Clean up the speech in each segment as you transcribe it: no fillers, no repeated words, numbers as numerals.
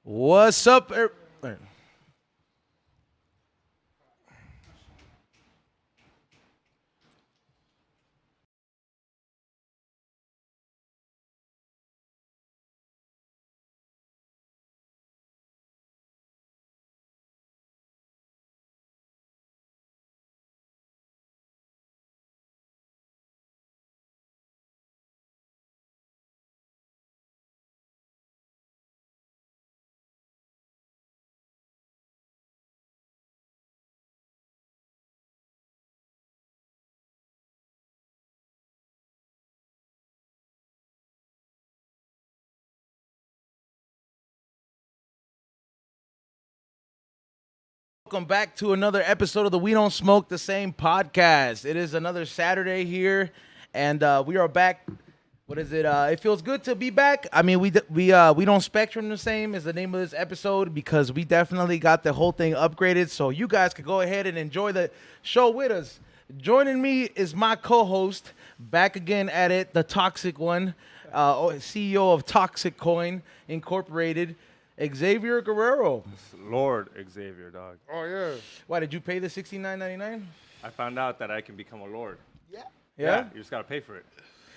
What's up? Welcome back to another episode of the We Don't Smoke the Same podcast. It is another Saturday here, and we are back. What is it? It feels good to be back. I mean, we don't spectrum the same is the name of this episode because we definitely got the whole thing upgraded, so you guys could go ahead and enjoy the show with us. Joining me is my co-host, back again at it, the Toxic One, CEO of Toxic Coin Incorporated, Xavier Guerrero. Lord Xavier, dog. Oh, yeah. Why, did you pay the $69.99? I found out that I can become a lord. Yeah? You just gotta pay for it.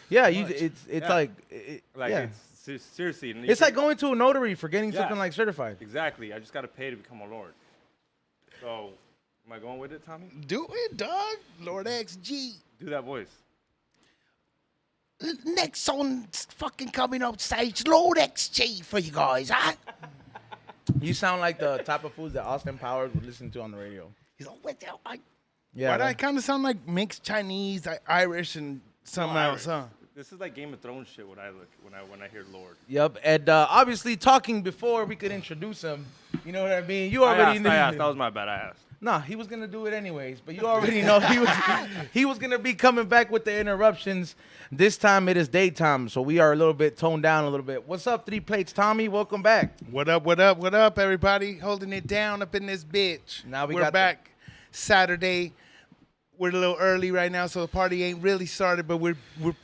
Yeah, It's yeah. it's seriously. It's like going to a notary for getting Yeah. something like certified. Exactly. I just gotta pay to become a lord. So, am I going with it, Tommy? Do it, dog. Lord XG. Do that voice. Next song fucking coming up stage, Lord XG for you guys, huh? You sound like the type of foods that Austin Powers would listen to on the radio. He's like, what the hell? Yeah, Why do I like- kind of sound like mixed Chinese, Irish, and something else, huh? This is like Game of Thrones shit when I hear Lord. Yep, and obviously talking before we could introduce him. You know what I mean? You already knew. I asked. That was my bad. I asked. Nah, he was gonna do it anyways, but you already know he was gonna be coming back with the interruptions. This time it is daytime, so we are a little bit toned down a little bit. What's up, 3 Plates, Tommy? Welcome back. What up, what up, what up, everybody? Holding it down up in this bitch. Now We're back Saturday. We're a little early right now, so the party ain't really started, but we're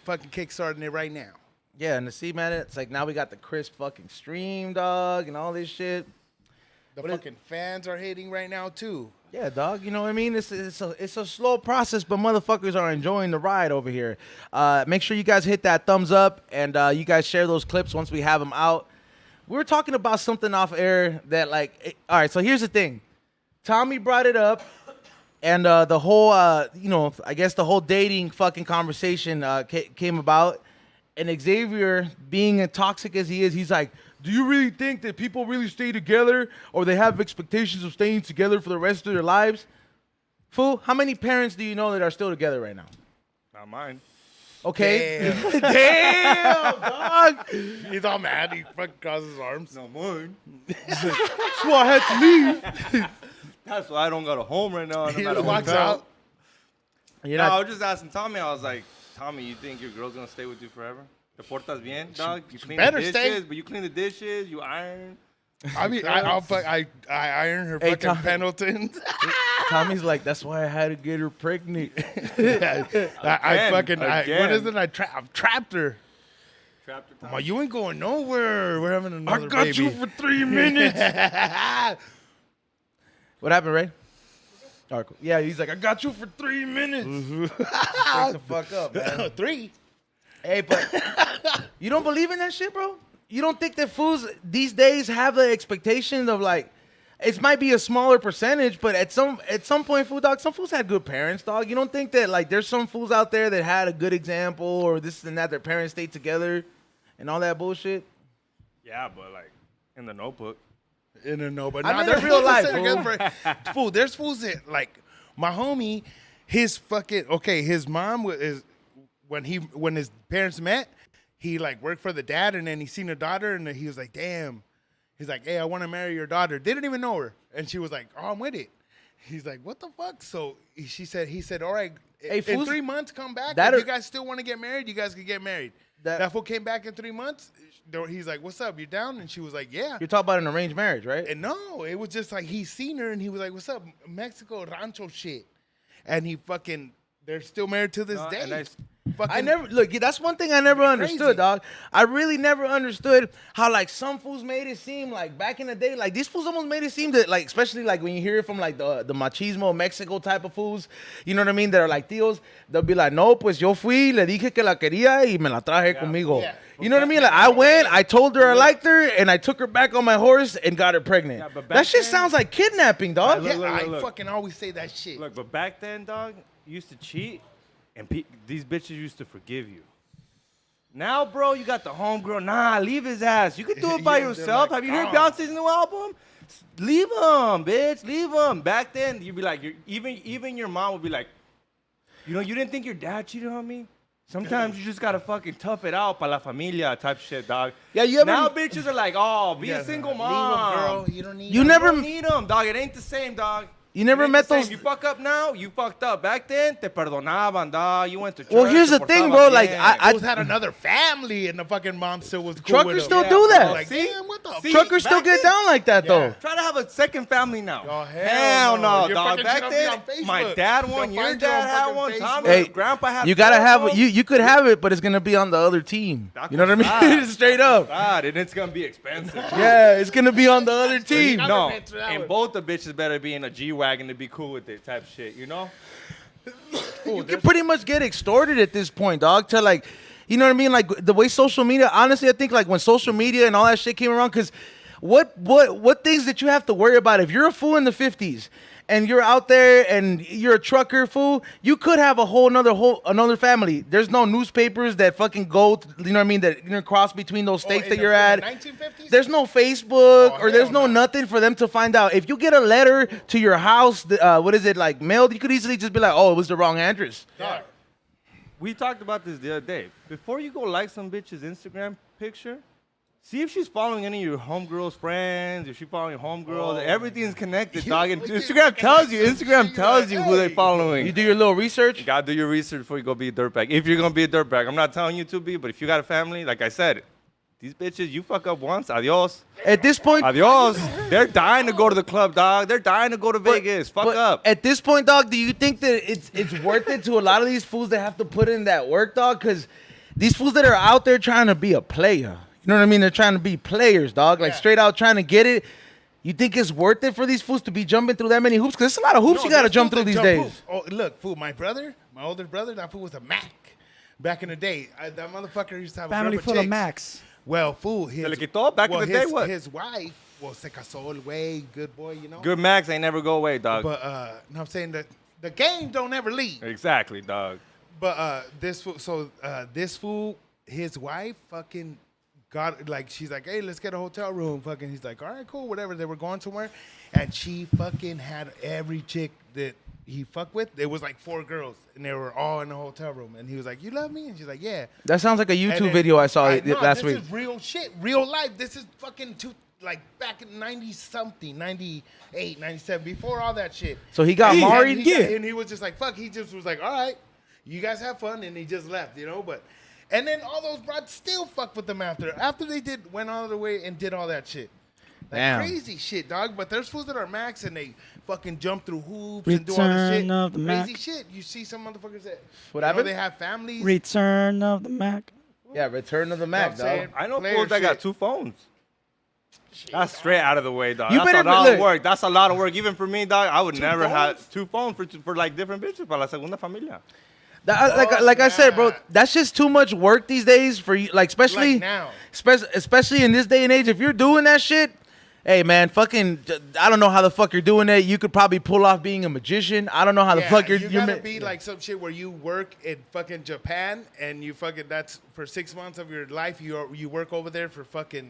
fucking kickstarting it right now. Yeah, and to see, man, it's like now we got the crisp fucking stream, dog, and all this shit. The What is- fucking fans are hitting right now, too. Yeah, dog. You know what I mean? It's a slow process, but motherfuckers are enjoying the ride over here. Make sure you guys hit that thumbs up and you guys share those clips once we have them out. We were talking about something off air that all right, so here's the thing. Tommy brought it up and the whole, I guess the whole dating fucking conversation came about. And Xavier, being as toxic as he is, he's like, do you really think that people really stay together or they have expectations of staying together for the rest of their lives? Fool, how many parents do you know that are still together right now? Not mine. Okay. Damn, dog. He's all mad. He fucking crosses his arms. Not mine. That's why I had to leave. That's why I don't got a home right now. He I'm at a walks hotel. out. You're No, I not, was just asking Tommy. I was like, Tommy, you think your girl's gonna stay with you forever? Te portas bien, dog? You clean better the dishes, stay. but you clean the dishes, you iron. I mean, I iron her Hey, fucking Tom. Pendletons. Tommy's like, that's why I had to get her pregnant. I fucking, what Again. is it? I've trapped her. Trapped your Ma, Tommy. you ain't going nowhere. We're having another baby. I got you for 3 minutes. What happened, Ray? All right, cool. Yeah, he's like, I got you for 3 minutes. Break the fuck up, man. 3. Hey, but you don't believe in that shit, bro? You don't think that fools these days have the expectation of like, it might be a smaller percentage, but at some point, fool dog, some fools had good parents, dog. You don't think that like there's some fools out there that had a good example or this and that, their parents stayed together and all that bullshit? Yeah, but like in the Notebook. In a no, but I nah, mean, they're in real fools life, that stay together for- fool, there's fools that like my homie, his fucking his mom when his parents met, he like worked for the dad and then he seen a daughter and he was like, damn. He's like, hey, I want to marry your daughter. Didn't even know her. And she was like, oh, I'm with it. He's like, what the fuck? So he said, all right, Hey, in fools, 3 months, come back. that If are- you guys still want to get married, you guys can get married. That- That fool came back in 3 months. He's like, what's up? You down? And she was like, yeah. You're talking about an arranged marriage, right? And no, it was just like he seen her and he was like, what's up? Mexico Rancho shit. And they're still married to this No, day. and Fucking, I never look. That's one thing I never understood, dog. I really never understood how like some fools made it seem like back in the day, like these fools almost made it seem that like, especially like when you hear it from like the machismo Mexico type of fools, you know what I mean? That are like tíos. They'll be like, no, pues yo fui, le dije que la quería y me la traje conmigo. Yeah. You know what I mean? Like I went, I told her I liked her, and I took her back on my horse and got her pregnant. Yeah, but that back shit then- sounds like kidnapping, dog. Yeah, look. I fucking always say that shit. Look, but back then, dog, you used to cheat, and these bitches used to forgive you. Now, bro, you got the homegirl. Nah, leave his ass. You can do it by Yeah, they're yourself. like, Have you heard "Oh." Beyonce's new album? Leave him, bitch. Leave him. Back then, you'd be like, even your mom would be like, you know, you didn't think your dad cheated on me? Sometimes you just gotta fucking tough it out pa la familia type shit, dog. Yeah, you ever- Now bitches are like, oh, be a single mom. Leave 'em, girl. You don't need You them. never- You don't need them, dog. It ain't the same, dog. You never It ain't met the same. those- You fuck up now, you fucked up. Back then, te perdonaban, dog. You went to church. Well, here's te the thing, portabas bro, like, bien. I Fools had another family, and the fucking mom still was cool Truckers with still them. do that. Like, See? damn, what the See? Truckers still back get then- down like that, though. Try to have a second family now. Oh, hell no, no. You're dog. fucking Back shit on then, me on Facebook. my dad one, They'll your find you on dad had fucking one, Facebook. Tommy, Hey, grandpa had you gotta four, have bro. you could have it, but it's gonna be on the other team. You know what I mean? God. Straight up. God, and it's gonna be expensive. Yeah, it's gonna be on the other team. got- No, Never that and one. both the bitches better be in a G-Wagon to be cool with it type shit, you know? You can pretty much get extorted at this point, dog. To like, you know what I mean? Like the way social media. Honestly, I think like when social media and all that shit came around, because what things that you have to worry about if you're a fool in the 50s and you're out there and you're a trucker fool, you could have a whole another family. There's no newspapers that fucking go, you know what I mean, that cross between those states in that the- you're in the at. 1950s? There's no Facebook Oh, or there's hell no no. nothing for them to find out. If you get a letter to your house, what is it, like mailed, you could easily just be like, oh, it was the wrong address. Yeah. We talked about this the other day. Before you go like some bitch's Instagram picture, see if she's following any of your homegirls' friends, if she's following your homegirls. Everything's connected, dog. And Instagram tells you. Instagram tells you who they're following. You do your little research. You gotta do your research before you go be a dirtbag. If you're gonna be a dirtbag, I'm not telling you to be, but if you got a family, like I said, these bitches, you fuck up once, adios. At this point, Adios. They're dying to go to the club, dog. They're dying to go to Vegas. Fuck but up. At this point, dog, do you think that it's worth it to a lot of these fools that have to put in that work, dog? Because these fools that are out there trying to be a player, you know what I mean? They're trying to be players, dog. Like Yeah. straight out trying to get it. You think it's worth it for these fools to be jumping through that many hoops? Because there's a lot of hoops No, you got to there's jump fools through that these jump days. hoops. Oh, look, fool, my older brother, that fool was a Mac. Back in the day, that motherfucker used to have Family a group full of of chicks. Macs. Well, fool, his, Se le quitó back in the day, what? His wife, well, se casó el güey, good boy, you know. Good max ain't never go away, dog. But no, I'm saying that the game don't ever leave. Exactly, dog. But this fool, his wife, fucking got like, she's like, hey, let's get a hotel room. Fucking, he's like, all right, cool, whatever. They were going somewhere, and she fucking had every chick that he fucked with. There was like 4 girls, and they were all in the hotel room. And he was like, you love me? And she's like, yeah. That sounds like a And YouTube then- video I saw no, last week. This is real shit, real life. This is fucking like back in 90-something, 98, 97, before all that shit. So he got married? And he was just like, fuck. He just was like, all right, you guys have fun. And he just left, you know? But, and then all those broads still fuck with them after they went all the way and did all that shit. Like Damn. crazy shit, dog. But there's fools that are max and they fucking jump through hoops and do all this shit. Return of the Crazy Mac. shit. You see some motherfuckers that What you know, happened? they have families. Return of the Mac. Yeah, Return of the Mac, You know what I'm dog. saying? I know Player fools that got shit. 2 phones. That's straight out of the way, dog. You That's better a lot look. of work. That's a lot of work. Even for me, dog, I would never have phones? 2 phones for like different bitches para la segunda familia. Like I said, bro, nah. that's just too much work these days for you. Like especially Like now. especially in this day and age. If you're doing that shit, hey man, fucking, I don't know how the fuck you're doing it. You could probably pull off being a magician. I don't know how the fuck you're. You you're gotta ma- be like some shit where you work in fucking Japan and you fucking that's for 6 months of your life. You work over there for fucking,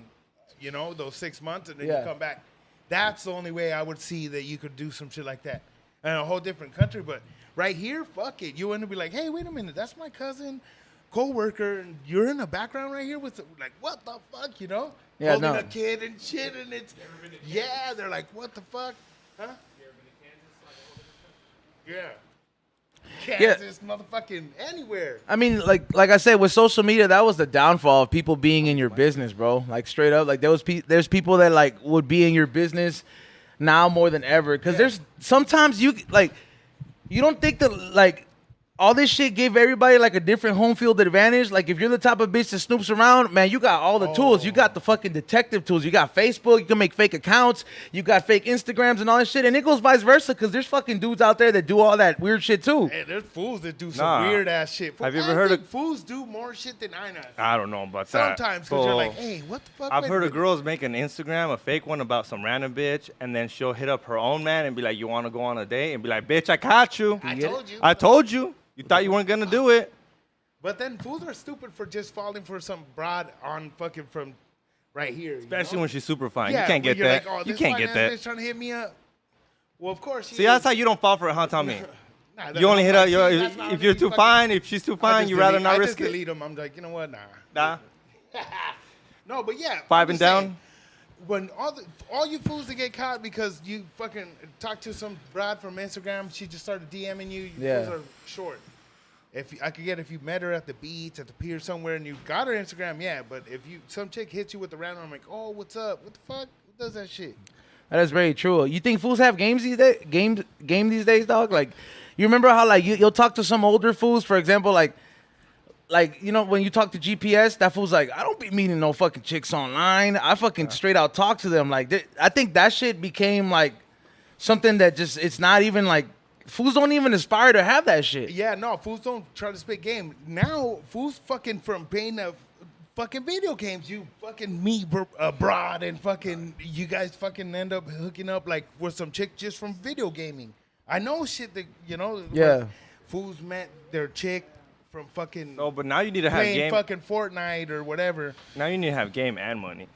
you know, those 6 months and then Yeah. you come back. That's the only way I would see that you could do some shit like that in a whole different country. But right here, fuck it. You want to be like, hey, wait a minute, that's my cousin, co-worker, and you're in the background right here with like, what the fuck, you know? Yeah, Holding no. a kid and shit, and it's they're like, what the fuck, huh? Yeah. Kansas, motherfucking anywhere. I mean, like I said, with social media, that was the downfall of people being in your business, bro. Like straight up, like there's people that like would be in your business now more than ever. Because there's sometimes you don't think that like all this shit gave everybody like a different home field advantage. Like if you're the type of bitch that snoops around, man, you got all the tools. You got the fucking detective tools. You got Facebook. You can make fake accounts. You got fake Instagrams and all that shit. And it goes vice versa because there's fucking dudes out there that do all that weird shit too. Hey, there's fools that do some weird ass shit. Have you ever heard of fools do more shit than I know? I don't know about that. Sometimes because you're like, hey, what the fuck? I've heard of girls make an Instagram, a fake one about some random bitch, and then she'll hit up her own man and be like, you want to go on a date? And be like, bitch, I caught you. I told you. I told you. You thought you weren't going to do it. But then fools are stupid for just falling for some broad on fucking from right here. Especially when she's super fine. Yeah, you can't get you're that. Like, oh, you can't get that. Bitch trying to hit me up. Well, of course. See, that's how you don't fall for it, huh, Tommy? Nah, You only hit up if you're too fucking, fine, if she's too fine, you rather not risk I it. just delete them. I'm like, you know what? Nah. No, but yeah. Five I'm and just saying, down. When all you fools that get caught because you fucking talked to some broad from Instagram, she just started DMing you. Yeah. Fools are short. If you met her at the beach, at the pier somewhere, and you got her Instagram, yeah. But if some chick hits you with the random, I'm like, oh, what's up? What the fuck? Who does that shit? That is very true. You think fools have games these days? Game these days, dog? Like, you remember how like you'll talk to some older fools, for example, like you know when you talk to GPS, that fool's like, I don't be meeting no fucking chicks online. I fucking straight out talk to them. Like, I think that shit became like something that just it's not even like fools don't even aspire to have that shit. Yeah, no, fools don't try to spit game. Now, fools fucking from playing the fucking video games, you fucking meet abroad and fucking you guys fucking end up hooking up like with some chick just from video gaming. I know shit that, you know, Yeah. like, fools met their chick from fucking No, but now you need to have playing game. fucking Fortnite or whatever. Now you need to have game and money.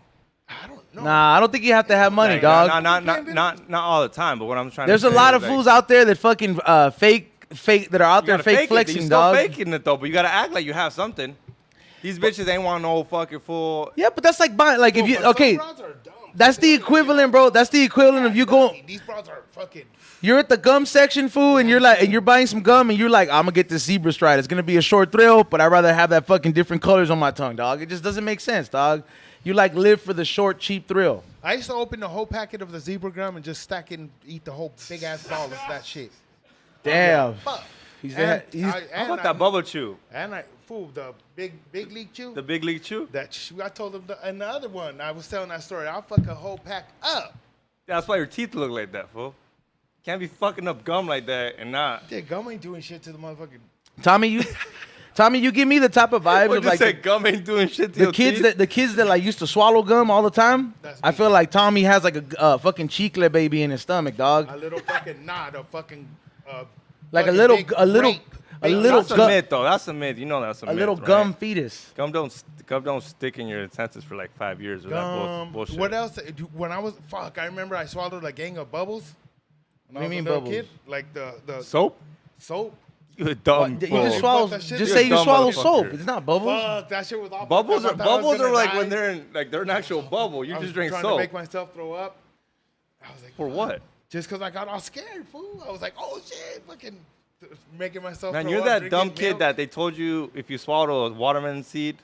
I don't know. Nah, I don't think you have to have money, Like, dog. Not all the time. But what I'm trying There's to a say lot is, of like, fools out there that fucking fake that are out you there gotta fake fake it. flexing, You still dog. faking it though, but you gotta act like you have something. These bitches ain't want no fucking full. Yeah, but that's like buying. Like if you But some okay, broads are dumb. that's the equivalent, bro. That's the equivalent of you going. These broads are fucking. You're at the gum section, fool, and you're buying some gum, and you're like, I'm gonna get this zebra stride. It's gonna be a short thrill, but I'd rather have that fucking different colors on my tongue, dog. It just doesn't make sense, dog. You like live for the short, cheap thrill. I used to open the whole packet of the zebra gum and just stack it and eat the whole big ass ball of that shit. Damn. Fuck. He's And How about that bubble chew? And fool, the big league chew. The big league chew? I told him and the other one. I was telling that story. I'll fuck a whole pack up. That's why your teeth look like that, fool. Can't be fucking up gum like that and not. Yeah, gum ain't doing shit to the motherfucking. Tommy, you give me the type of vibes What of you like say? Gum ain't doing shit to the your kids teeth? the kids that like used to swallow gum all the time. That's I me. feel like Tommy has like a fucking chicle baby in his stomach, dog. A little fucking knot of fucking. Like a fucking little big a little grape. a little That's a gum, myth, though. That's a myth. You know that's a myth. a little right? gum fetus. Gum don't stick in your intestines for like 5 years or that bullshit. What else? When I was I remember I swallowed a gang of bubbles. When What do you I was mean a little bubbles? Kid, like the Soap? soap. You a dumb You fool. just swallow. Fuck that shit. Just You're say a you dumb swallow motherfucker. soap. It's not bubbles. Fuck, that shit was awful. Bubbles I are thought I was bubbles gonna are like die. when they're an actual bubble. You I was just drink trying soap. to make myself throw up. I was like, For what? Just because I got all scared, fool. I was like, oh shit, fucking making myself. Man, throw you're up, that drinking dumb kid milk. that they told you if you swallow a watermelon seed.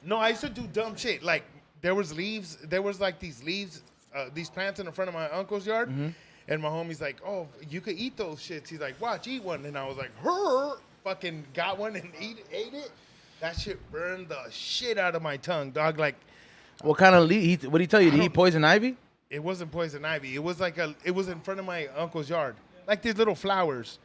No, I used to do dumb shit. Like there was like these leaves, these plants in the front of my uncle's yard, and my homie's like, "Oh, you could eat those shits." He's like, "Watch, eat one," and I was like, "Her," got one and ate it. That shit burned the shit out of my tongue, dog. Like What kind of what did he tell you? Did he eat poison ivy? it wasn't poison ivy. It was like it was in front of my uncle's yard, like these little flowers.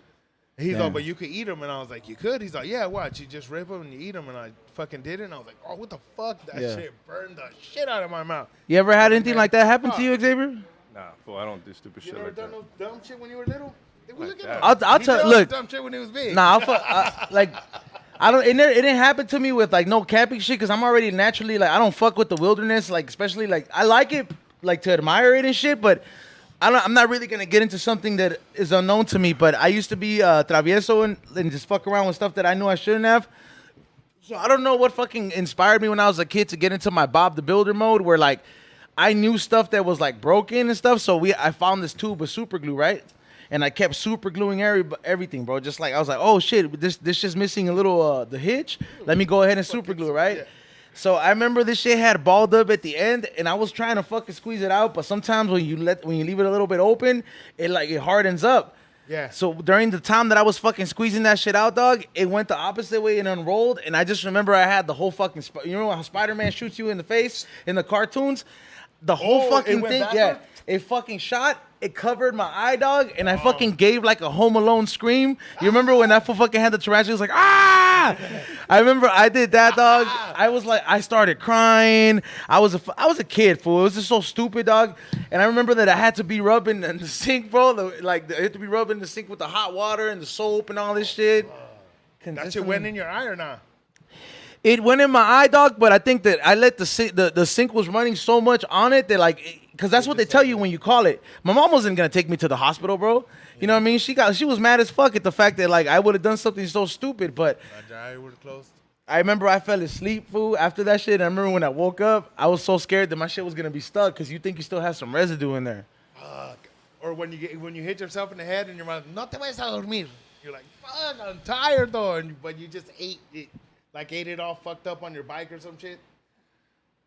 He's Damn. like, but you could eat them, and I was like, you could. He's like, yeah, watch, you just rip them and you eat them, and I fucking did it, and I was like, oh, what the fuck? That Yeah. shit burned the shit out of my mouth. You ever had anything like that happen to you, Xavier? Nah, fool, I don't do stupid You shit never like done that. no dumb shit when you were little? Look at that. him. I'll He tell. did all Look, this dumb shit when he was big. nah, like I don't. It didn't happen to me with like no camping shit because I'm already naturally like I don't fuck with the wilderness. Like especially like I like it like to admire it and shit, but. I'm not really gonna get into something that is unknown to me, but I used to be travieso and just fuck around with stuff that I knew I shouldn't have. So I don't know what fucking inspired me when I was a kid to get into my Bob the Builder mode, where like I knew stuff that was like broken and stuff. So I found this tube of super glue, right? And I kept super gluing everything, bro. Just like I was like, oh shit, this just missing a little the hitch. Let me go ahead and super glue, right? Yeah. So I remember this shit had balled up at the end, and I was trying to fucking squeeze it out, but sometimes when you leave it a little bit open, it hardens up. Yeah. So during the time that I was fucking squeezing that shit out, dog, it went the opposite way and unrolled. And I just remember I had the whole fucking, you know how Spider-Man shoots you in the face in the cartoons? The whole Oh, fucking it went thing, backward? yeah. It fucking shot. It covered my eye, dog, and I fucking gave like a Home Alone scream. You remember when that fool fucking had the tarantula? He was like, ah! I remember I did that, dog. I was like, I started crying. I was a kid, fool. It was just so stupid, dog. And I remember that I had to be rubbing in the sink, bro. I had to be rubbing the sink with the hot water and the soap and all this shit. That shit went in your eye or not? It went in my eye, dog, but I think that I let the sink was running so much on it that like, because that's what they tell you when you call it. My mom wasn't gonna take me to the hospital, bro. You know what I mean? She was mad as fuck at the fact that like I would have done something so stupid, but My eye would have closed. I remember I fell asleep, fool, after that shit. I remember when I woke up, I was so scared that my shit was gonna be stuck because you think you still have some residue in there. Fuck. Or when you hit yourself in the head and your mouth, no te vayas a dormir. You're like, fuck, I'm tired though, but you just ate it, like ate it all fucked up on your bike or some shit.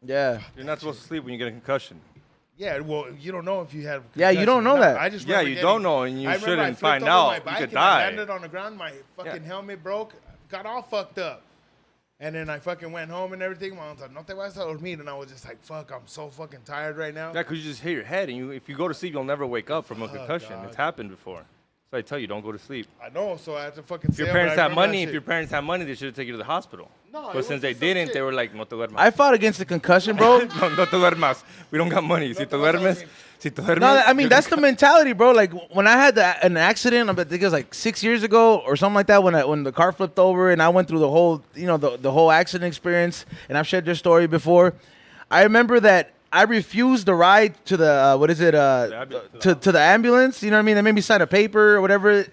Yeah. You're not supposed to sleep when you get a concussion. Yeah, well, you don't know if you have. Yeah, you don't know that. I just Yeah, remember you don't know, and you I remember I shouldn't flipped find over out. my You bike could and I die. landed on the ground. My fucking helmet broke. Got all fucked up. And then I fucking went home and everything. My mom's like, no te vayas a dormir. And I was just like, fuck, I'm so fucking tired right now. Yeah, because you just hit your head, and if you go to sleep, you'll never wake up from a concussion. God. It's happened before. So I tell you, don't go to sleep. I know, so I had to fucking If your stay up, parents but I had remember money, that if shit. your parents had money, they should have taken you to the hospital. No, it But was since they just some didn't, shit. they were like, no te duermas. I fought against the concussion, bro. no te duermas. We don't got money. Si te duermes, No, I mean that's the mentality, bro. Like when I had an accident, I think it was like 6 years ago or something like that. When the car flipped over and I went through the whole, the whole accident experience, and I've shared this story before. I remember that I refused the ride to the to the ambulance. You know what I mean? They made me sign a paper or whatever.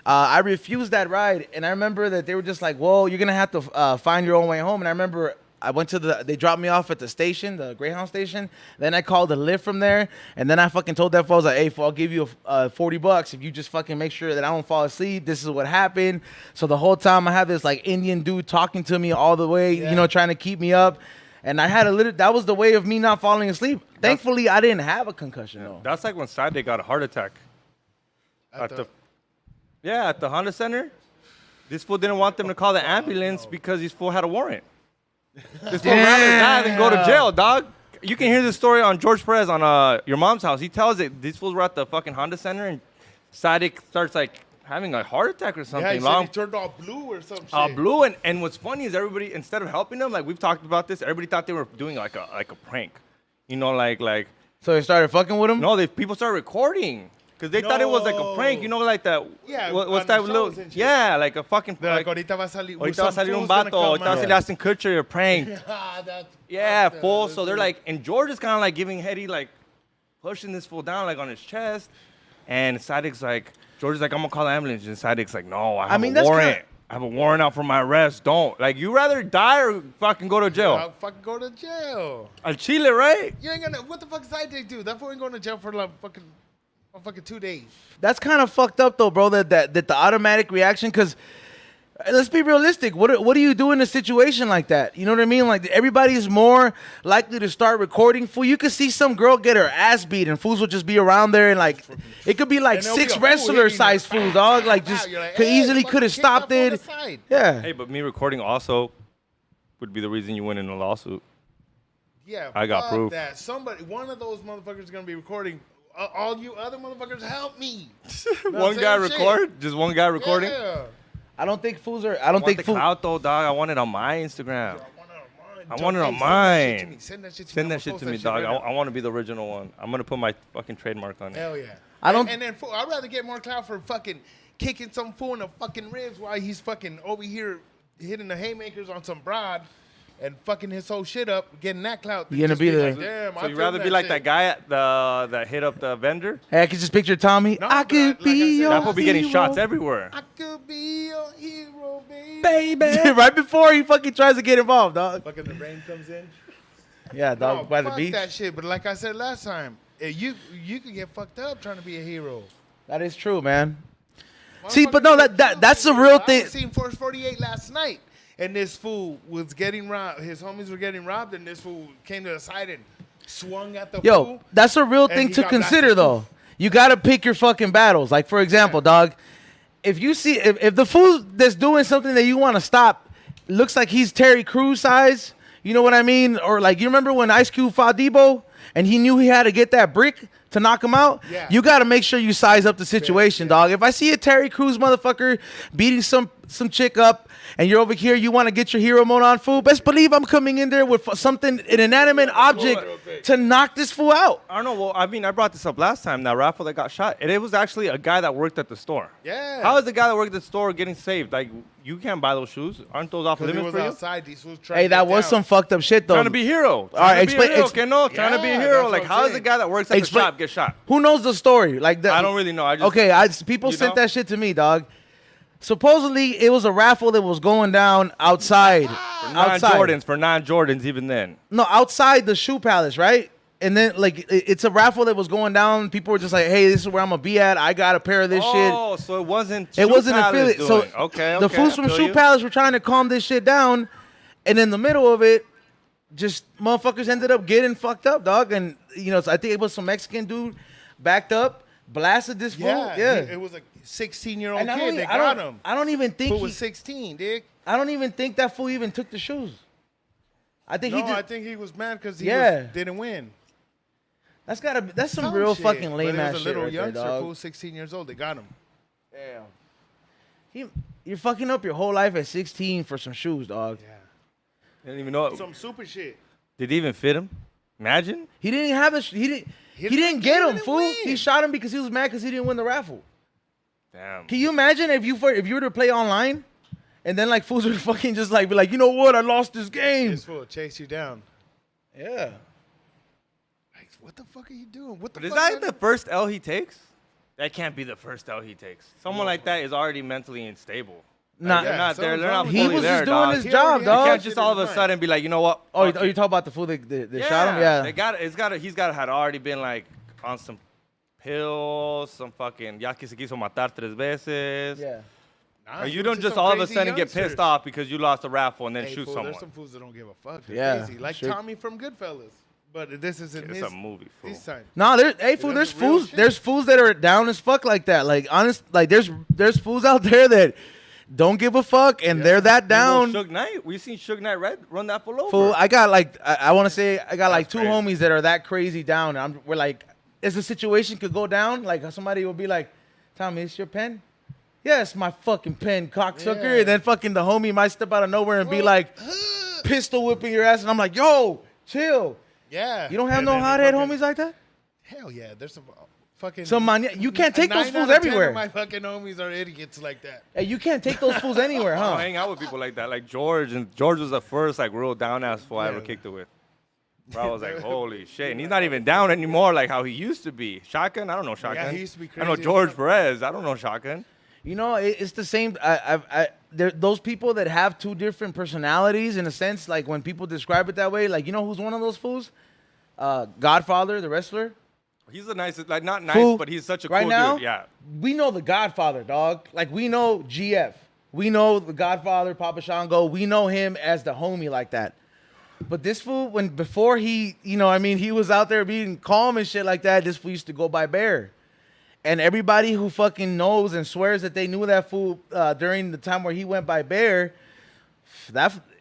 I refused that ride, and I remember that they were just like, "Well, you're gonna have to find your own way home." And I remember I went to they dropped me off at the station, the Greyhound station. Then I called a Lyft from there, and then I fucking told that fool, I was like, "Hey, fool, I'll give you $40 if you just fucking make sure that I don't fall asleep. This is what happened." So the whole time I had this like Indian dude talking to me all the way, trying to keep me up. And I had that was the way of me not falling asleep. Thankfully, I didn't have a concussion though. That's like when Sade got a heart attack. At the Honda Center. This fool didn't want them to call the ambulance because this fool had a warrant. This fool rather die than go to jail, dog. You can hear this story on George Perez on Your Mom's House. He tells it. These fools were at the fucking Honda Center and Sadiq starts like having a heart attack or something. Yeah, he turned all blue or some shit. Blue, and what's funny is everybody, instead of helping them, like we've talked about this, everybody thought they were doing like a prank. You know, like So they started fucking with him? no, people started recording. Because they thought it was like a prank, like that. Yeah, what's on that the little? shows and shit. Yeah, like a fucking. They're like, Like, ahorita va a salir, ahorita va a salir un vato. Ahorita va a salir Ashton Kutcher, a prank. Yeah, fool. So they're like, and George is kind of like giving Hetty like pushing this fool down like on his chest, and Sadiq's like, George is like, I'm gonna call the ambulance, and Sadiq's like, no, I have a warrant. I have a warrant out for my arrest. Don't. Like, you rather die or fucking go to jail? I'll fucking go to jail. Al Chile, right? You ain't gonna. What the fuck does I do? That fool ain't going to jail for like fucking 2 days. That's kind of fucked up though, bro. That the automatic reaction, because let's be realistic. What do you do in a situation like that? You know what I mean? Like everybody's more likely to start recording. Fool, you could see some girl get her ass beat, and fools will just be around there, and like it could be like And there'll 6 be a fool wrestler hitting size her. fools, dog. Like just You're like, could hey, easily fucking could have kick stopped that fool it. aside. Yeah. Hey, but me recording also would be the reason you win in a lawsuit. Yeah, I got fuck proof. That one of those motherfuckers is gonna be recording. All you other motherfuckers, help me. One guy record? Just one guy recording? Yeah. I don't think fools are. I I don't want think the fools. clout though, dog. I want it on my Instagram. I want it on Hey, mine. Send that shit to me. Send I'm that gonna shit post to that me, shit dog. right now. I want to be the original one. I'm gonna put my fucking trademark on it. Hell yeah. I don't- And then I'd rather get more clout for fucking kicking some fool in the fucking ribs while he's fucking over here hitting the haymakers on some broad and fucking his whole shit up, getting that clout. You're gonna Just be like, there. Damn, So you'd rather be like that guy at that hit up the vendor? Hey, I could just picture Tommy. No, I but could like I be said, your That will be getting hero. shots everywhere. I could be your hero, baby. baby. Right before he fucking tries to get involved, dog. Fucking the rain comes in. Yeah, dog. No, by the fuck beach. that shit. But like I said last time, you could get fucked up trying to be a hero. That is true, man. See, but no, that's the real thing. I seen Force 48 last night, and this fool was getting robbed. His homies were getting robbed, and this fool came to the side and swung at the Yo, fool. that's a real And thing he to got consider, blasted. though. You gotta pick your fucking battles. Like for example, dog, if you see if the fool that's doing something that you want to stop looks like he's Terry Crews size, you know what I mean? Or like you remember when Ice Cube fought Debo and he knew he had to get that brick to knock him out? Yeah. You got to make sure you size up the situation, dog. If I see a Terry Crews motherfucker beating some chick up and you're over here, you want to get your hero mode on, fool, best believe I'm coming in there with something, an inanimate object to knock this fool out. I don't know. Well, I mean, I brought this up last time, that raffle that got shot. And it was actually a guy that worked at the store. Yeah. How is the guy that worked at the store getting saved? Like, you can't buy those shoes. Aren't those off Because he limits was for you? outside. These fools tried Hey, to that get was down. some fucked up shit, though. Trying to be hero. All right, explain. explain. No, trying to be a Yeah, hero. that's Like, what how I'm is the saying. guy that works at the Explain- shop get shot? Who knows the story? Like I don't really know. I just Okay, people You sent know? that shit to me, dog. Supposedly, it was a raffle that was going down outside. for non-Jordans even then. No, outside the shoe palace, right? And then, like, it's a raffle that was going down. People were just like, hey, this is where I'm going to be at. I got a pair of this shit. Oh, so it wasn't It wasn't Shoe affiliate. Palace So doing. Okay, the fools from I feel Shoe you. Palace were trying to calm this shit down. And in the middle of it, just motherfuckers ended up getting fucked up, dog. And, you know, so I think it was some Mexican dude backed up, blasted this fool. Yeah. It was a 16-year-old And kid that got him. I don't even think Fool was 16, dig. I don't even think that fool even took the shoes. I think No, he just, I think he was mad because he didn't win. that's some Dumb real shit. fucking lame But it ass was shit a little right there, youngster, dog. fool, 16 years old. They got him. Damn. You're fucking up your whole life at 16 for some shoes, dog. Yeah. Didn't even know. Some super shit. Did he even fit him? Imagine. He didn't have he didn't get him, fool. He shot him because he was mad because he didn't win the raffle. Damn. Can you imagine if you were to play online and then like fools would fucking just like be like, you know what, I lost this game. This fool will chase you down. Yeah. Like, what the fuck are you doing? What the But is fuck? that the first L he takes? That can't be the first L he takes. Someone like that is already mentally unstable. Nah, They're not there. They're not He he fully was there, just doing dog. his He job, already You had dog. can't shit just in all his of a mind. sudden be like, you know what? Oh, fuck you it. talking about the fool that shot him? Yeah. It's got to had already been like on some pills, some fucking ya que se quiso matar 3 veces. Yeah. Nah, Or you them don't just just some all of a crazy sudden get youngsters. pissed off because you lost a raffle and then Hey, shoot fool, someone. There's some fools that don't give a fuck. They're Yeah, crazy. Like sure. Tommy from Goodfellas. But this isn't It's his, a movie, fool. his time. No, fool, That's there's real fools. shit. There's fools that are down as fuck like that. Like honest, like there's fools out there that don't give a fuck and they're that down. Suge Knight, we seen Suge Knight run that fool over. Fool, I got like I want to say I got like That's two crazy. homies that are that crazy down. We're like, as the situation could go down, like somebody will be like, Tommy, it's your pen? Yes, my fucking pen, cocksucker. Yeah. And then fucking the homie might step out of nowhere and be like, pistol whipping your ass, and I'm like, yo, chill. Yeah. You don't have And no then they hothead fucking- homies like that? Hell yeah. There's some fucking. You can't take those 9 fools out of 10 everywhere. of my fucking homies are idiots like that. Hey, you can't take those fools anywhere, I don't huh? hang out with people like that, like George, and George was the first like real down ass fool I ever Yeah. kicked it with. Bro, I was like, holy shit, and he's not even down anymore like how he used to be. Shotgun, I don't know Shotgun. he used to be I know crazy as George fuck. Perez, I don't know Shotgun. You know, it's the same. Those people that have two different personalities, in a sense, like when people describe it that way, like you know who's one of those fools? Godfather, the wrestler. He's the nicest, like not nice, Fool, but he's such a right cool now, dude. Yeah. we know the Godfather, dog. Like we know GF. We know the Godfather, Papa Shango. We know him as the homie like that. But this fool, before he, you know, I mean, he was out there being calm and shit like that. This fool used to go by Bear. And everybody who fucking knows and swears that they knew that fool during the time where he went by Bear,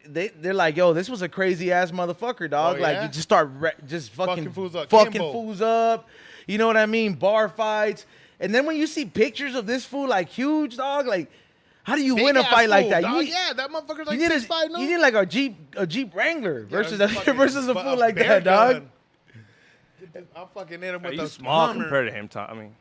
they're like, yo, this was a crazy ass motherfucker, dog. Oh, Like yeah? you just start just fucking fools up. fucking Kimbo. fools up. You know what I mean? Bar fights. And then when you see pictures of this fool like huge, dog, like how do you win a Big-ass fight like fool, that? dog. Yeah, that motherfucker's like you need 6'5", no? you need like a Jeep Wrangler versus Yeah, a fucking- versus a but fool like bear that, dog. gun. I'll fucking hit him with He's a small Hummer. compared to him, Tom. I mean,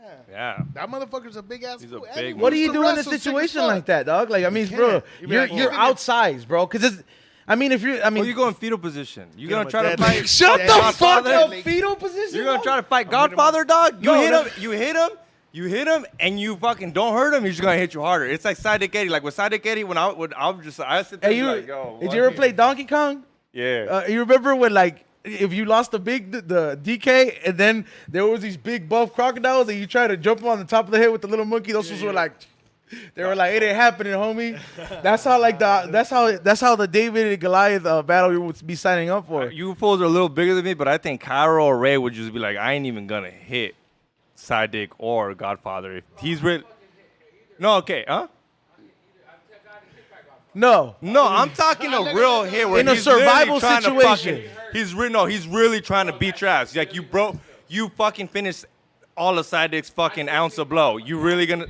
Yeah. yeah. That motherfucker's a big ass He's a fool. big And he one. What do used you to do in a wrestle sick as situation fuck. like that, dog? Like I mean, bro, can't. You be you're like, you're even if- outsized, bro. Because it's, I mean, if you're, I mean, Well, you go in fetal position. You Get him gonna a try to dead fight? leg. shut Yeah, the fuck Godfather. up, fetal position. You're gonna dog? try to fight I'm hitting Godfather, dog? You No, hit no. him. You hit him, and you fucking don't hurt him. He's just gonna hit you harder. It's like Sidekick Eddie. Like with Sidekick Eddie, when I sit there Hey, and you be like, yo. did what you ever the- play Donkey Kong? Yeah. You remember when like if you lost the DK and then there was these big buff crocodiles and you try to jump on the top of the head with the little monkey, those ones were like, they were like, it ain't happening, homie. That's how like that's how the David and Goliath battle you would be signing up for. You fools are a little bigger than me, but I think Cairo or Ray would just be like, I ain't even gonna hit. side dick or Godfather. If he's really no, okay, huh? No. No, I'm talking a real hit where In a he's literally survival trying to situation. he's really trying to beat your ass. Like you fucking finished all the side dicks fucking ounce of blow. You really gonna?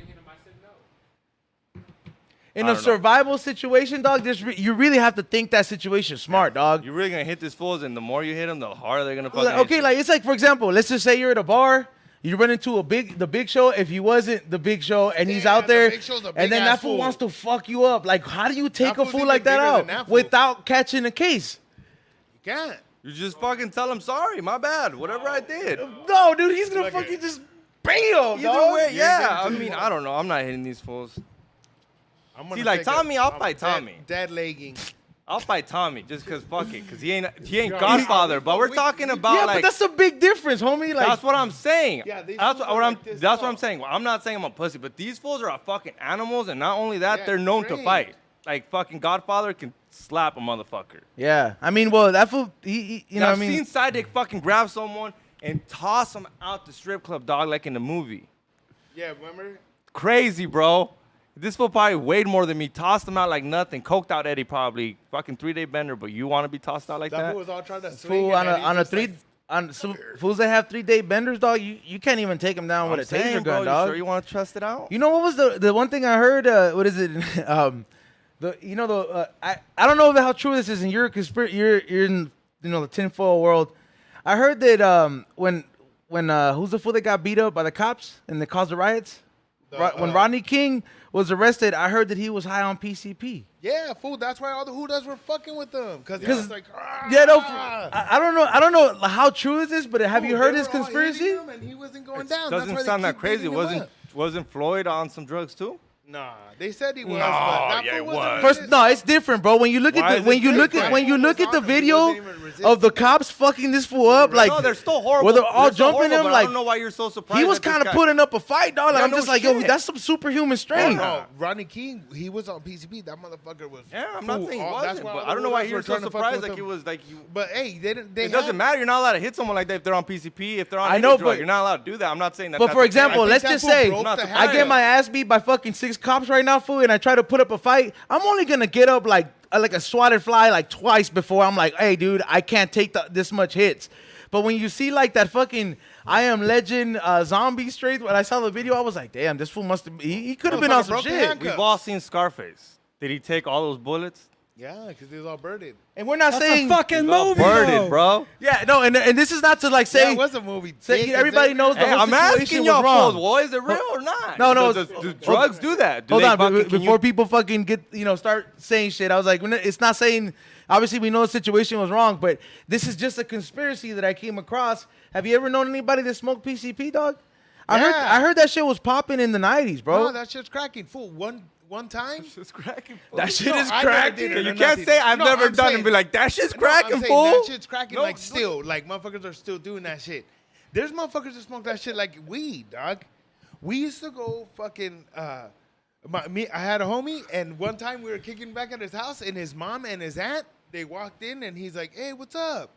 In I a don't know. survival situation, dog, you really have to think that situation smart, dog. You're really gonna hit these fools, and the more you hit them, the harder they're gonna fucking. hit Okay, you. like it's like, for example, let's just say you're at a bar. You run into the Big Show. If he wasn't the Big Show and he's Damn, out there, the Big Show's a and then big-ass that fool fool. wants to fuck you up, like how do you take That a fool's fool like even that bigger out than that fool. without catching a case? You can't. You just fucking tell him sorry, my bad, whatever I did. No, dude, he's gonna Look fucking at- just bam, Either dog. way, yeah. I getting mean, too I don't know. I'm not hitting these fools. I'm gonna See, like take a- Tommy, I'll I'm fight Tommy. Dead legging. I'll fight Tommy just cause fuck it, cause he ain't Godfather. But we're talking about Yeah, like but that's a big difference, homie. Like that's what I'm saying. Yeah, these that's fools what are I'm. like this That's what tall. I'm saying. Well, I'm not saying I'm a pussy, but these fools are fucking animals, and not only that, Yeah, they're known to trained. fight. Like fucking Godfather can slap a motherfucker. yeah, I mean, well, that fool, you know, I've what I mean, seen side dick fucking grab someone and toss them out the strip club, dog, like in the movie. Yeah, remember? Crazy, bro. This fool probably weighed more than me. Tossed him out like nothing. Coked out Eddie probably. Fucking 3-day bender, but you want to be tossed out like That that? fool was all trying to swing. fool and then he on a just, three. like, On some fools that have 3-day benders, dog, you can't even take them down with a I'm saying, taser bro, gun, you dog. sure you want to trust it out? You know what was the one thing I heard? What is it? I don't know how true this is, and you're in the tinfoil world. I heard that when who's the fool that got beat up by the cops and they caused the riots? When Rodney King was arrested, I heard that he was high on PCP. Yeah, fool. That's why all the hoodas were fucking with them. Because he was like, Yeah, no, I don't know how true is this, but have you heard They this were all hitting conspiracy? him and he wasn't going down. Doesn't That's why sound they that keep crazy. beating him up. Wasn't Floyd on some drugs too? Nah, they said he was. No, but that yeah, fool it wasn't was. First, no, it's different, bro. When you look Why at is the it different? when you look at the He video wasn't even resisting. of the cops fucking this fool up, like no, they're still horrible. where they're all They're still jumping horrible, him, but I like don't know why you're so surprised. he was that this kind of guy- putting up a fight, dog. Like, Yeah, I'm no just like, yo, shit. that's some superhuman strength. No, Rodney King, he was on PCP. That motherfucker was. Yeah, I'm not fool. saying he All- that's wasn't, why but all I don't know why the you're hoodas so were trying to fuck surprised. with Like it him. was like you. But hey, they didn't. They It doesn't matter. You're not allowed to hit someone like that if they're on PCP. If they're on I any know, drug, but- you're not allowed to do that. I'm not saying that. But that's for okay. example, I think let's that just fool say broke Not the surprised. I habit. get my ass beat by fucking 6 cops right now, fool, and I try to put up a fight. I'm only gonna get up like a swatted fly like twice before I'm like, hey, dude, I can't take this much hits. But when you see like that fucking I Am Legend zombie straight, when I saw the video, I was like, damn, this fool must have. He could have been on Motherfucker some broke the shit. handcuff. We've all seen Scarface. Did he take all those bullets? Yeah, because he was all birded. And we're not That's saying a fucking movie, Birded, though. bro. Yeah, no, and this is not to like say. Yeah, it was a movie. say everybody knows the Hey, whole I'm situation asking was y'all wrong. fools, boy, is it real or not? No, no, Do drugs do that? Do Hold they on, fucking- can before you- people fucking start saying shit. I was like, it's not saying. Obviously, we know the situation was wrong, but this is just a conspiracy that I came across. Have you ever known anybody that smoked PCP, dog? I heard that shit was popping in the '90s, bro. No, that shit's cracking. Fool, one time. It's cracking. That shit is I never cracking. did it You or can't nothing. say I've No, never I'm done it saying- and be like, that shit's No, cracking, I'm saying fool. That shit's cracking No, like still. Like motherfuckers are still doing that shit. There's motherfuckers that smoke that shit like weed, dog. We used to go fucking. I had a homie, and one time we were kicking back at his house, and his mom and his aunt they walked in, and he's like, "Hey, what's up?"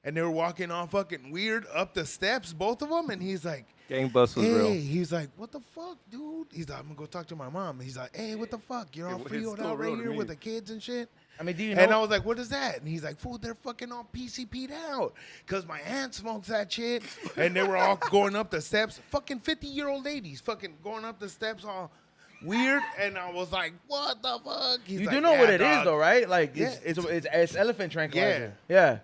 And they were walking all fucking weird up the steps, both of them, and he's like. Gang bus was Hey, real. he's like, what the fuck, dude? He's like, I'm gonna go talk to my mom. He's like, hey, what the fuck? You're all It's freaked still out real right to here me. with the kids and shit. I mean, do you And I know? was like, what is that? And he's like, fool, they're fucking all PCP'd out. Because my aunt smokes that shit. And they were all going up the steps. Fucking 50-year-old ladies fucking going up the steps all weird. And I was like, what the fuck? He's You like, do know yeah, what it is, dog. though, right? Like, Yeah, it's elephant tranquilizer. Yeah.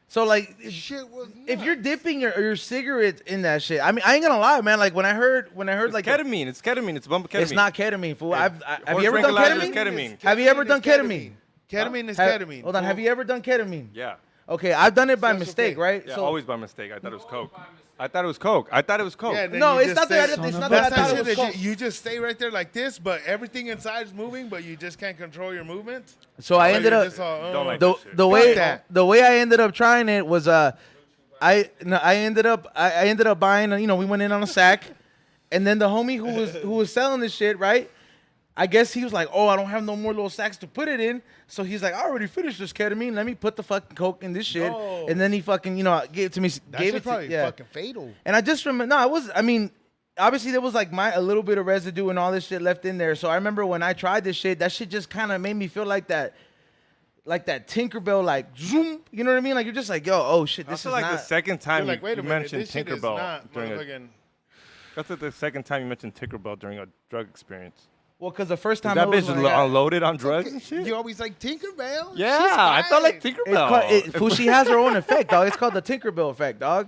So like, This shit was if nuts. you're dipping your cigarettes in that shit, I mean, I ain't gonna lie, man. Like when I heard It's like ketamine. It's ketamine. It's bump ketamine. it's not ketamine, fool. Have horse you ever done tranquilizer is ketamine? ketamine. Have you ever is done ketamine? Ketamine is Have- ketamine. Hold on, have you ever done ketamine? Yeah. Okay, I've done it by Special mistake, K. right? Yeah, always by mistake. I thought it was coke. I thought it was coke. Yeah, and then No, you it's just not that. stay- It's not That's that I that thought shit it was that coke. you just stay right there like this, but everything inside is moving, but you just can't control your movements. So I So ended you're up just all, Don't like the that shit. the way that. the way I ended up trying it was I ended up buying, we went in on a sack, and then the homie who was selling this shit, right? I guess he was like, oh, I don't have no more little sacks to put it in. So he's like, I already finished this ketamine. Let me put the fucking coke in this shit. No. And then he fucking, gave it to me. That gave shit's it to, probably yeah. fucking fatal. And I just remember, no, I was, I mean, obviously there was like a little bit of residue and all this shit left in there. So I remember when I tried this shit, that shit just kind of made me feel like that Tinkerbell, like zoom. You know what I mean? Like you're just like, yo, oh shit, this I feel is like not. the second time You're like, wait you a minute, mentioned this shit is Tinkerbell not during a. motherfucking. That's like the second time you mentioned Tinkerbell during a drug experience. Well, because the first time That it was bitch when I got- unloaded on drugs and shit. You always like Tinkerbell. Yeah, She's I felt like fine. Tinkerbell. Fool, she has her own effect, dog. It's called the Tinkerbell effect, dog.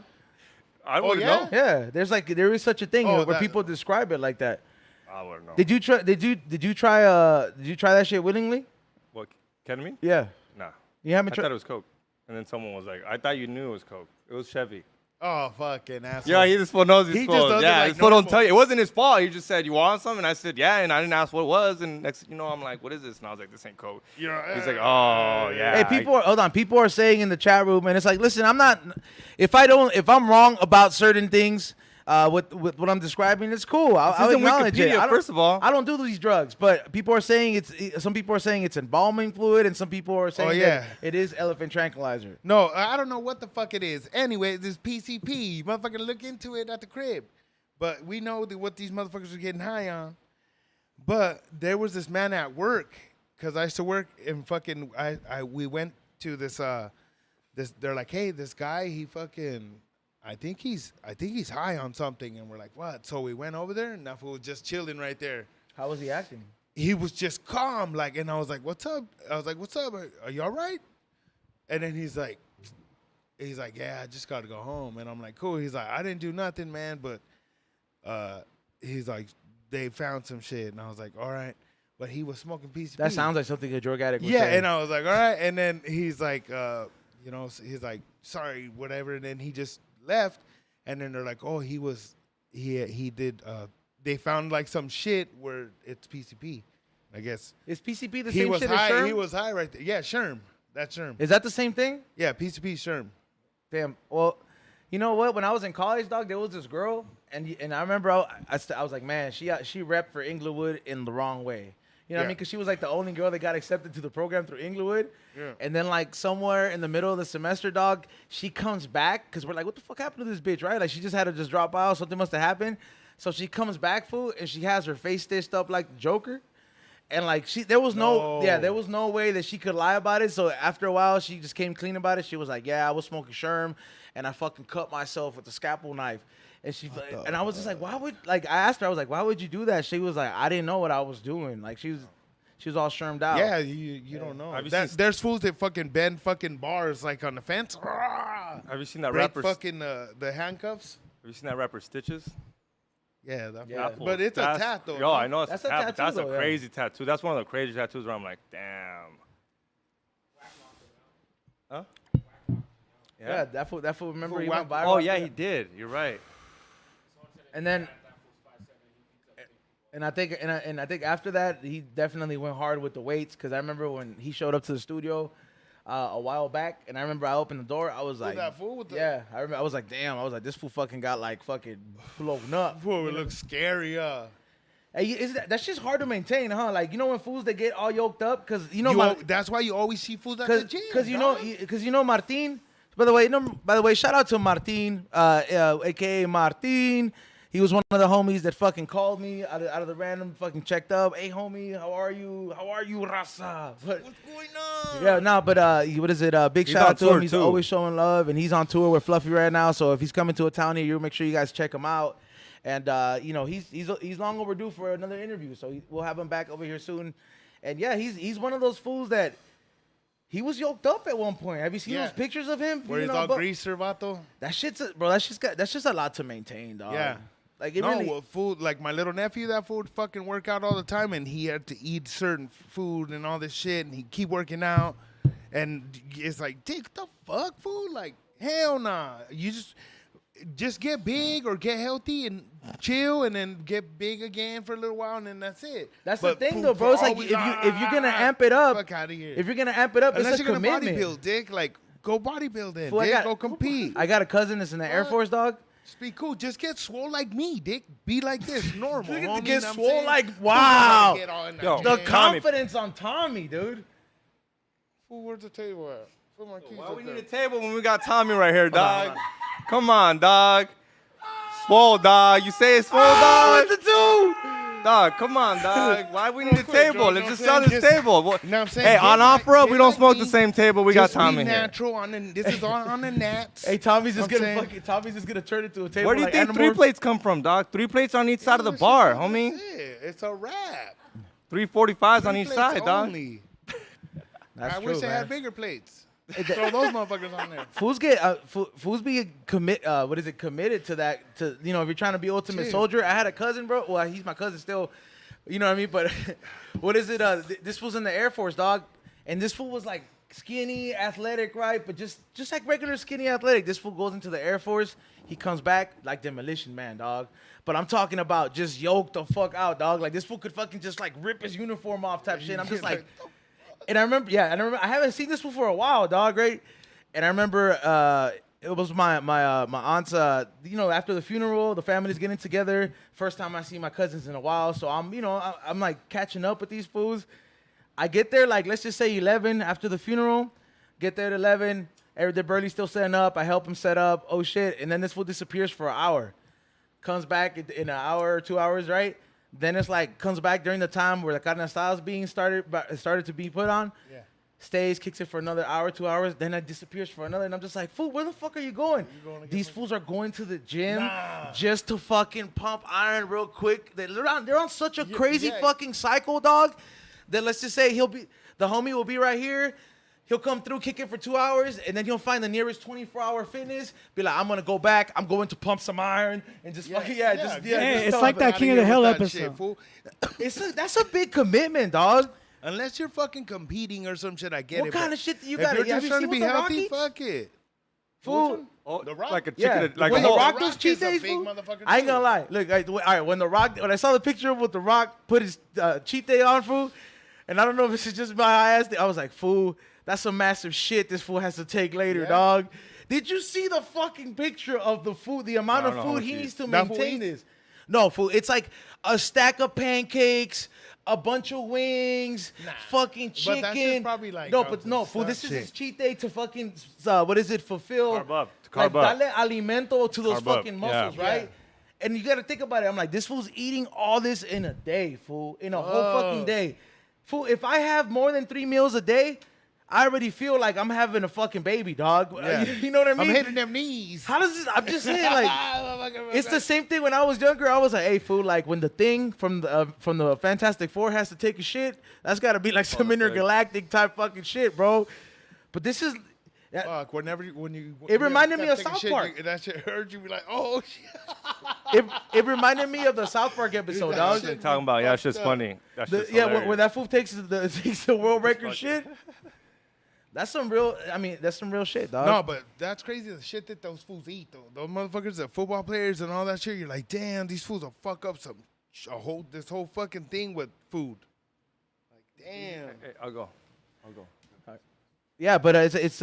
I Oh, wouldn't yeah? know. Yeah, there is such a thing Oh, where that- people describe it like that. I wouldn't know. Did you try? Did you try that shit willingly? What, ketamine? Yeah, Nah. you haven't I tried. thought it was Coke. And then someone was like, I thought you knew it was Coke. It was Chevy. Oh, fucking asshole. Yeah, he just knows He his just fault. does it Yeah, like his fault don't normal. tell you. It wasn't his fault. He just said, you want some? And I said, yeah. And I didn't ask what it was. And next thing you know, I'm like, what is this? And I was like, this ain't Coke. He's like, oh, yeah. Hey, hold on. People are saying in the chat room, and it's like, listen, I'm not. If I'm wrong about certain things, with what I'm describing, it's cool. I'll isn't acknowledge it. Wikipedia, I don't- first of all. I don't do these drugs, but people are saying some people are saying it's embalming fluid, and some people are saying yeah. that it is elephant tranquilizer. No, I don't know what the fuck it is. Anyway, this PCP. Motherfucker, look into it at the crib. But we know what these motherfuckers are getting high on. But there was this man at work, because I used to work in fucking. We went to this. They're like, hey, this guy, he fucking. I think he's high on something, and we're like, what? So we went over there, and that fool was just chilling right there. How was he acting? He was just calm, like, and I was like, what's up? I was like, what's up? Are you all right? And then he's like, yeah, I just got to go home. And I'm like, cool. He's like, I didn't do nothing, man, but he's like, they found some shit. And I was like, all right. But he was smoking PCP. That sounds like something a drug addict would Yeah, say. and I was like, all right. And then he's like, he's like, sorry, whatever. And then he just left. And then they're like, oh, he did, they found like some shit where it's PCP, I guess. Is PCP the He same was shit high. as Sherm? He was high right there. Yeah, Sherm. That's Sherm. Is that the same thing? Yeah, PCP Sherm. Damn. Well, you know what? When I was in college, dog, there was this girl, and I remember I was like, man, she repped for Inglewood in the wrong way. You know what I Yeah. mean? Because she was like the only girl that got accepted to the program through Inglewood. Yeah. And then like somewhere in the middle of the semester, dog, she comes back because we're like, what the fuck happened to this bitch, right? Like she just had to just drop out. Something must have happened. So she comes back, fool, and she has her face stitched up like the Joker. And like there was no way that she could lie about it. So after a while, she just came clean about it. She was like, yeah, I was smoking Sherm, and I fucking cut myself with a scalpel knife. And I was just like, I asked her, I was like, why would you do that? She was like, I didn't know what I was doing. Like she was all shermed out. Yeah, you don't know. Have you There's fools that fucking bend fucking bars like on the fence. Have you seen that Break rapper? fucking the handcuffs. Have you seen that rapper Stitches? Yeah, Yeah. but it's a tat though. Yo, no? I know it's That's a a tat, but tattoo, that's though, a yeah. crazy tattoo. That's one of the crazy tattoos where I'm like, damn. Huh? Yeah, that fool. Remember For he went whack- viral. Oh yeah, he did. You're right. And then, and I think after that, he definitely went hard with the weights. Because I remember when he showed up to the studio a while back, and I remember I opened the door. I was like, that fool with the- yeah, I remember. I was like, damn. I was like, this fool fucking got like fucking blown up. Fool, it looks scary. Hey, that's just hard to maintain, huh? Like you know when fools they get all yoked up because you know That's why you always see fools at the gym. because you know Martin. By the way, shout out to Martin, aka Martin. He was one of the homies that fucking called me out of the random, fucking checked up. Hey, homie, how are you? How are you, Raza? But, What's going on? yeah, no, but what is it? Big He's shout on out to tour, him. He's too. always showing love, and he's on tour with Fluffy right now. So if he's coming to a town near you, make sure you guys check him out. And you know he's long overdue for another interview, so we'll have him back over here soon. And yeah, he's one of those fools that he was yoked up at one point. Have you seen Yeah. those pictures of him? Where You he's know, all but greaser, vato. that's just a lot to maintain, dog. Yeah. Like it No, really. well, food like my little nephew, that fool would fucking work out all the time, and he had to eat certain food and all this shit, and he keep working out, and it's like, dick, the fuck, fool? Like, hell nah. You just get big or get healthy and chill, and then get big again for a little while, and then that's it. That's But the thing, fool, though, bro. It's for like always, if you're gonna amp it up, fuck out of here. if you're gonna amp it up, Unless it's a you're gonna commitment. bodybuild, dick, like go bodybuild then, Fool, dick, go compete. I got a cousin that's in the Air What? Force, dog. Just be cool. Just get swole like me, dick. Be like this, normal. Look at homie, to get know what I'm swole saying? like Fool, wow. gotta get all in that Yo, gym. The Tommy. confidence on Tommy, dude. Fool, where's the table at? Put my keys Why up we there. need a table when we got Tommy right here, dog? Come on, dog. swole, dog. You say it's swole, dog. What to do? Dog, come on, dog. Why we need a table? Let's just sell this Just- table. You know what I'm saying? Hey, Get on like- offer, get we don't like smoke me. the same table. We got Just Tommy be here. natural on the, this is all on the nats. Hey, Tommy's just I'm gonna saying- fucking. Tommy's just gonna turn it to a table. Where do you like think Animorphs. 3 plates come from, dog? 3 plates on each side of the That's bar, it. homie. That's it. It's a wrap. 345s on Three each plates side, dog. only. That's I true, wish they man. had bigger plates. Throw those motherfuckers on there. Fools get fools be committed to that, to, you know, if you're trying to be ultimate Shit. soldier. I had a cousin, bro. Well, he's my cousin still, you know what I mean? But what is it? This was in the Air Force, dog, and this fool was like skinny, athletic, right? But just like regular skinny athletic. This fool goes into the Air Force. He comes back like Demolition Man, dog. But I'm talking about just yoked the fuck out, dog. Like this fool could fucking just like rip his uniform off type shit. I'm just like. And I remember, I haven't seen this one for a while, dog, right? And I remember it was my aunt's, you know, after the funeral, the family's getting together. First time I see my cousins in a while, so I'm like catching up with these fools. I get there, like, let's just say 11 after the funeral. Get there at 11, they're barely still setting up. I help them set up, oh shit, and then this fool disappears for an hour. Comes back in an hour or 2 hours, right? Then it's like comes back during the time where the carne asada is being started to be put on. Yeah. Stays, kicks it for another hour, 2 hours, then it disappears for another. And I'm just like, fool, where the fuck are you going? These fools are going to the gym just to fucking pump iron real quick. They're on such a crazy fucking cycle, dog, that let's just say the homie will be right here. He'll come through, kick it for 2 hours, and then he'll find the nearest 24-hour fitness. Be like, I'm gonna go back. I'm going to pump some iron and just fucking just It's just like that King of the Hill That episode. shit, fool. That's a big commitment, dog. Unless you're fucking competing or some shit, I get What it. kind but of shit do you if got? you're Have just you trying to seen be what The Rock healthy, eats? fuck it. Fool. Oh, The Rock? like a Yeah, chicken, like when a The whole. Rock The does Rock cheat is a days, big fool, motherfucker, I ain't too. gonna lie. Look, all right, when I saw the picture of what The Rock put his cheat day on, fool, and I don't know if this is just my ass, I was like, fool, that's some massive shit this fool has to take later, Yeah. dog. Did you see the fucking picture of the food, the amount I of don't know how food much he he needs eats. to That fool maintain eats? this? No, fool, it's like a stack of pancakes, a bunch of wings, fucking chicken. But that shit's probably like no, on but some no, fool, stuff this is shit. his cheat day to fucking what is it? Fulfill Carb up, like carb up. dale alimento to those Carb up, fucking muscles, yeah. right? And you got to think about it. I'm like, this fool's eating all this in a day, fool, in a whole fucking day, fool. If I have more than 3 meals a day, I already feel like I'm having a fucking baby, dog. Yeah. You know what I mean? I'm hitting them knees. How does this? I'm just saying, like, it's the same thing when I was younger. I was like, hey, fool, like when the thing from the Fantastic Four has to take a shit, that's got to be like some intergalactic type fucking shit, bro. But this is. Fuck, when you It reminded me of taking South shit, Park. that shit hurt you. Be like, oh shit. It reminded me of the South Park episode, That dog. shit Talking about, yeah, it's fucked just up. funny. That shit's Yeah, hilarious. where that fool takes the world record shit. That's some real. I mean, that's some real shit, dog. No, but that's crazy. The shit that those fools eat, though. Those motherfuckers, the football players and all that shit. You're like, damn, these fools will fuck up this whole fucking thing with food. Like, damn. Hey, I'll go. Yeah, but it's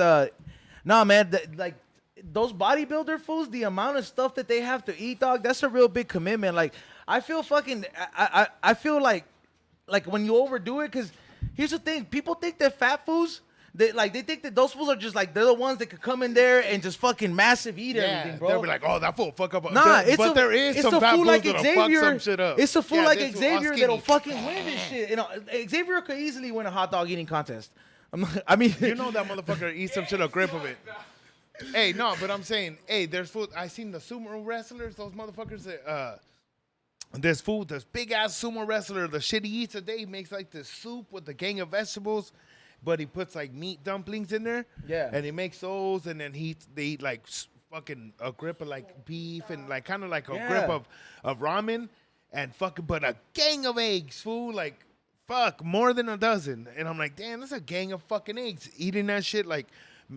nah, man. Like those bodybuilder fools, the amount of stuff that they have to eat, dog. That's a real big commitment. Like I feel fucking. I feel like when you overdo it, because here's the thing: people think that fat fools. They think that those fools are just like they're the ones that could come in there and just fucking massive eat everything, bro. They'll be like, oh, that fool fuck up. Nah, there is it's some a fat fool fools like that'll Xavier. fuck some shit up. It's a fool Yeah, like this fool Xavier all that'll skinny. fucking win this shit. You know, Xavier could easily win a hot dog eating contest. I mean, You know that motherfucker eats some shit, a grip of it. Hey, no, but I'm saying, hey, there's food. I seen the sumo wrestlers, those motherfuckers that, this big ass sumo wrestler, the shit he eats a day, he makes like this soup with a gang of vegetables, but he puts like meat dumplings in there. Yeah. And he makes those, and then they eat like fucking a grip of like beef and like kind of like a grip of ramen and fucking, but a gang of eggs, fool, like fuck, more than a dozen. And I'm like, damn, that's a gang of fucking eggs. Eating that shit, like,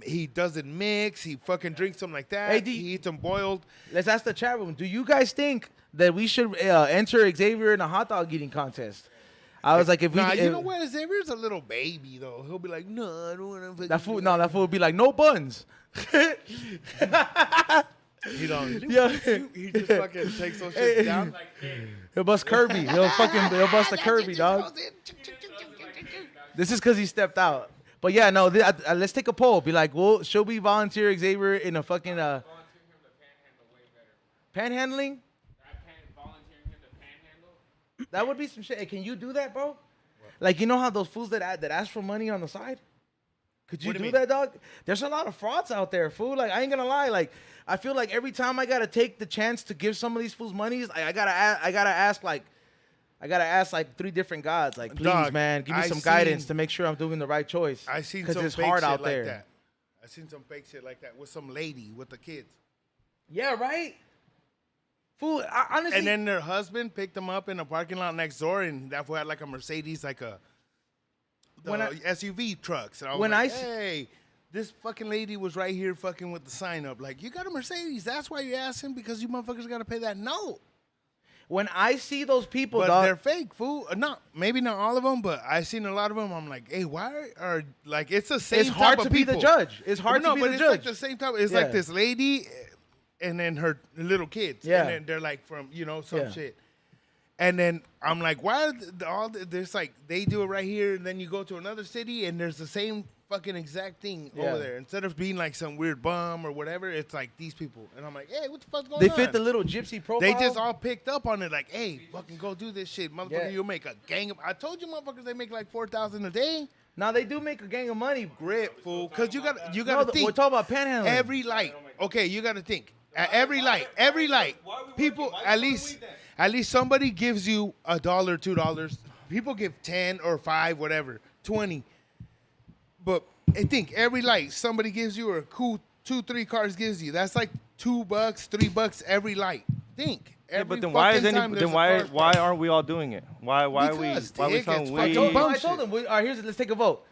he doesn't mix. He fucking drinks them like that. Hey, he eats them boiled. let's ask the chat room. Do you guys think that we should enter Xavier in a hot dog eating contest? I was like, if we, Nah, if, you know what? Xavier's a little baby, though. He'll be like, no, I don't want to. that fool would be like, no buns. You know, Yeah. he just fucking takes those shit down. He'll bust Kirby. He'll bust a Kirby, dog. This is because he stepped out. But yeah, no, let's take a poll. Be like, well, should we volunteer Xavier in a fucking Panhandling? Volunteering him to panhandle. That would be some shit. Hey, can you do that, bro? Like, you know how those fools that ask for money on the side? Could you What do do you mean? that, dog? There's a lot of frauds out there, fool. Like, I ain't gonna lie. Like, I feel like every time I gotta take the chance to give some of these fools money, I gotta ask like 3 different gods. Like, please, Dog, man, give me I some guidance seen- to make sure I'm doing the right choice. I seen because some it's fake hard shit out like there. that. I seen some fake shit like that with some lady with the kids. Yeah, right. Fool, honestly. And then their husband picked them up in a parking lot next door, and that fool had like a Mercedes, like the When I- SUV trucks. And I was when like, I s- hey, this fucking lady was right here fucking with the sign up. Like, you got a Mercedes. That's why you asked him, because you motherfuckers got to pay that note. when I see those people, But dog, they're fake, fool. Not maybe not all of them, but I seen a lot of them. I'm like, hey, why are like it's the same. it's hard type to of be the people. judge. It's hard no, to be but the it's judge. like the same type. It's Yeah. like this lady, and then her little kids. Yeah. And then they're like from some Yeah. shit. And then I'm like, why are there's like they do it right here, and then you go to another city, and there's the same fucking exact thing Yeah. over there. Instead of being like some weird bum or whatever, it's like these people. And I'm like, hey, what the fuck's going They on? fit the little gypsy profile. They just all picked up on it, like, hey, fucking go do this shit, motherfucker. Yeah. You'll make a gang of. I told you, motherfuckers, they make like 4,000 a day. Now they do make a gang of money. Grip, fool, because you got No, to we're think. talking about panhandling. Every light, okay, you got to think. At every light, people at least somebody gives you $1, $2. People give 10 or 5, whatever, 20. But I think every light somebody gives you, or a cool 2-3 cars gives you, that's like $2, $3 every light. Think. Yeah, Every but then why is fucking any? time there's Then a why car why stop. aren't we all doing it? Why are we? Because, Why are we dick, saying it's we? fucking No, bum I told shit. them. All right, let's take a vote.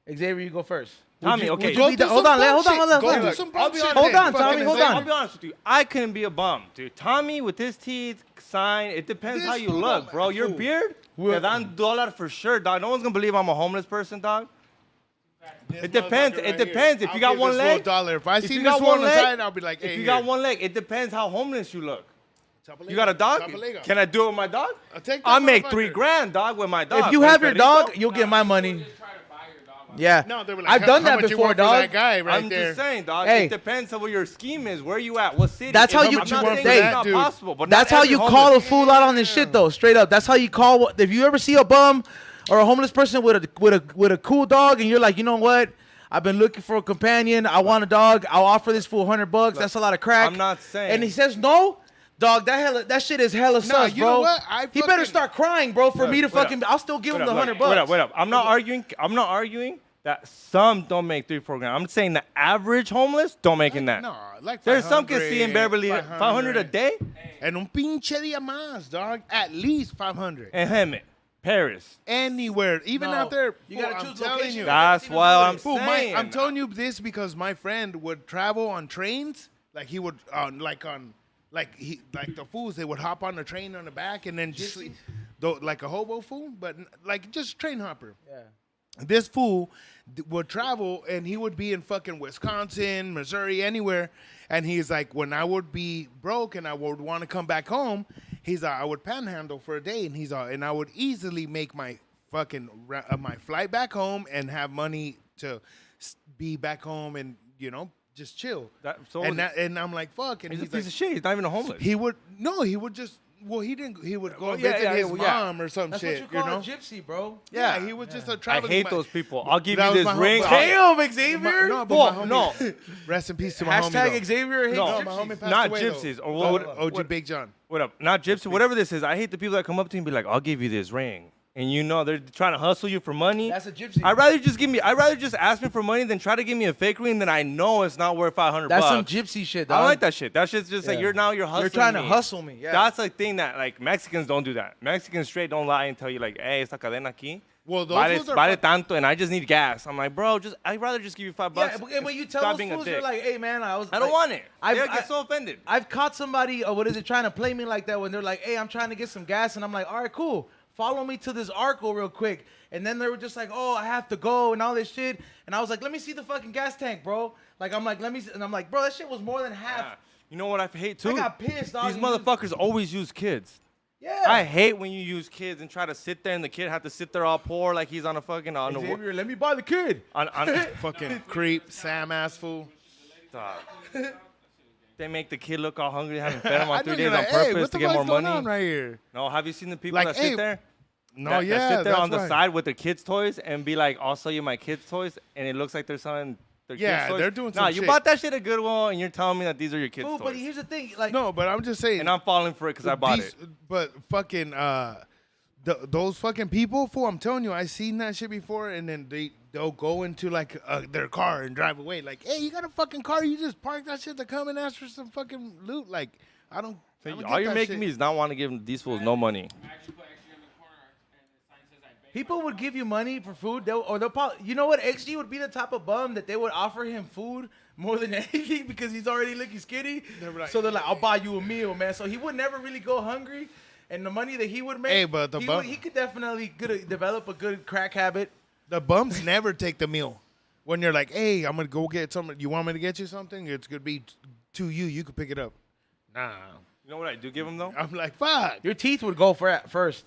Xavier, you go first. Tommy, okay. Would you be the, hold on, hold on. Go Hold do on. some I'll bum be shit. honest. Hold then, on, Tommy, fucking hold Xavier. on. I'll be honest with you. I couldn't be a bum, dude. Tommy with his teeth, sign. It depends This how you fool look, don't- bro. Your fool. beard, yeah, dan dollar for sure, dog. No one's gonna believe I'm a homeless person, dog. This It depends. motherfucker It right depends. here, If I'll you got give one this fool leg, $1. If I if see you this got one on one the leg, side, I'll be like, hey, if you got one leg, it depends how homeless you look. one, You got a dog? Can I do it with my dog? I'll take that I make motherfucker. $3,000, dog, with my dog. If you have your dog, you'll get my money. Just try to buy your dog. Yeah. No, they were like, I've done how that much you before, want for dog. that guy right I'm there. just saying, dog. Hey. It depends on what your scheme is. Where you at? What city? That's how I'm you- not you want saying for it's that, not dude. possible, but That's not how every you homeless- call a fool out on this shit, though. Straight up. That's how you call. If you ever see a bum or a homeless person with a cool dog, and you're like, you know what? I've been looking for a companion. I want a dog. I'll offer this fool $100. That's a lot of crack. I'm not saying- And he says no. Dog, that shit is hella sus, you bro. know what? He better start crying, bro, for me to Wait up. fucking. I'll still give him the Wait $100. up, wait up. I'm not arguing that some don't make 3-4 grand. I'm saying the average homeless don't make in that. No, like There's some can see in 500, Beverly 500 a day. And un pinche día más, dog. At least 500. And Hemet, Paris. Anywhere, even No, out there. you gotta fool, choose I'm telling location. you. That's why I'm Fool, saying. I'm telling you this because my friend would travel on trains. Like he would, like the fools. They would hop on the train on the back and then just sleep, like a hobo fool, but like just train hopper. Yeah. This fool would travel and he would be in fucking Wisconsin, Missouri, anywhere. And he's like, when I would be broke and I would want to come back home, he's I would panhandle for a day, and and I would easily make my fucking my flight back home and have money to be back home and just chill. And I'm like, fuck. And He's a he's piece like, of shit. He's not even a homeless. he would just. Well, he didn't. He would go Well, and yeah, visit yeah, his well, yeah. mom or some That's shit. what you call a gypsy, bro. Yeah, he was just a I traveling. hate those people. I'll give That you was this my ring. homie. Damn, Xavier. No, but Whoa, my no. homie, rest in peace to my homie. Hashtag though. Xavier hates No, No, gypsies. my homie passed Not away, gypsies, though. or OG Big John. What up? Not gypsy. Whatever this is. I hate the people that come up to me and be like, "I'll give you this ring," and they're trying to hustle you for money. That's a gypsy. I'd rather just ask me for money than try to give me a fake ring that I know it's not worth $500. That's some gypsy shit, I dog. don't like that shit. That shit's just like Yeah. you're hustling. You're trying to me. hustle me. Yeah. That's the thing that like Mexicans don't do that. Mexicans straight don't lie and tell you like, "Hey, esta cadena aquí Well, those fools are vale fuck- tanto," and I just need gas. I'm like, bro, I'd rather just give you $5. Yeah, but when you tell Stop those being a fools, dick. you're like, hey, man, I don't want it. They I've- get so offended. I've caught somebody, trying to play me like that when they're like, hey, I'm trying to get some gas. And I'm like, all right, cool. Follow me to this Arco real quick. And then they were just like, oh, I have to go and all this shit. And I was like, let me see the fucking gas tank, bro. Like, I'm like, let me see. And I'm like, bro, that shit was more than half. Yeah. You know what I hate too? I got pissed, dog. These You- motherfuckers always use kids. Yeah. I hate when you use kids and try to sit there and the kid have to sit there all poor like he's on a fucking Xavier, let me buy the kid. on Fucking creep, Sam ass fool. Dog. They make the kid look all hungry, haven't fed him I on 3 know days you're on like, hey, purpose what to the get more fuck's going money. on right here? No, have you seen the people Like, that hey, sit there? No, that yeah, sit there that's on the right. side with their kids' toys and be like, "I'll sell you my kids' toys," and it looks like they're selling their Yeah, kids' toys. they're doing Nah, some you shit. bought that shit at Goodwill, and you're telling me that these are your kids' Fool, but toys. here's the thing, like, No, but I'm just saying. And I'm falling for it because I bought these- it. But fucking those fucking people, fool, I'm telling you, I seen that shit before, and then they'll go into like their car and drive away. Like, hey, you got a fucking car? You just park that shit to come and ask for some fucking loot? Like, I don't. So I don't all get you're that making shit. me is not want to give these fools no money. I actually put XG in the corner, and the sign says I beg. people would give you money for food, they'll probably, you know what, XG would be the type of bum that they would offer him food more than anything because he's already looking skinny. They're like, So they're like, I'll buy you a meal, man. So he would never really go hungry, and the money that he would make, Hey, but the bum- he could definitely develop a good crack habit. The bums never take the meal. When you're like, hey, I'm gonna go get something. You want me to get you something? It's gonna be to you. You can pick it up. Nah. You know what I do give them though? I'm like, fuck. Your teeth would go for at first.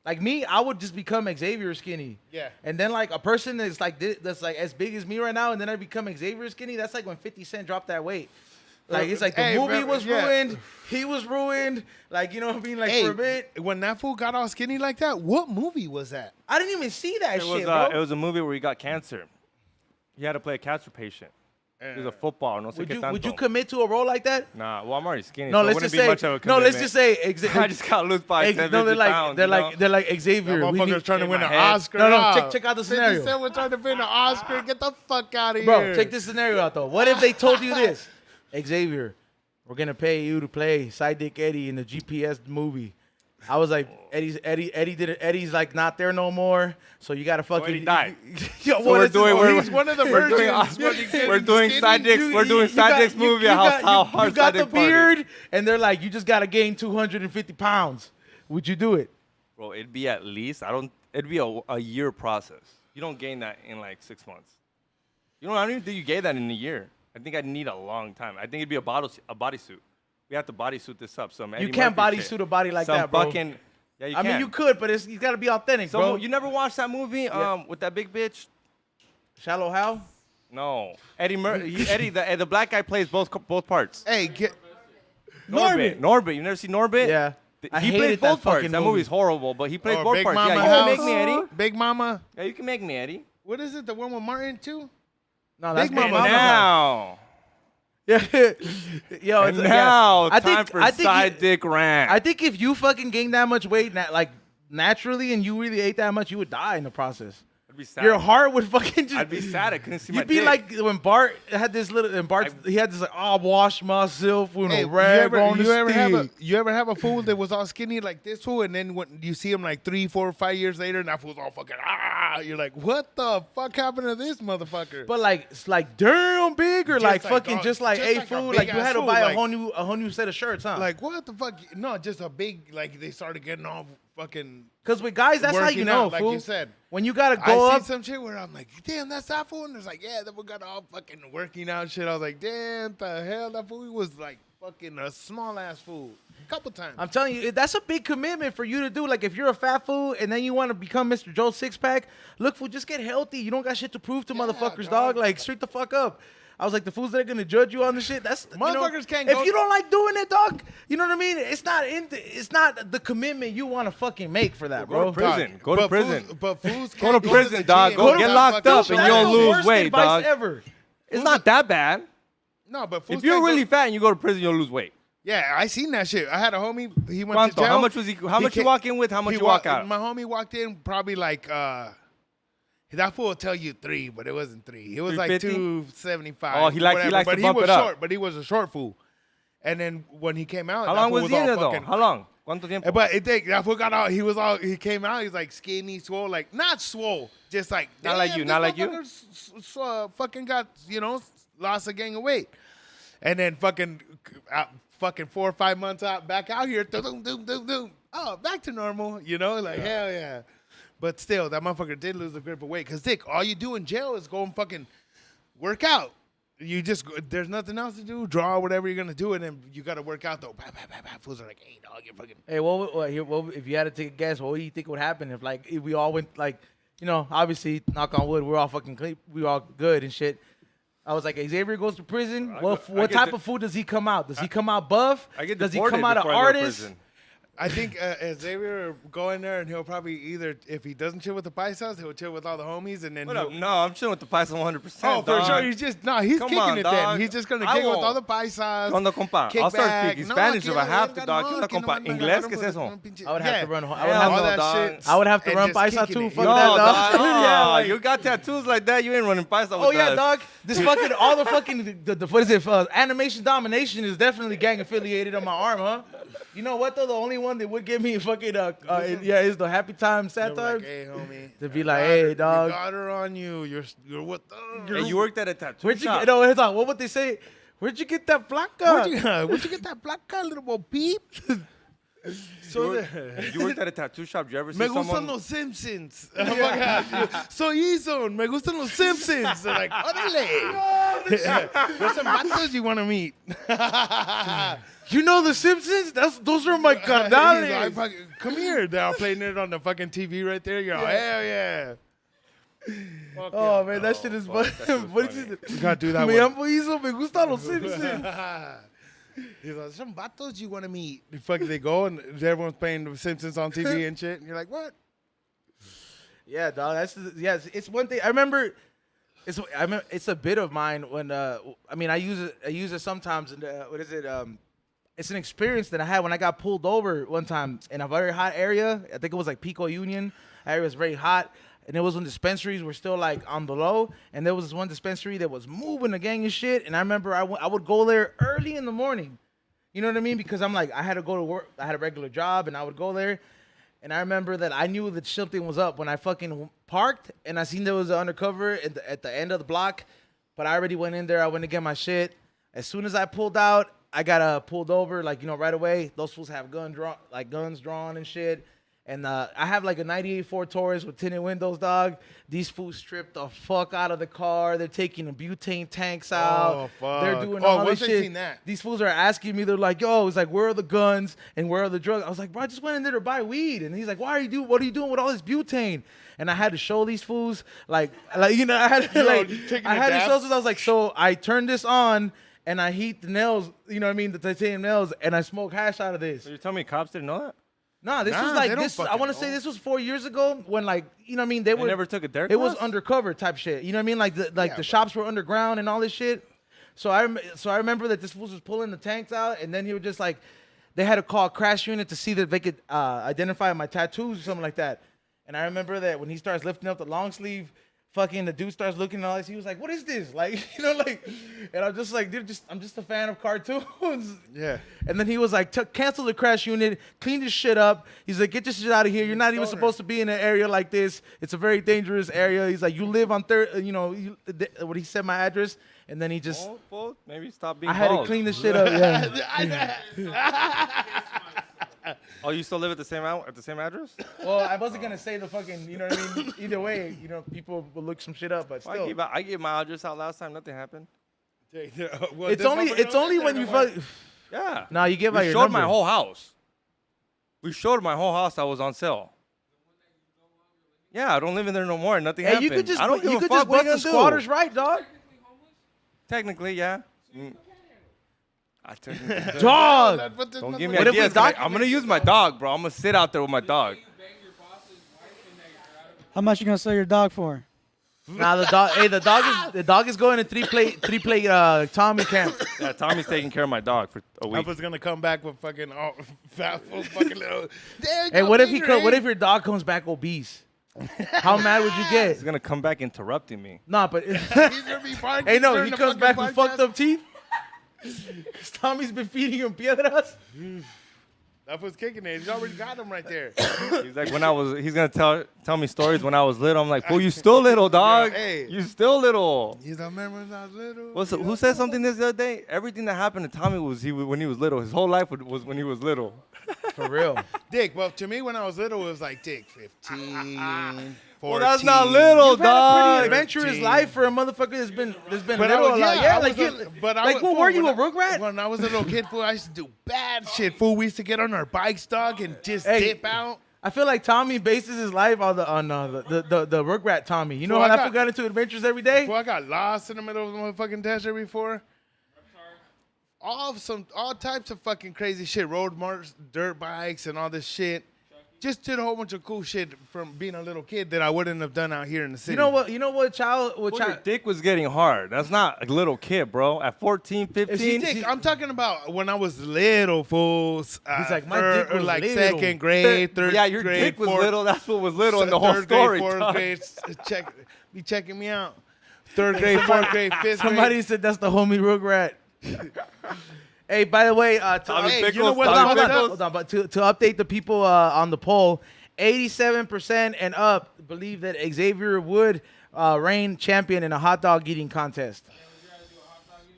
Like me, I would just become Xavier skinny. Yeah. And then like a person that's like that's like as big as me right now, and then I become Xavier skinny. That's like when 50 Cent dropped that weight. Like it's like the Hey, movie bro, was yeah. ruined. He was ruined. Like, you know what I mean? Like Hey, for a bit. when that fool got all skinny like that, what movie was that? I didn't even see that It shit, was, bro. it was a movie where he got cancer. He had to play a cancer patient. He was a footballer. No sé qué would you tanto. commit to a role like that? Nah, well, I'm already skinny. No, so it let's wouldn't just be say much of a no. Let's commitment. just say I just got to lose by 10, no. They're 50 like pounds, they're you like know? they're like That Xavier. We motherfucker's need, trying to in win my an head. Oscar. No, huh? check out the 50 scenario. Cent was trying to win an Oscar. Get the fuck out of bro. here. Check this scenario out though. What if they told you this, Xavier? We're gonna pay you to play Side Dick Eddie in the GPS movie. I was like, Eddie's like not there no more. So you gotta fucking. Eddie died. Yo, So we're doing. He's one of the we're doing, virgins. When he gets we're doing skinny, side dicks. We're doing side dicks movie. How hard you got side the dick party. beard, and they're like, you just gotta gain 250 pounds. Would you do it? Bro, it'd be at least it'd be a year process. You don't gain that in like 6 months. I don't even think you gain that in a year. I think I'd need a long time. I think it'd be a bodysuit. We have to bodysuit this up. Some Eddie You can't Murphy bodysuit shit. a body like Some that, bro. fucking, yeah, you I can. mean, you could, but you gotta be authentic, bro. You never watched that movie with that big bitch? Shallow Hal? No. Eddie the black guy plays both parts. Hey, get Norbit. You never seen Norbit? Yeah. I He plays hated both that parts. fucking That movie. movie's horrible, but he plays or both Big parts. Mama Yeah, you House. can make me Eddie. Big Mama. Yeah, you can make me Eddie. What is it? The one with Martin too? No, that's Big Big Mama. Mama's Now. Yeah. Yo, And it's, now, yeah. time for side dick rant. I think if you fucking gain that much weight, like naturally, and you really ate that much, you would die in the process. I'd be sad. Your heart would fucking just. I'd be sad. I couldn't see my You'd be dick. like when Bart had this little, and Bart he had this like, I'll wash myself with Hey, a rag on the stick. you ever have a fool that was all skinny like this fool, and then when you see him like 3, 4, 5 years later, and that fool's all fucking you're like, what the fuck happened to this motherfucker? But like, it's like damn big, or Just like like, fucking dog, just like just a like a food. Like you big-ass had to fool, buy like- a whole new set of shirts, huh? like, what the fuck? No, just a big, like, they started getting all fucking Because with guys, that's how you working know, out, like fool. you said. When you gotta go I up, see some shit where I'm like, damn, that's that fool. And it's like, yeah, that fool got all fucking working out shit. I was like, damn, the hell, that fool was like fucking a small ass fool. A couple times. I'm telling you, that's a big commitment for you to do. Like, if you're a fat fool and then you want to become Mr. Joe Six-Pack, look, fool, just get healthy. You don't got shit to prove to Yeah, motherfuckers, dog. dog. Like, straight the fuck up. I was like, the fools that are gonna judge you on the shit, that's Motherfuckers can't If go- you don't like doing it, dog, you know what I mean? It's not the commitment you want to fucking make for that, Go bro. to prison. Dog, Go to but prison. But fools Go can't to prison, the dog. gym Go without get locked fucking up shit. and That's you'll the lose worst weight, advice dog. ever. It's not that bad. No, but fools If you're can't go- really fat and you go to prison, you'll lose weight. Yeah, I seen that shit. I had a homie. He went to Quanto? jail. How much was he? How much you came- walk in with? How much he you walk out? My homie walked in probably like that fool will tell you 3, but it wasn't 3. It was like 350? 275. Oh, he likes whatever. to bump he was it up. short, but he was a short fool. And then when he came out, How that long fool was he in all there though? fucking- How long? ¿Cuánto tiempo? But it think that fool got out. He came out. He's like skinny, swole, like not swole, just like Not like damn, you, this not like you? motherfucker fucking got lost a gang of weight, and then fucking 4 or 5 months back out here, back to normal, like hell yeah. But still, that motherfucker did lose the grip of weight. Cause Dick, all you do in jail is go and fucking work out. You just there's nothing else to do. Draw whatever you're gonna do, and then you gotta work out though. Fools are like, hey dog, you're fucking. Hey, what if you had to take a guess? What do you think would happen if we all went like, obviously, knock on wood, we're all fucking clean, we all good and shit. I was like, Xavier goes to prison. I What get type the- of food does he come out? Does he come out buff? I get Does he deported come out an before I go to artist? prison. I think Xavier will go in there and he'll probably either, if he doesn't chill with the paisas, he'll chill with all the homies and then What he'll... up? No, I'm chilling with the paisa 100%. Oh, for dog. sure. He's just, he's Come kicking on, it dog. then. He's just going to I kick it with won't. all the paisas. ¿Qué onda, compa? kick I'll start back. speaking No, Spanish if I que have la to, dog. ¿Qué onda, verga, no, compa? que no me ¿Inglés? agarraron ¿Qué es por eso? un pinche- I would have Yeah. to run. I would Hell have, all no, that dog. shit. I would have to and run just paisa kicking too. it. Fuck No, that, dog. dog. Yeah, Oh, like- you got tattoos like that. You ain't running paisa with Oh yeah, us. dog. This fucking all the fucking the what is it? Animation Domination is definitely gang affiliated on my arm, huh? You know what though? The only one that would give me fucking is the Happy Time, Sad They'll Time. be like, hey, homie. To be I like, got hey, her- dog. You got her on you. You're what the... Hey, you worked at a tattoo Where'd you shop. get? No, hold on. What would they say? Where'd you get that placa? Where'd you get that placa, little bo peep? So You worked at a tattoo shop. Did you ever see Me gustan someone? los Simpsons. Oh my God. Soy Eason. Me gustan los Simpsons. They're like, órale. There's some vatos you want to meet. You know the Simpsons? Those are my He's like, canales. come here. They're playing it on the fucking TV right there. You're like, hell yeah. Fuck Oh yeah. man, that shit is fuck, fun. that shit was What is funny. it? You gotta do that Me one. llamo Iso, me gustan los Simpsons. He's like, some vatos you want to meet. Fucking they go and everyone's playing the Simpsons on TV and shit. And you're like, what? Yeah, dog. It's one thing. I remember. It's a bit of mine when I use it sometimes. And what is it? It's an experience that I had when I got pulled over one time in a very hot area. I think it was like Pico Union. That area was very hot, and it was when dispensaries were still like on the low. And there was this one dispensary that was moving the gang and shit. And I remember I would go there early in the morning. You know what I mean? Because I'm like, I had to go to work. I had a regular job, and I would go there. And I remember that I knew that something was up when I fucking parked, and I seen there was an undercover at the end of the block. But I already went in there. I went to get my shit. As soon as I pulled out, I got pulled over, like, right away. Those fools have guns drawn and shit. And I have like a 98 Ford Taurus with tinted windows, dog. These fools stripped the fuck out of the car. They're taking the butane tanks out. Oh, fuck. They're doing Oh, all once this they shit. seen that. These fools are asking me. They're like, yo, it's like, where are the guns and where are the drugs? I was like, bro, I just went in there to buy weed. And he's like, what are you doing with all this butane? And I had to show these fools, I had to taking I the had to show dabs? them. I was like, so I turned this on and I heat the nails, you know what I mean, the titanium nails, and I smoke hash out of this. So you're telling me cops didn't know that? Nah, this Nah, was they like don't this. I fucking want to say know. this was 4 years ago when, like, you know what I mean, They never took a Derek it was class? undercover type shit. You know what I mean? Like the Yeah, but- shops were underground and all this shit. So I remember that this fool was pulling the tanks out, and then he was just like, they had to call a crash unit to see that they could identify my tattoos or something like that. And I remember that when he starts lifting up the long sleeve, fucking the dude starts looking at all this. He was like, "What is this?" Like, and I'm just like, dude, I'm just a fan of cartoons. Yeah. And then he was like, cancel the crash unit, clean this shit up. He's like, get this shit out of here. You're not even Stoner. supposed to be in an area like this. It's a very dangerous area. He's like, you live on what he said my address, and then he just, Well, maybe stop being I had to bald. clean this shit up. Yeah. Oh, you still live at the same address? Well, I wasn't gonna say the fucking, you know what I mean. Either way, people will look some shit up, but Well, still, I gave my address out last time. Nothing happened. Well, it's this only motherfucker when you fuck. Yeah. No, you give out We your showed number. my whole house. We showed my whole house that was on sale. Yeah, I don't live in there no more. Nothing Hey, happened. you could just I don't give you a could fuck. just What bust are the you gonna squatters do? right, dog. Technically, yeah. I technically Dog. don't give me What if we ideas. 'cause I'm document gonna use my dog, bro. I'm gonna sit out there with my dog. How much you gonna sell your dog for? Nah, the dog. Hey, the dog is going to three plate Tommy camp. Yeah, Tommy's taking care of my dog for a I week. was gonna come back with fucking fat full fucking little. Hey, what if what if your dog comes back obese? How mad would you He's get? gonna come back interrupting me. Nah, but He's gonna be barking hey, no, during he the comes fucking back with fucked podcast? up teeth. Tommy's been feeding him piedras. That was kicking it. He's already got him right there. He's like, he's gonna tell me stories when I was little. I'm like, fool, you still little, dog. hey. You still little. He's like, remember when I was little? Who said something this the other day? Everything that happened to Tommy was when he was little. His whole life was when he was little. For real. Dick. Well, to me, when I was little, it was like Dick, 15, 14. Well, that's not little, You've had a dog. pretty adventurous life for a motherfucker that's been But I little was, a lot. yeah, Yeah, I like was you. but I Like, was, what fool, were you, when a Rugrat? When I was a little kid, fool, I used to do bad shit, fool. We used to get on our bikes, dog, and just Hey. dip out. I feel like Tommy bases his life on the Rugrat Tommy. You know Fool, how I that fool got- got into adventures every day? Before I got lost in the middle of the motherfucking desert before. All types of fucking crazy shit. Road marks, dirt bikes, and all this shit. Just did a whole bunch of cool shit from being a little kid that I wouldn't have done out here in the city. You know what child Well, your dick was getting hard. That's not a little kid, bro. At 14, 15. Dick, I'm talking about when I was little, fools. He's like, my dick was like little. second grade, third yeah, your grade, dick was fourth, little. That's what was little in the whole third story. grade, fourth dog. grade. Be checking me out. Third grade, fourth grade, fifth Somebody grade. said that's the homie Rugrat. Hey, by the way, Tommy Hey, Pickles, you know what? Tommy Hold on, Pickles. hold on, but to update the people on the poll, 87% and up believe that Xavier would reign champion in a hot dog eating contest.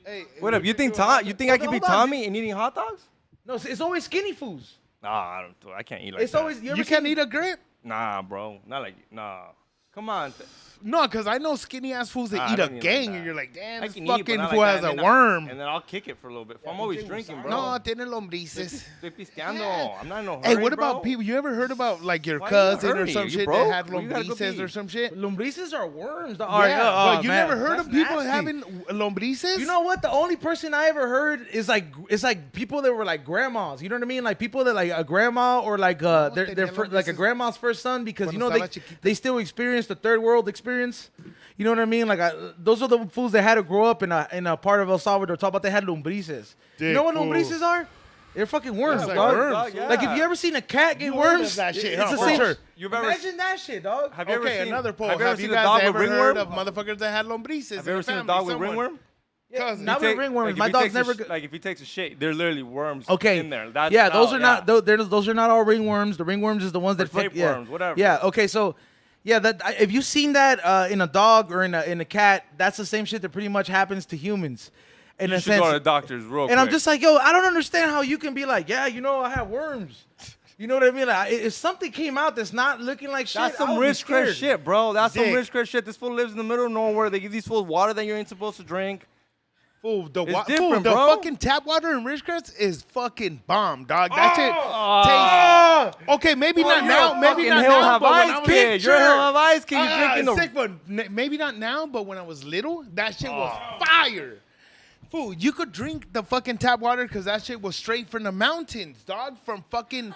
Hey, What up? You think I could be hold on. Tommy and eating hot dogs? No, it's always skinny foods. Nah, I can't eat like It's that. always you can't eat a grip? Nah, bro. Not like nah. Come on. No, because I know skinny ass fools that Nah, I eat a don't eat gang, like and that. you're like, damn, I this can eat, but fucking not fool like has that. a And then worm. And then I'll kick it for a little bit. I'm always drinking, bro. No, tiene lombrices. Estoy pisteando. I'm not in no hurry, Hey, what bro. about people? You ever heard about like your Why you cousin or hurry? some You shit broke? that had Where you gotta go lombrices pee? or some shit? Lombrices are worms. Dog. Yeah, but you man, never heard that's of people nasty. having lombrices? You know what? The only person I ever heard is like people that were like grandmas. You know what I mean? Like people that like a grandma or like No, they're tenía like a lombrices grandma's first son because you know cuando estaba chiquito. they still experience the third world experience. You know what I mean? Like those are the fools that had to grow up in a part of El Salvador. Talk about they had lombrices. You Dick know what fool. lombrices are? They're fucking worms, Yeah, like dog. worms. Dog, yeah. Like if you ever seen a cat get You heard worms, of that shit, it's huh? the For same. sure. You've ever Imagine that shit, dog. Have you ever Okay, seen another poll. Have you ever Have seen you a guys dog with ever ringworm? heard of motherfuckers that had lombrices? Have you ever seen a dog with ringworm? Cousin. Not with ringworms. My dog's never. Like if he takes a shit, they're literally worms Okay. in there. That's yeah, those how- are not those are not all ringworms. The ringworms is the ones that fuck. tapeworms, whatever. Yeah. Okay. So, yeah, if you've seen that in a dog or in a cat, that's the same shit that pretty much happens to humans. In You a should sense. go to the doctors real quick. And I'm just like, yo, I don't understand how you can be like, yeah, you know, I have worms. You know what I mean? Like, if something came out that's not looking like shit, That's I some would be rich crash scared. shit, bro. That's some Dick. rich crash shit. This fool lives in the middle of nowhere. They give these fools water that you ain't supposed to drink. Fool, the It's different, the bro. fucking tap water in Ridgecrest is fucking bomb, dog. That Oh! shit tastes. Okay, maybe not You're now. a Maybe fucking not Hill now. Have But when Ice I was kid. You're a Hill Have Ice kid. You're drinking the. sick one. Maybe not now, but when I was little, that shit was fire. Fool, you could drink the fucking tap water because that shit was straight from the mountains, dog. From fucking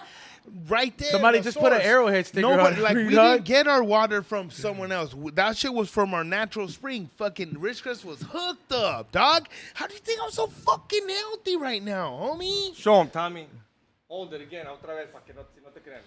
right there. Somebody the just put an source. Arrowhead sticker No, on but it, like we dog. didn't get our water from someone else. That shit was from our natural spring. Fucking Ridgecrest was hooked up, dog. How do you think I'm so fucking healthy right now, homie? Show him, Tommy. Hold it again. Otra vez, pa que no te crean.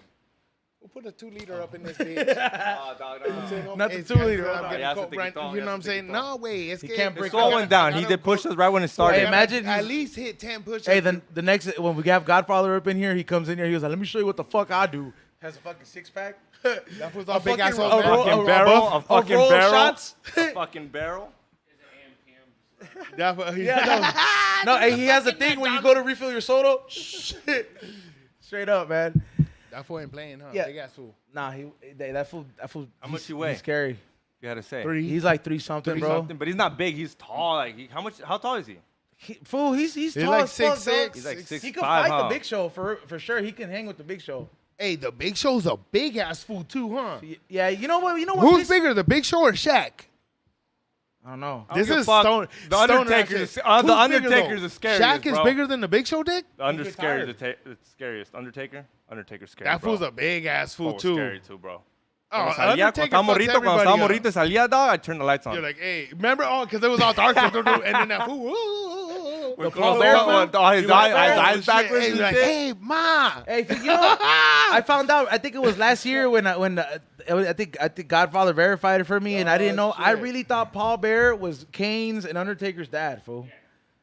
We'll put a 2-liter up in this bitch. Ah, dog, no. Not the It's 2 liter. I'm hold on. getting Ya se cold, te right? quitó, You ya know what I'm se te saying? quitó. No way. He can't break It's all went down. He did push us right when it started. Hey, imagine at he's- least hit 10 push-ups. Hey, the next when we have Godfather up in here, he comes in here. He was like, "Let me show you what the fuck I do." Has a fucking 6-pack. That was all big fucking ass roll- old a man. roll- fucking barrel. A fucking roll of barrel. shots. A fucking barrel. That was- Yeah, no, hey, he has a thing when you go to refill your soda. Straight up, man. That fool ain't playing, huh? Yeah. Big ass fool. Nah, that fool. How much he's- you weigh? He's scary. You had to say. 3. He's like 3 something, bro. Something, but he's not big. He's tall. Like how tall is he? Fool, he's tall like as fuck, 6'6". dog. He's like He 6'5", could fight huh? the Big Show for sure. He can hang with the Big Show. Hey, the Big Show's a big ass fool too, huh? Yeah, you know what? Who's bigger, the Big Show or Shaq? I don't know. I don't This give a is fuck. Stone. The Stoner Undertaker's- ass shit. the Who's bigger, Undertaker's though? the scariest, Shaq is bro. bigger than the Big Show, dick? The retired. It's scariest. Undertaker's scary. That bro. fool's a big ass fool Oh, too. scary too, bro. Oh, Cuando salía, cuando Undertaker estaba fucks morrito, cuando everybody estaba up. morrito, salía, dog, I turned the lights on. You're like, hey, remember? Oh, because it was all dark. and then that fool. With Paul closed Bear eyes, film? with all his You like eyes that? eyes backwards Hey, and like, shit. hey, ma. Hey, you know, I found out. I think it was last year when I think Godfather verified it for me, and I didn't know. I shit. really thought Paul Bear was Kane's and Undertaker's dad, fool.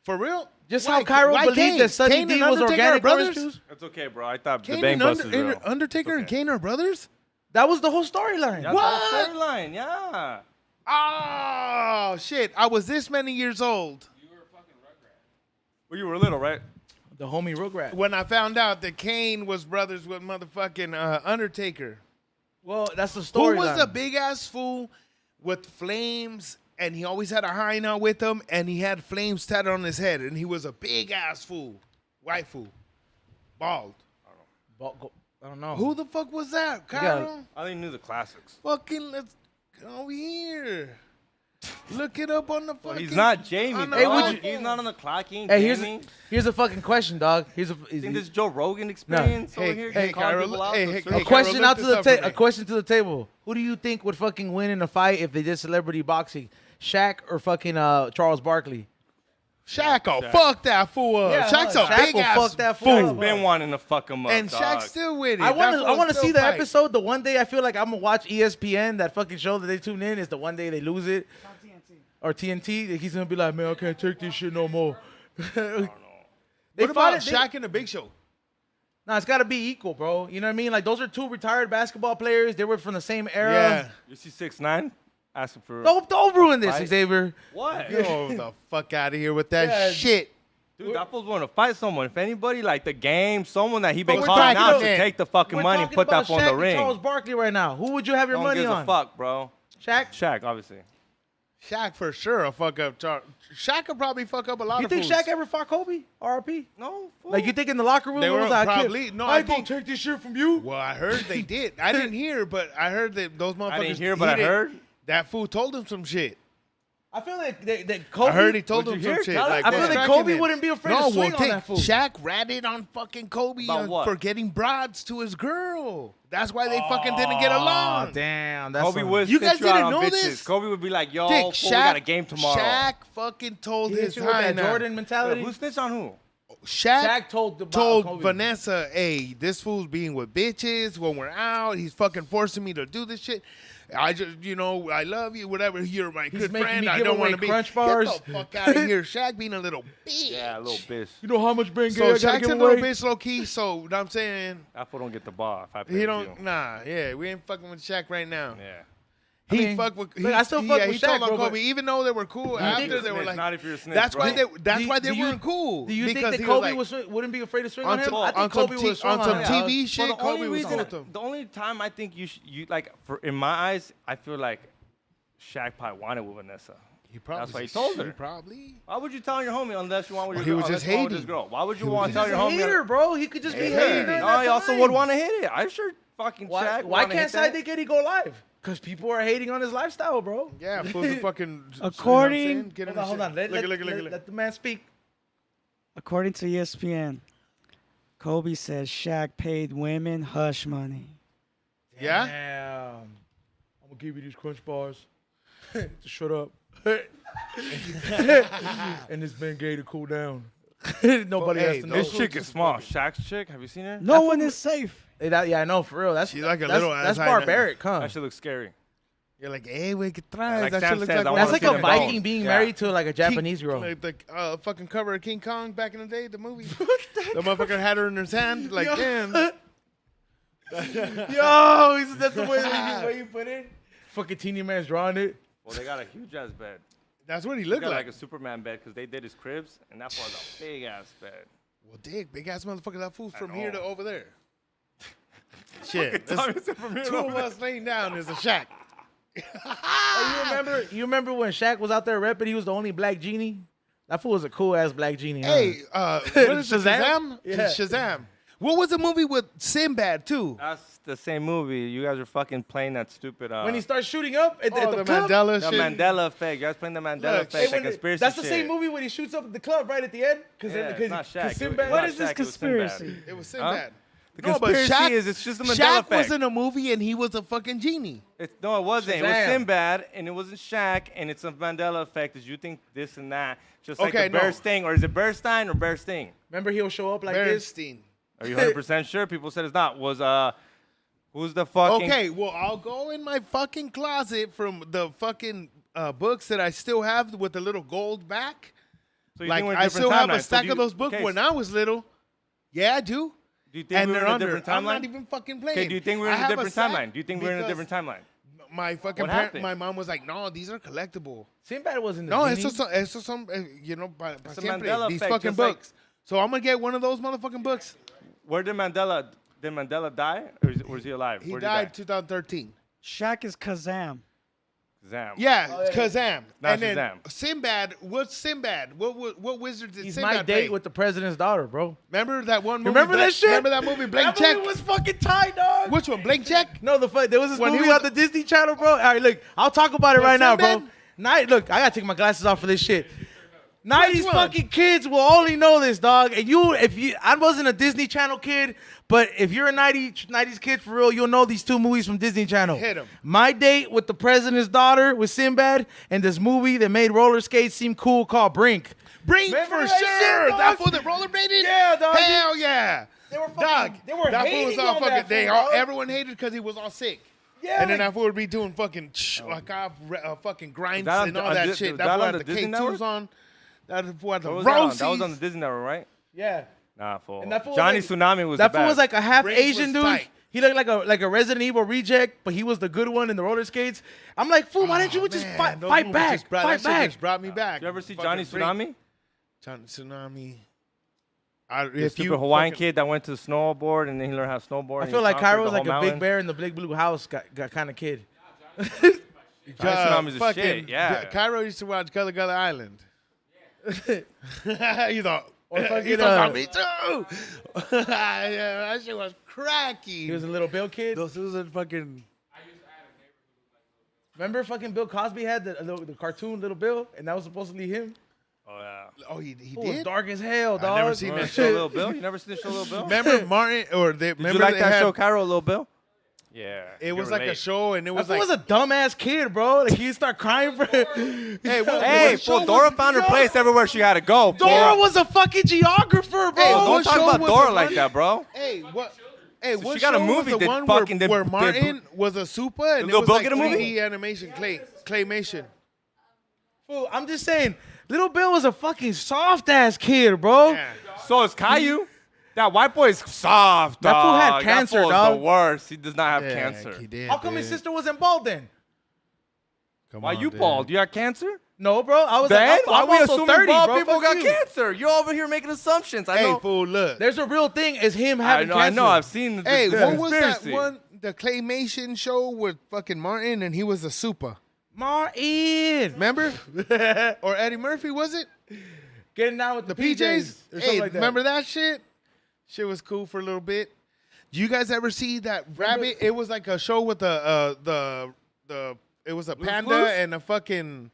For real? Just Why- how Cairo why believed Kane? that Sunny Kane D and was Undertaker are organic orange brothers? juice. It's okay, bro. I thought the Kane bang and bus is real. Undertaker and Okay. Kane are brothers? That was the whole storyline. Yeah, What? that's the storyline, yeah. Oh, shit. I was this many years old Well, you were little, right? The homie Rugrat. when I found out that Kane was brothers with motherfucking Undertaker. Well, that's the Who storyline. was the big ass fool with flames, and he always had a hyena with him, and he had flames tatted on his head, and he was a big ass fool, white fool, bald. I don't know. Who the fuck was that, got- Cairo? I only knew the classics. Fucking, let's go over here. Look it up on the Well, fucking. he's not Jamie, on the bro. would He's not on the clock. He ain't Hey, Jamie. here's a fucking question, dog. You think this is Joe Rogan experience over Hey, here? hey, calling Cairo, people out hey, for hey, certain- A hey, question Cairo, out look to the this up for a me. question to the table. Who do you think would fucking win in a fight if they did celebrity boxing? Shaq or fucking Charles Barkley? Shaq, oh, fuck that fool up. Yeah, Shaq's huh, a Shaq big will ass fuck that fool fool. up. Been wanting to fuck him up, And dog. Shaq's still with it. I That want fool to see still the fight. episode. The one day I feel like I'm gonna watch ESPN, that fucking show that they tune in. Is the one day they lose it, or TNT. He's gonna be like, man, I can't take this shit no more. They What fought about it- they- Shaq and the Big Show? Nah, it's got to be equal, bro. You know what I mean? Like those are two retired basketball players. They were from the same era. Yeah. You see 6ix9ine asking for Don't ruin this, Fight. Xavier. what? Yo, the fuck out of here with that Yeah. shit. Dude, that fool's want to fight someone. If anybody, like the game, someone that he been we're calling talking out about- to take the fucking We're money and talking put that about fool in Shaq the and ring. Charles Barkley right now. Who would you have your Don't money gives on? a fuck, bro. Shaq. Shaq, obviously. Shaq for sure will fuck up. Shaq could probably fuck up a lot You of think fools. Shaq ever fought Kobe? RP? No, fool. Like you think in the locker room They it were was like, probably- kid, no, I I ain't gonna think- take this shit from you. Well, I heard they did. I didn't hear, but I heard that those motherfuckers. I didn't hear, but he I didn't- heard. That fool told him some shit. I feel like that Kobe. I heard he told What'd him you some hear? shit. Tell us. Like, I feel they're like tracking Kobe him. wouldn't be afraid to swing on that fool. Shaq ratted on fucking Kobe About what? for getting broads to his girl. That's why they fucking didn't get along. Oh, damn. That's Kobe some- would You sit guys you out didn't on know bitches. this? Kobe would be like, yo, Dick, fool, Shaq, we got a game tomorrow. Shaq fucking told He hit his you with that hyena. Jordan mentality. Who snitched on who? Shaq told Kobe. Vanessa, hey, this fool's being with bitches when we're out. He's fucking forcing me to do this shit. I just, I love you, whatever. You're my He's good making friend. me I give don't want away to be. Crunch bars. Get the fuck out of here. Shaq being a little bitch. Yeah, a little bitch. You know how much brain So I gotta Shaq's give a little away? bitch low key. So what I'm saying, That fool don't get the ball if I pay he you. don't. Nah, yeah, we ain't fucking with Shaq right now. Yeah. He mean, fucked with. look, I still fuck with he told Shaq, on bro, but- Kobe, even though they were cool. After they were like, not if you're a snitch, that's bro. why they. That's Do- why they do you- weren't cool. Do you think because that he Kobe was like, wouldn't be afraid to swing on on him? some- I think on some Kobe T- would swing on some him. TV Well, shit? the Kobe only was reason, with him. the only time I think you like, in my eyes, I feel like Shaq probably wanted with Vanessa. He probably. That's why he told her. He probably. Why would you tell your homie unless you want with your He girl? was just unless you want with hating. this girl? Why would you He want was to tell He's your a homie? hater, bro. He could just be Hey, hating. hey. No, he also would want to hit it. I'm sure fucking Shaq. Why wanna can't hit that. Side Dick Eddie go live? Because people are hating on his lifestyle, bro. Yeah, fool's a fucking. According- Get in Hold on, hold on. Look, Let, look, look, let, look. let the man speak. According to ESPN, Kobe says Shaq paid women hush money. Yeah. Damn. I'm gonna give you these crunch bars to shut up. And this man gay to cool down. Nobody Hey, has to know. This chick is small. Shaq's chick. Have you seen her? No one is safe. Yeah, I know, for real. That's She's like a that's, little That's ass barbaric, huh? That shit looks scary. You're like, hey, we could try. Like that Sam shit looks says, like I one That's wanna of like see a them Viking bones. being Yeah. married to like a King- Japanese girl. Like the fucking cover of King Kong back in the day, the movie. The motherfucker had her in his hand. Like, damn. Yo, that's the way you put it. Fucking teeny man's drawing it. Well, they got a huge ass bed. That's what he They looked got like. like a Superman bed because they did his cribs, and that was a big ass bed. Well, dick, big ass motherfucker. That fool's from know. here to over there. Shit. Tommy This, said from here to two of over us laying down is a shack. Hey, you remember when Shaq was out there repping? He was the only black genie. That fool was a cool ass black genie. huh? Hey, what is it? Shazam? Shazam? Yeah. Shazam. What was the movie with Sinbad too? That's the same movie. You guys are fucking playing that stupid. When he starts shooting up at, Oh, at the the club. Mandela the shit. Mandela effect. You guys playing the Mandela Look, effect, Hey, that when conspiracy that's the shit. same movie when he shoots up at the club right at the end. Yeah, it's not Shaq. Because Sinbad. What not is this Shaq, it was conspiracy? Sinbad. It was Sinbad. The No, but conspiracy Shaq- is it's just the Mandela Shaq effect. was in a movie and he was a fucking genie. No, it wasn't. It was Shazam. Sinbad, and it wasn't Shaq, and it's a Mandela effect. Is you think this and that, just like Okay, the Bear no. Sting, or is it Bear Stein or Bear Sting? Remember he'll show up like this. Bernstein. Are you 100% sure? People said it's not. Was who's the fucking? Okay, well, I'll go in my fucking closet from the fucking books that I still have with the little gold back. So you Like, think we're in I different still have a timelines. So stack do you- of those books okay, when I was little. Yeah, I do. Do you think And we're they're in a under. different I'm timeline? not even fucking playing. Okay, do you think we're in I a have different sack timeline? Do you think we're in a because different timeline? My fucking What happened? my mom was like, no, these are collectible. Sinbad wasn't the No, genie. it's just some, pa It's a siempre, Mandela these effect, fucking just like- books. So I'm gonna get one of those motherfucking books. Where did Mandela die, or is he alive? He Where'd died 2013. Shaq is Kazam. Zam. Yeah, Oh, yeah. Kazam. Not And then Shazam. Sinbad. What's Sinbad? What wizard did He's Sinbad my date play? with the president's daughter, bro. Remember that one movie? Remember that shit? Remember that movie, Blank That Check? movie was fucking tight, dog. Which one, Blank Check? No, there was this When he movie was- on the Disney Channel, bro. All right, look, I'll talk about it With right now, bro. Sinbad? Look, I gotta take my glasses off for this shit. 90s one? fucking kids will only know this, dog. And I wasn't a Disney Channel kid, but if you're a 90s kid for real, you'll know these two movies from Disney Channel. Hit 'em. My Date with the President's Daughter with Sinbad, and this movie that made roller skates seem cool called Brink. Brink Remember for that sure. shit, dog? That fool that rollerbladed? Yeah, dog. Hell yeah. They were fucking, Dog, they were that fool was hating all on fucking. that They fool, all, dog. everyone hated because he was all sick. Yeah, And then like- that fool would be doing fucking fucking grinds that on and the- all on that Di- shit. was That that fool on had the the Disney K2s Network? on. That fool had the What was that on? Rosies. That was on the Disney Network, right? Yeah. Nah, fool. And that fool was Johnny like- Tsunami was That the fool best. was like a half Brink Asian was dude. tight. He looked like a Resident Evil reject, but he was the good one in the roller skates. I'm like, fool, why didn't you just Man, fight those back? movies just brought- Fight that shit back. just brought me back. You ever see Fucking Johnny Brink. Tsunami? Johnny Tsunami. The stupid Hawaiian kid that went to snowboard and then he learned how to snowboard. I and feel he like conquered Cairo's the like whole a big mountain. bear in the big blue house got kind of kid. Johnny Tsunami's a shit, yeah. Cairo used to watch Gullah Gullah Island. He's all. Or fucking, He's all, me too. Yeah, that shit was cracky. He was a little Bill kid. Those was a fucking. Remember fucking Bill Cosby had the cartoon Little Bill, and that was supposedly him. Oh, yeah. Oh, he It was did. dark as hell, dog. never seen Remember that the show shit. Little Bill? You never seen the show Little Bill? Remember Martin or they? Did Remember you like they that had- show, Cairo, Little Bill? Yeah. It you was can like a relate. show, and it That was fool like. was a dumbass kid, bro. Like he'd start crying for. Hey, what- Hey, what show fool, was- Dora found her place everywhere she had to go. fool. Dora was a fucking geographer, bro. Hey, Don't what talk show about was Dora the like one- that, bro. Hey, what? Hey, So what she got a show movie was the that one fucking where did- Martin was a super and Did it Lil was Bill like get a movie? 3D animation, claymation. Fool, I'm just saying, Little Bill was a fucking soft ass kid, bro. Yeah. So is Caillou. That white boy is soft, That fool had dog. cancer, that fool is dog. the worst. He does not have Yeah, cancer. he did, How come his dude. sister wasn't bald then? Come Why on, you dude. bald? You got cancer? No, bro. I was Then like, why I'm we also assuming 30, bald bro. people Fuck got you. cancer? You're over here making assumptions. I Hey, know. fool, look. There's a real thing is him I having know. cancer. I know. I've seen the Hey, the what was that conspiracy. one? The claymation show with fucking Martin, and he was a super. Martin. Remember? Or Eddie Murphy, was it? Getting down with The the PJs? or something Hey, like that. remember that shit? Shit was cool for a little bit. Do you guys ever see that rabbit? It was like a show with the it was a panda Clues? and a fucking.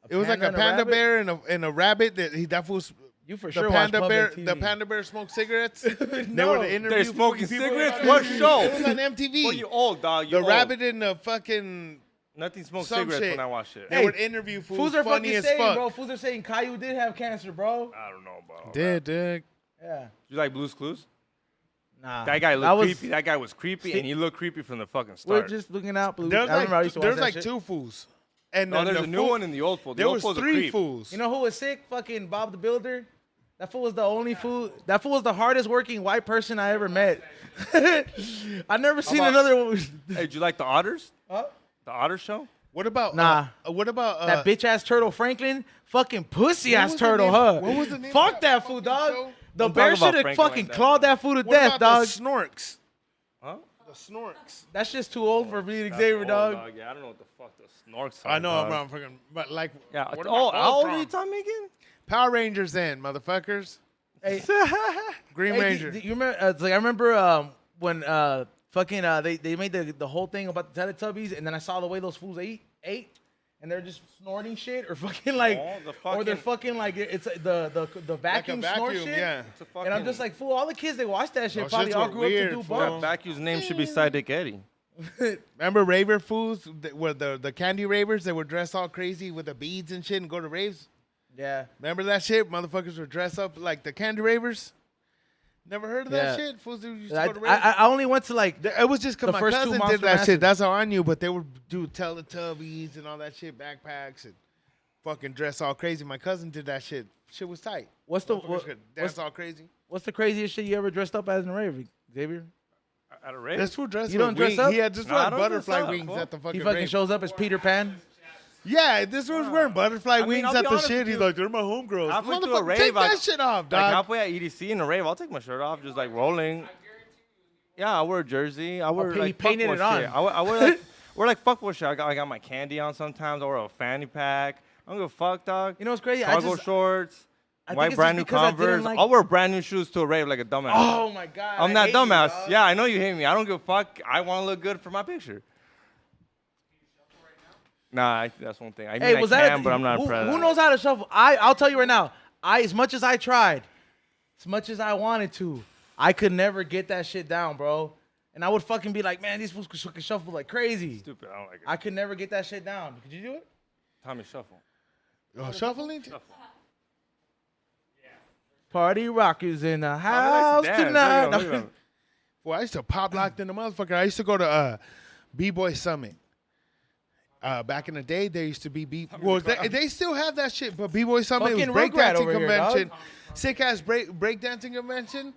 It was like panda a and a panda rabbit? bear and a rabbit that was. You for The sure panda watch bear, public the TV. panda bear smoked cigarettes. They No. were the interview. They're smoking people- cigarettes? What show? It was on MTV. Well, you old, dog. You the old. rabbit and the fucking. Nothing smokes some cigarettes shit. when I watch it. They Hey, would interview Fools fools are funny fucking as saying, fuck. bro. Fools are saying Caillou did have cancer, bro. I don't know, bro. Did. Yeah. You like Blue's Clues? Nah. That guy That looked was- creepy. That guy was creepy, and he looked creepy from the fucking We're start. just looking out blue. There's I remember I used to watch there's that like shit. two fools, and No, then there's the a new fool- one in the old fool. The There old was fool's a 3 creep. fools. You know who was sick? Fucking Bob the Builder. That fool was the only fool. That fool was the hardest working white person I ever met. I never seen about- another one. Hey, did you like the Otters? Huh? The Otter Show? What about Nah. what about That bitch ass turtle Franklin, fucking pussy What ass was the turtle, name- huh? what was the name of Fuck that that fool, fucking dog. show? The Don't bear talk about should have Franklin fucking like that. clawed that fool to What death, about dog. the snorks? Huh? The snorks. That's just too old for me, That's Xavier, old, dog. Yeah, I don't know what the fuck the snorks are. I know, dog. I'm fucking, but like, Yeah. what Oh, about how old are Ultron? you, Tom again? Power Rangers, then, motherfuckers. Hey, Green hey, Ranger. you remember? It's like I remember when fucking they made the whole thing about the Teletubbies, and then I saw the way those fools ate, and they're just snorting shit, or fucking like, Oh, the or they're fucking- fucking like it's the vacuum, snort shit. yeah. It's a And I'm fucking- just like, fool, all the kids they watch that shit Those probably shits all were grew weird, up to do fool. bumps. That vacuum's name should be Sidekick Eddie. Remember raver fools? Were the candy ravers that were dressed all crazy with the beads and shit and go to raves? Yeah. Remember that shit? Motherfuckers were dressed up like the candy ravers. Never heard of that Yeah. shit? Fools who used to I, go to raves. I only went to like It was just the because my first two cousin Monster did that Masses. shit. That's how I knew. But they would do Teletubbies and all that shit, backpacks and fucking dress all crazy. My cousin did that shit. Shit was tight. what's the Motherfuckers could dance all crazy. what's the craziest shit you ever dressed up as in a rave, Xavier? At a rave? This fool dressed You with don't dress wings. up? He had just Nah, I like don't butterfly dress up, wings fool. at the fucking He fucking rave. shows up as Peter Pan. Yeah, this one's wearing butterfly mean, wings I'll be at the honest shit. with He's you. like, they're my homegirls. Halfway through a Motherfucker, rave, take I- that shit off, Like dog. halfway at EDC in a rave, I'll take my shirt off, just like rolling. Yeah, I wear a jersey. I wear he like painted fuckboy it on. shit. I wear like We're like fuck bullshit. I got my candy on sometimes, or a fanny pack. I don't give a fuck, dog. You know what's crazy? Cargo shorts, I think white it's brand new just because I didn't Converse. like- I'll wear brand new shoes to a rave like a dumbass. Oh my god. I'm I that hate you, dumbass. dog. Yeah, I know you hate me. I don't give a fuck. I want to look good for my picture. Nah, that's one thing. I mean, Hey, I was can, that? but I'm not who, impressed. who knows how to shuffle? I'll tell you right now. As much as I tried, as much as I wanted to, I could never get that shit down, bro. And I would fucking be like, man, these fools can shuffle like crazy. Stupid. I don't like it. I could never get that shit down. Could you do it? Tommy shuffle. Shuffling? Party rockers in the I house like to dance. tonight. Look at him. Well, I used to pop locked in the motherfucker. I used to go to B-Boy Summit. Back in the day, there used to be well, they still have that shit, but B-Boy Summit was Fucking Rugrat breakdancing over here, dog. convention. Sick ass breakdancing convention.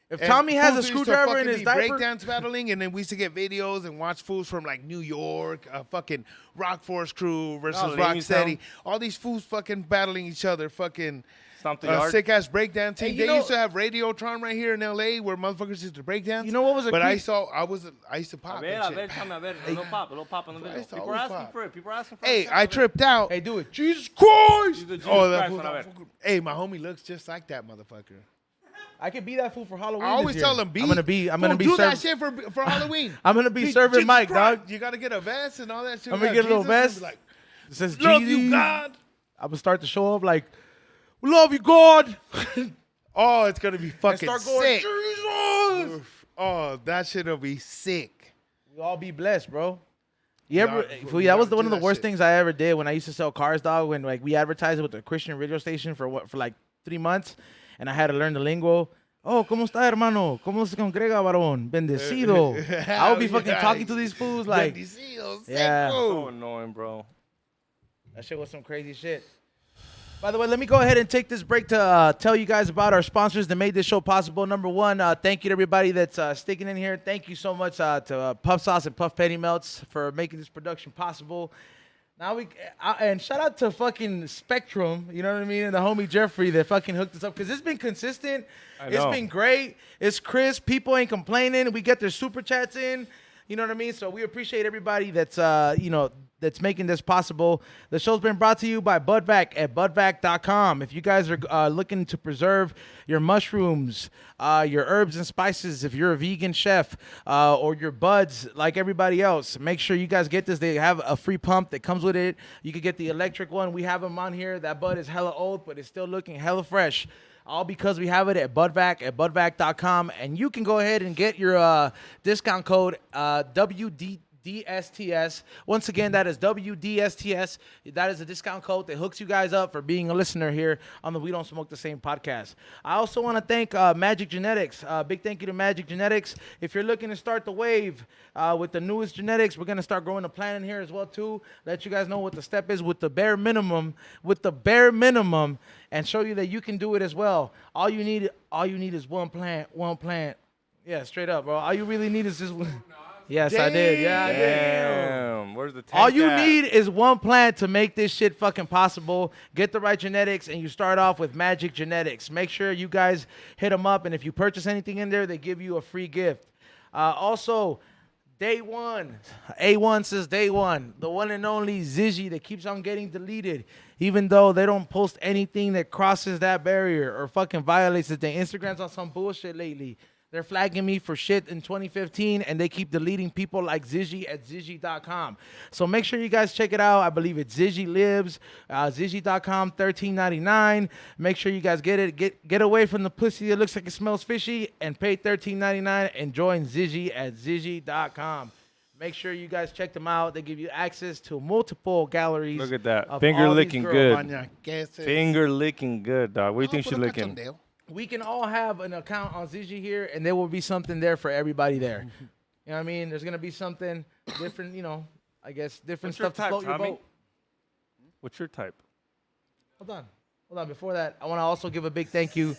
If And Tommy has a fools used to screwdriver in fucking his be diaper, breakdance battling, and then we used to get videos and watch fools from like New York, fucking Rock Force Crew versus Oh, Rocksteady. All these fools fucking battling each other, fucking Stomp the yard. sick ass breakdancing. Hey, you They know- used to have Radiotron right here in LA where motherfuckers used to breakdance. You know what was a But creep? I used to pop A that ver, shit. Tommy, a ver. A little pop on the video. Christ, People are always asking pop. for it. People are asking for Hey, it. I tripped out. hey, do it. Jesus Christ! You the Jesus Oh, that Christ fool. one, I bet. Hey, my homie looks just like that motherfucker. I could be that fool for Halloween. I always this year. tell him, I'm gonna be do serv- that shit for Halloween. I'm gonna be Jesus serving Mike, Christ, dog. You gotta get a vest and all that shit. I'm gonna Like, get a little Jesus vest. is Like, It says love Jesus. you, God. I'm gonna start to show up like, we love you, God. Oh, it's gonna be And fucking start going, sick. Jesus. Oh, that shit'll be sick. We all be blessed, bro. You ever? Yeah, fool, we that was gotta one of do the that worst shit. things I ever did when I used to sell cars, dog. When like we advertised it with the Christian radio station for like 3 months, and I had to learn the lingo. Oh, ¿cómo está, hermano? ¿Cómo se congrega, varón? Bendecido. I would be fucking talking to these fools like, Bendecido, Yeah. So annoying, bro. that shit was some crazy shit. By the way, let me go ahead and take this break to tell you guys about our sponsors that made this show possible. Number one, thank you to everybody that's sticking in here. Thank you so much to Puff Sauce and Puff Penny Melts for making this production possible. Now and shout out to fucking Spectrum, you know what I mean, and the homie Jeffrey that fucking hooked us up because it's been consistent. It's know. been great. It's crisp. People ain't complaining. We get their super chats in. You know what I mean? So we appreciate everybody that's that's making this possible. The show's been brought to you by Budvac at budvac.com. If you guys are looking to preserve your mushrooms, your herbs and spices, if you're a vegan chef, or your buds like everybody else, make sure you guys get this. They have a free pump that comes with it. You could get the electric one. We have them on here. That bud is hella old, but it's still looking hella fresh. All because we have it at Budvac at budvac.com. And you can go ahead and get your discount code WDSTS. Once again, that is WDSTS. That is a discount code that hooks you guys up for being a listener here on the We Don't Smoke the Same podcast. I also want to thank Magic Genetics. Big thank you to Magic Genetics. If you're looking to start the wave with the newest genetics, we're going to start growing a plant in here as well, too. Let you guys know what the step is with the bare minimum, and show you that you can do it as well. All you need is one plant. Yeah, straight up, bro. All you really need is just one. Yes, I did. Yeah, I did. Damn. Where's the tank All you at? need is one plant to make this shit fucking possible. Get the right genetics, and you start off with Magic Genetics. Make sure you guys hit them up, and if you purchase anything in there, they give you a free gift. Also, Day One. A1 says Day One. The one and only Zishy that keeps on getting deleted, even though they don't post anything that crosses that barrier or fucking violates it. Their Instagram's on some bullshit lately. They're flagging me for shit in 2015, and they keep deleting people like Zishy at Zishy.com. So make sure you guys check it out. I believe it's Zishy Lives, Zishy.com, $13.99. Make sure you guys get it. Get away from the pussy that looks like it smells fishy and pay $13.99 and join Zishy at Zishy.com. Make sure you guys check them out. They give you access to multiple galleries. Look at that. of Finger all these licking girls. good. Finger licking good, dog. What do you think she's licking? We can all have an account on Zishy here, and there will be something there for everybody there. You know what I mean? There's going to be something different, I guess different What's your stuff to type, float your Tommy? boat. What's your type? Hold on. Before that, I want to also give a big thank you.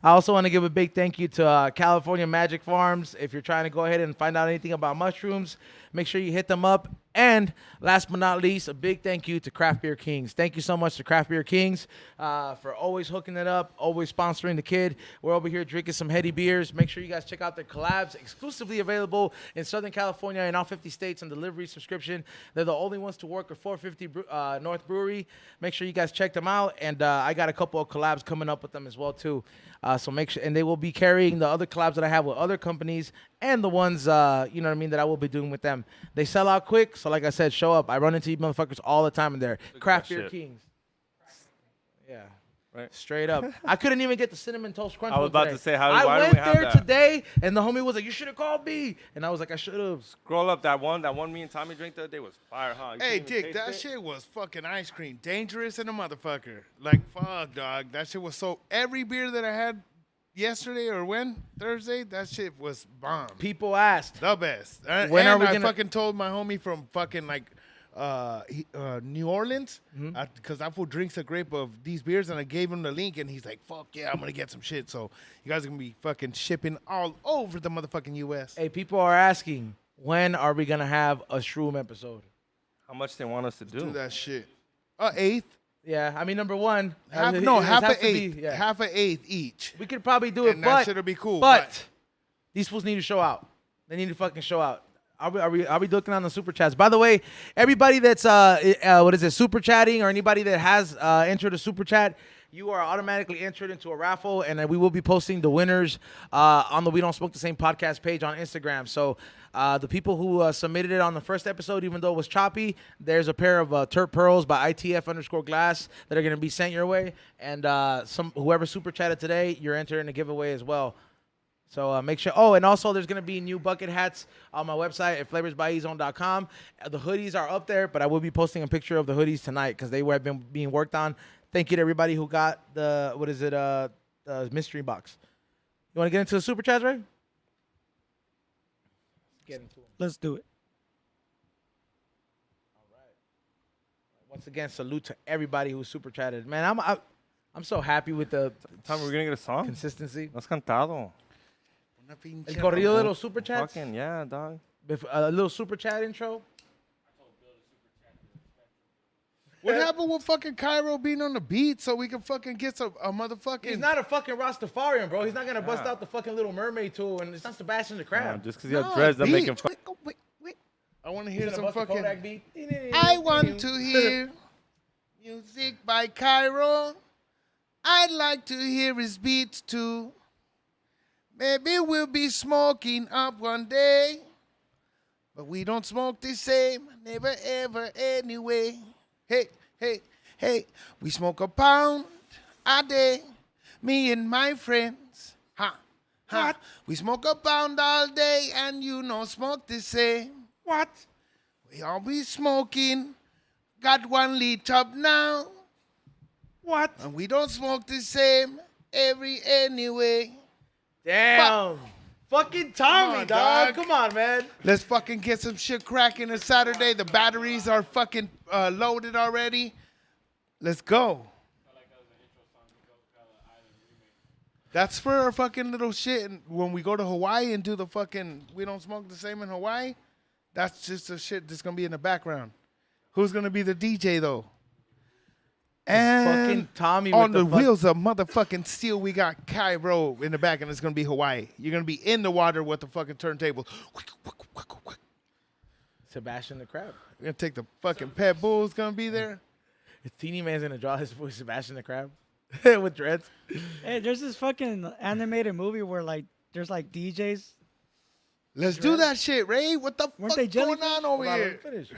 I also want to give a big thank you to California Magic Farms. If you're trying to go ahead and find out anything about mushrooms, make sure you hit them up And last but not least, a big thank you to Craft Beer Kings. Thank you so much to Craft Beer Kings for always hooking it up, always sponsoring the kid. We're over here drinking some heady beers. Make sure you guys check out their collabs, exclusively available in Southern California and all 50 states on delivery subscription. They're the only ones to work at 450 North Brewery. Make sure you guys check them out. And I got a couple of collabs coming up with them as well, too. So make sure, and they will be carrying the other collabs that I have with other companies and the ones, you know what I mean, that I will be doing with them. They sell out quick, so like I said, show up. I run into you motherfuckers all the time in there. Craft Beer Kings. Yeah. Right. Straight up. I couldn't even get the Cinnamon Toast Crunch. I was about today. to say, why I don't went we have there that? today, and the homie was like, you should have called me. And I was like, I should have. Scroll up that one me and Tommy drank the other day was fire, huh? You Hey, couldn't even Dick, taste that it? shit was fucking ice cream. Dangerous and a motherfucker. Like, fuck, dog. That shit was so... Every beer that I had yesterday or when? Thursday? That shit was bomb. People asked. The best. When are we I gonna- fucking told my homie from fucking, like, New Orleans, because that fool drinks a grape of these beers, and I gave him the link, and he's like, fuck yeah, I'm going to get some shit. So you guys are going to be fucking shipping all over the motherfucking U.S. Hey, people are asking, when are we going to have a Shroom episode? How much they want us to Do do? that shit. Eighth. Yeah, I mean, number one. Half it an has to eighth. be- yeah. Half an eighth each. We could probably do it, And but that shit'll be cool. But these fools need to show out. They need to fucking show out. Are we looking on the super chats? By the way, everybody that's super chatting, or anybody that has entered a super chat, you are automatically entered into a raffle, and we will be posting the winners on the We Don't Smoke the Same podcast page on Instagram. So the people who submitted it on the first episode, even though it was choppy, there's a pair of Turp Pearls by ITF_glass that are going to be sent your way, and whoever super chatted today, you're entering a giveaway as well. So make sure. Oh, and also there's going to be new bucket hats on my website at flavorsbyezone.com. The hoodies are up there, but I will be posting a picture of the hoodies tonight because they have been being worked on. Thank you to everybody who got the mystery box. You want to get into the super chats, Ray? Get into them. Let's do it. Once again, salute to everybody who super chatted. Man, I'm so happy with the Tommy, we're gonna get a song. consistency. No has cantado. El corrido de los super chats. Fucking yeah, dog. A little super chat intro. What happened with fucking Cairo being on the beat so we can fucking get a motherfucking... He's not a fucking Rastafarian, bro. He's not gonna bust out the fucking Little Mermaid tool, and it's not Sebastian the Crab. Just because you have dreads, that make him. Wait. I want to He's hear gonna some bust the fucking... Kodak beat. I want to hear music by Cairo. I'd like to hear his beats too. Maybe we'll be smoking up one day. But we don't smoke the same, never ever anyway. Hey, we smoke a pound a day, me and my friends. Ha. We smoke a pound all day and you don't smoke the same. What? We always smoking, got 1 lead up now. What? And we don't smoke the same anyway. Damn. Fucking Tommy, Come on, dog. dog. Come on, man. Let's fucking get some shit cracking this Saturday. The batteries are fucking loaded already. Let's go. That's for our fucking little shit. And when we go to Hawaii and do the fucking We Don't Smoke the Same in Hawaii, that's just the shit that's going to be in the background. Who's going to be the DJ, though? And fucking Tommy on with the the wheels of motherfucking steel, we got Cairo in the back, and it's going to be Hawaii. You're going to be in the water with the fucking turntables. Sebastian the Crab. We're going to take the fucking Pet Bull's going to be there. Is Teeny Man's gonna draw his voice Sebastian the Crab with dreads? Hey, there's this fucking animated movie where like there's like DJs. Let's do that shit, Ray. What the Weren't fuck they going jellyfish? on over Hold on, let here? me finish.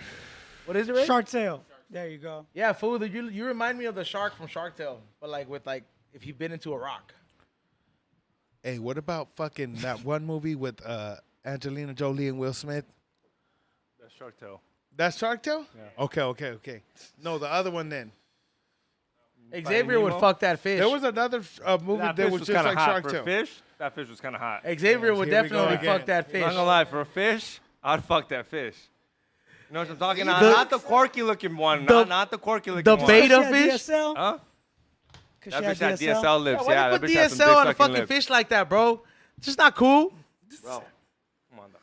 What is it, Ray? Shark Tale. There you go. Yeah, fool. You remind me of the shark from Shark Tale, but like with like if you've been into a rock. Hey, what about fucking that one movie with Angelina Jolie and Will Smith? That's Shark Tale. That's Shark Tale? Yeah. Okay. No, the other one then. Xavier would Nemo? fuck that fish. There was another movie that fish was just kinda like hot. Shark For Tale. fish, that fish was kind of hot. Xavier would Here we go definitely again. fuck that fish. Not gonna lie, for a fish, I'd fuck that fish. You know what I'm talking about? The- Not the quirky looking one. Not the quirky looking the one. bait- Beta She had fish? DSL? Huh? 'Cause That she bitch had had DSL lips. Why Yeah, you that put bitch had some DSL on a big fucking lips. fish like that, bro? It's just not cool. Bro, come on, dog.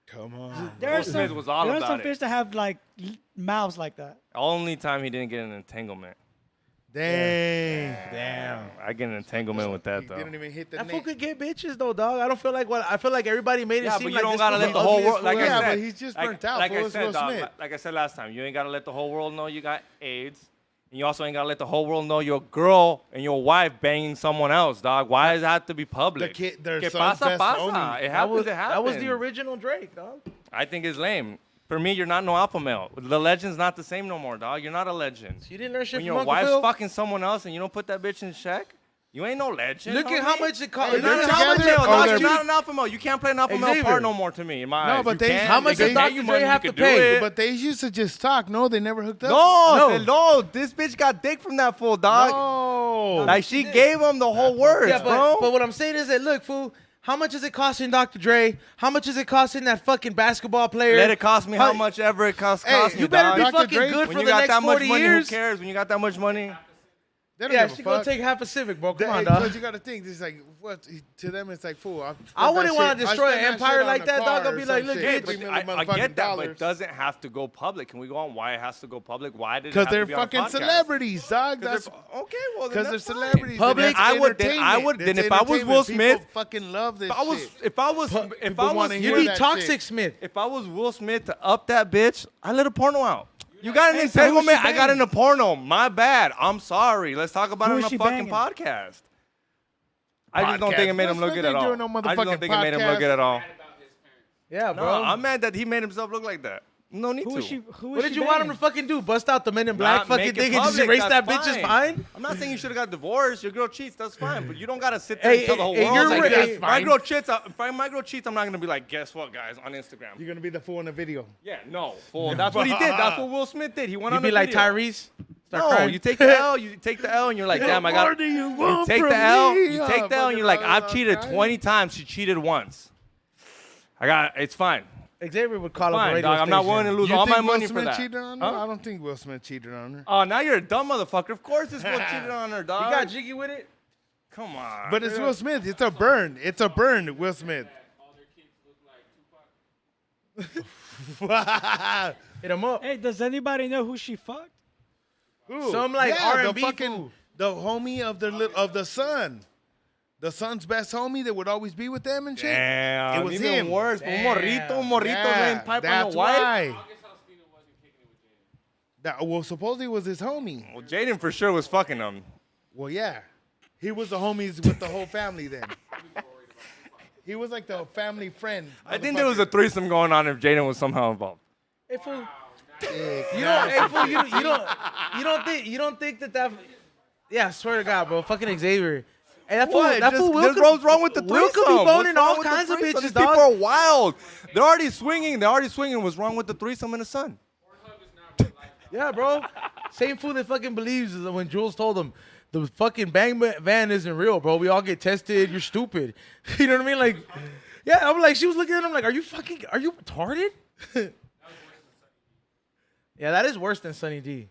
Come on. There are Smith some, was all there are about some it. fish that have like mouths like that. Only time he didn't get an entanglement. Damn. I get an entanglement with that He though. didn't even hit the That fool net. could get bitches though, dog. I don't feel like I feel like everybody made it Yeah, seem but you like don't this gotta fool let was the whole ugly as world. Like fuck. I Yeah, said, but he's just burnt out, Like fool. I It's said, Will dog. Smith. Like I said last time, you ain't gotta let the whole world know you got AIDS, and you also ain't gotta let the whole world know your girl and your wife banging someone else, dog. Why does it have to be public? The kid, their Que son's pasa, best pasa. homie. It happens. That was the original Drake, dog. I think it's lame. For me, you're not no alpha male. The legend's not the same no more, dog. You're not a legend. You didn't learn shit When from your Uncle wife's Phil? fucking someone else and you don't put that bitch in check, you ain't no legend. Look at homie. how much it cost. Hey, You're not an they're alpha together male, or dog. they're- You're not an alpha male. You can't play an alpha male Xavier. part no more to me. In my No, eyes. but You they- can. how much They does can Dr. pay you Dre money, you have can to do pay? it. But they used to just talk. No, they never hooked up. No, this bitch got dick from that fool, dog. No. Like she gave him the whole words, Yeah, bro. but what I'm saying is that look, fool. How much is it costing Dr. Dre? How much is it costing that fucking basketball player? Let it cost me how much ever it costs Hey, me, You better dog. be Dr. fucking Dre, good When for you the got next that much 40 money, years. who cares? When you got that much money, They don't Yeah, give a she gonna fuck. take half a Civic, bro. Come on, Hey, dog. but you got to think. It's like what to them. It's like fool. I wouldn't want to destroy an empire like that, dog. I'd be like, look, yeah, bitch. but I get that, but it doesn't have to go public. Can we go on why it has to go public? Why did it Because have to they're be on a fucking podcast? celebrities, dog. 'Cause That's they're- okay, well, then because they're that's fine. celebrities. Public, and that's I would- entertainment. then It's if I was Will entertainment. People Smith- fucking love this If I was, shit. if I was, if People I was, wanna You hear need that Toxic shit. Smith. if I was Will Smith to up that bitch, I let a porno out. You got an Hey, so who's entanglement. she I got in banging? a porno. My bad. I'm sorry. Let's talk about Who it is on a she fucking banging? podcast. I just don't think it made him look good at all. I just don't think it made him look good at all. Yeah, No, bro. I'm mad that he made himself look like that. No need Who to. is she? Who is What did she you want him banging? to fucking do? Bust out the Men in Black Not fucking make it thing and just public, erase that that's bitch's fine? I'm not saying you should have got divorced. Your girl cheats, that's fine. But you don't gotta sit there Hey, and tell the whole hey, world. you're Like, right. yeah, That's my fine. girl cheats. If my girl cheats, I'm not gonna be like, guess what, guys, on Instagram. You're gonna be the fool in the video. Yeah, no, fool. That's what he did. That's what Will Smith did. He went You on be a like video. Tyrese? Start No, crying? you take the L. You take the L, and you're like, damn, I got. What do you You want take from the L. me? You take the L, and you're like, I've cheated 20 times. She cheated once. It's fine. Xavier would call up a Fine, radio dog. I'm not station. willing to lose You all think my Will money for Smith that. cheated on her? Huh? I don't think Will Smith cheated on her. Oh, now you're a dumb motherfucker. Of course this fool cheated on her, You dog. got jiggy with it? Come on. But it's Will Smith. It's a burn. It's a burn, Will Smith. All their kids look like Tupac. Hit him up. Hey, does anybody know who she fucked? Who? Some, like, yeah, R&B the fucking fool. the homie of the son. The son's best homie that would always be with them and shit. Damn, It was even him. worse. Un morrito Yeah, laying pipe on that's the wife. why. I guess Faustino wasn't kicking it with Jaden. That, well, supposedly it was his homie. Well, Jaden for sure was fucking him. Well, yeah. He was the homies with the whole family then. He was like the family friend. I think there was a threesome going on if Jaden was somehow involved. Hey, fool. You Hey, fool, you don't think that. Yeah, I swear to God, bro. Fucking Xavier. Hey, that fool. What? That fool. Will There's could- what's wrong with the threesome? Will could be What's boning wrong all with the kinds of threesome? bitches, These dog. people are wild. They're already swinging. What's wrong with the threesome and the sun? Pornhub is not real life. Yeah, bro. Same fool that fucking believes when Jules told him the fucking bang van isn't real, bro. We all get tested. You're stupid. You know what I mean? Like, yeah, I'm like, she was looking at him like, are you retarded? Yeah, that is worse than Sunny D.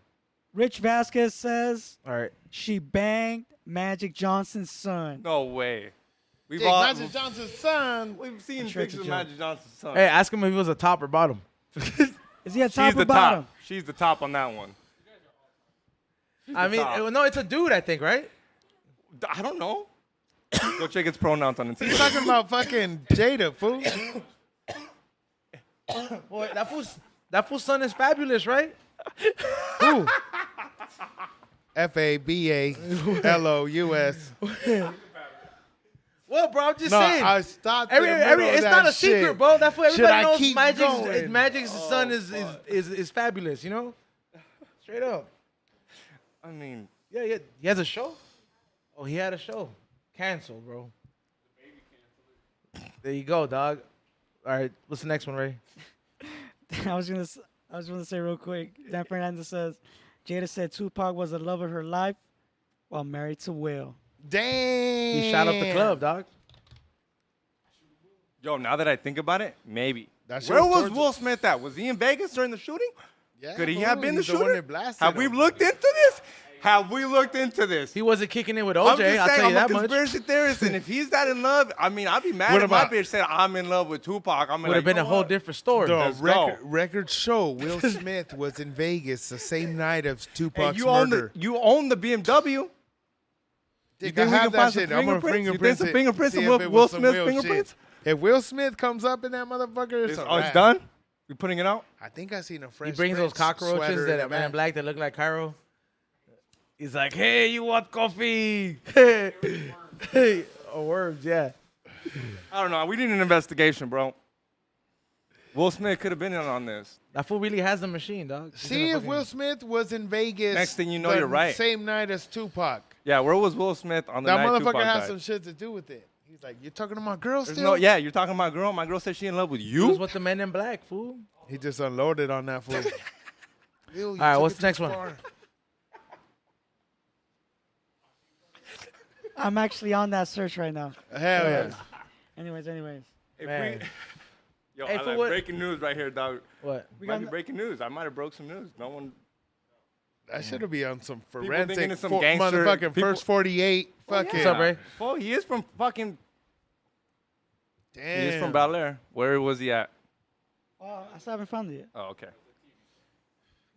Rich Vasquez says All right. she banged Magic Johnson's son. No way. We've Jake all Magic Johnson's son. we've seen I'm sure it's pictures a of joke. Magic Johnson's son. Hey, ask him if he was a top or bottom. Is he a She's top the or bottom? top. She's the top on that one. I mean, top. no, it's a dude, I think, right? I don't know. Go check its pronouns on it. He's talking about fucking Jada, fool. Boy, that fool's son is fabulous, right? Who? FABALOUS. Well, bro, I'm just No, saying. I stopped. in the middle of It's that not a shit. secret, bro. That's what Should everybody I knows. keep going? Magic's son is fabulous, you know? Straight up. I mean, Yeah. He has a show? Oh, he had a show. Canceled, bro. There you go, dog. All right, what's the next one, Ray? I was gonna say real quick. Dan Fernandez says Jada said Tupac was the love of her life while married to Will. Damn. He shot up the club, dog. yo, now that I think about it, maybe. That shit Where was was torture. Will Smith at? Was he in Vegas during the shooting? Yeah, Could he fool, have been the he's one shooter? that blasted Have we him. looked into this? Have we looked into this? He wasn't kicking in with I'm OJ. just I'll saying, tell you I'm that a much. conspiracy theorist, and if he's that in love, I mean, I'd be mad What if my about- bitch said I'm in love with Tupac. I'm Would like, have been you a know whole what? different story. The Let's go. record show, Will Smith was in Vegas the same night of Hey, Tupac's you own murder. you own the BMW. Dick, think I we have can that find some shit. I'm gonna fingerprints? You think fingerprint some it. fingerprints, See some if it Will was some Smith Will fingerprints? shit. If Will Smith comes up in that motherfucker, it's, a Oh, it's wrap. done. You putting it out? I think I seen a He French brings those Prince cockroaches sweater that the are Man in back. Black that look like Cairo. He's like, hey, you want coffee? Hey, oh, worms, yeah. I don't know. We need an investigation, bro. Will Smith could have been in on this. That fool really has the machine, dog. He's See gonna if Will Smith was in Vegas. Next thing you know, the you're right. Same night as Tupac. Yeah, where was Will Smith on the That night motherfucker Tupac has died? some shit to do with it. He's like, you're talking to my girl There's still? no, yeah, you're talking about girl. My girl said she in love with He you. was with the Men in Black, fool. He just unloaded on that fool. All All right, what's the next one? I'm actually on that search right now. Hell yeah. Anyways. If Man. Yo, Hey, I for like what- breaking news right here, dog. What? We Might got be breaking news. I might have broke some news. No one. That should be on some thinking forensic it's some gangster- motherfucking people- first 48. Fucking. What's up, Ray? Oh, he is from fucking. Damn. He is from Bel Air. Where was he at? Oh, I still haven't found it yet. Oh, okay.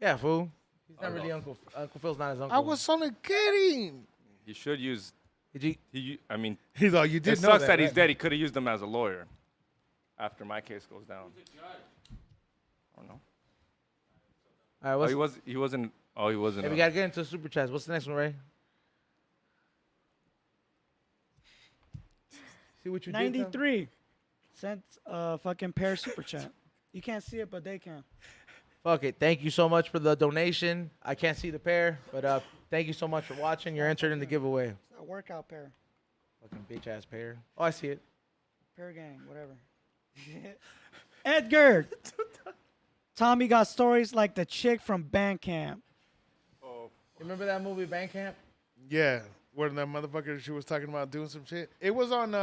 Yeah, fool. He's not really Uncle. Uncle Phil's not his uncle. I was only kidding. He should use. Did you? I mean, He's like, you did it know sucks that, that he's right? dead. He could have used him as a lawyer. After my case goes down. I don't know. All right, Oh, what's, he wasn't. Oh, he wasn't. hey, we gotta get into super chats. What's the next one, Ray? See what you did. Tom? 93 sent fucking pair super chat. You can't see it, but they can. Fuck it. Thank you so much for the donation. I can't see the pair, but thank you so much for watching. You're entered in the giveaway. A workout pair. Fucking bitch ass pair. Oh, I see it. Pair gang, whatever. Edgar. Tommy got stories like the chick from Bandcamp. You remember that movie Bandcamp? Yeah. Where that motherfucker she was talking about doing some shit. It was on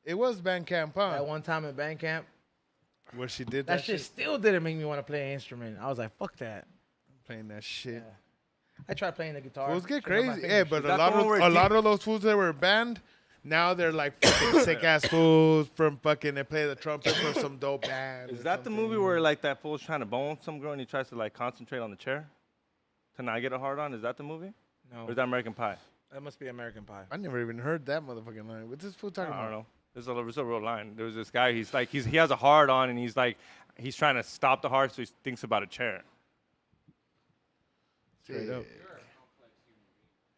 it was Bandcamp, huh? That one time at Bandcamp. Where she did That that, shit still didn't make me want to play an instrument. I was like, fuck that. Playing that shit. I tried playing the guitar. Fools get Should've my crazy. Yeah, fingers. but that the one where a it lot of those fools that were banned, now they're like fucking sick ass fools from fucking they play the trumpet for some dope band. Is or that the something. movie where like that fool's trying to bone some girl and he tries to like concentrate on the chair to not get a hard on? Is that the movie? No, Or is that American Pie? that must be American Pie. I never even heard that motherfucking line. What's this fool talking I about? don't know. There's a real line. There was this guy. He's like he has a hard on and he's trying to stop the hard, so he thinks about a chair. Straight up.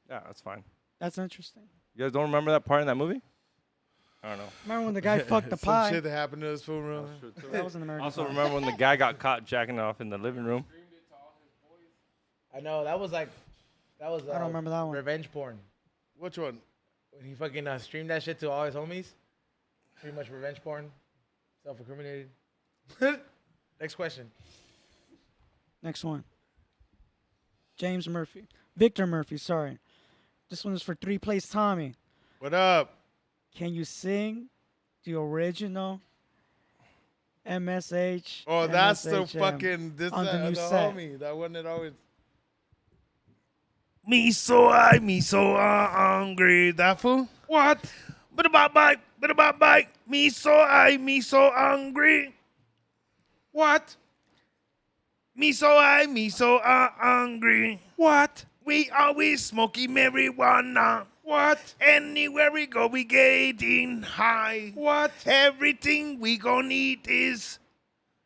Yeah, that's fine. That's interesting. You guys don't remember that part in that movie? I don't know. Remember when the guy fucked the Some pie? shit that happened to this fool, really. That was an American Also, Pie. remember when the guy got caught jacking off in the living room? I know that was like, that was. I don't remember that one. Revenge porn. Which one? When he fucking streamed that shit to all his homies. Pretty much revenge porn. Self-incriminated. Next question. Next one. James Murphy. Victor Murphy, sorry. This one is for 3-Place Tommy. What up? Can you sing the original MSH? Oh, that's the MSHM fucking this on the new the set? homie. That one that always. Me so hungry. That fool? What? But about bite. Me so hungry. What? Me so hungry. What? We always smoking marijuana. What? Anywhere we go, we getting high. What? Everything we gon' eat is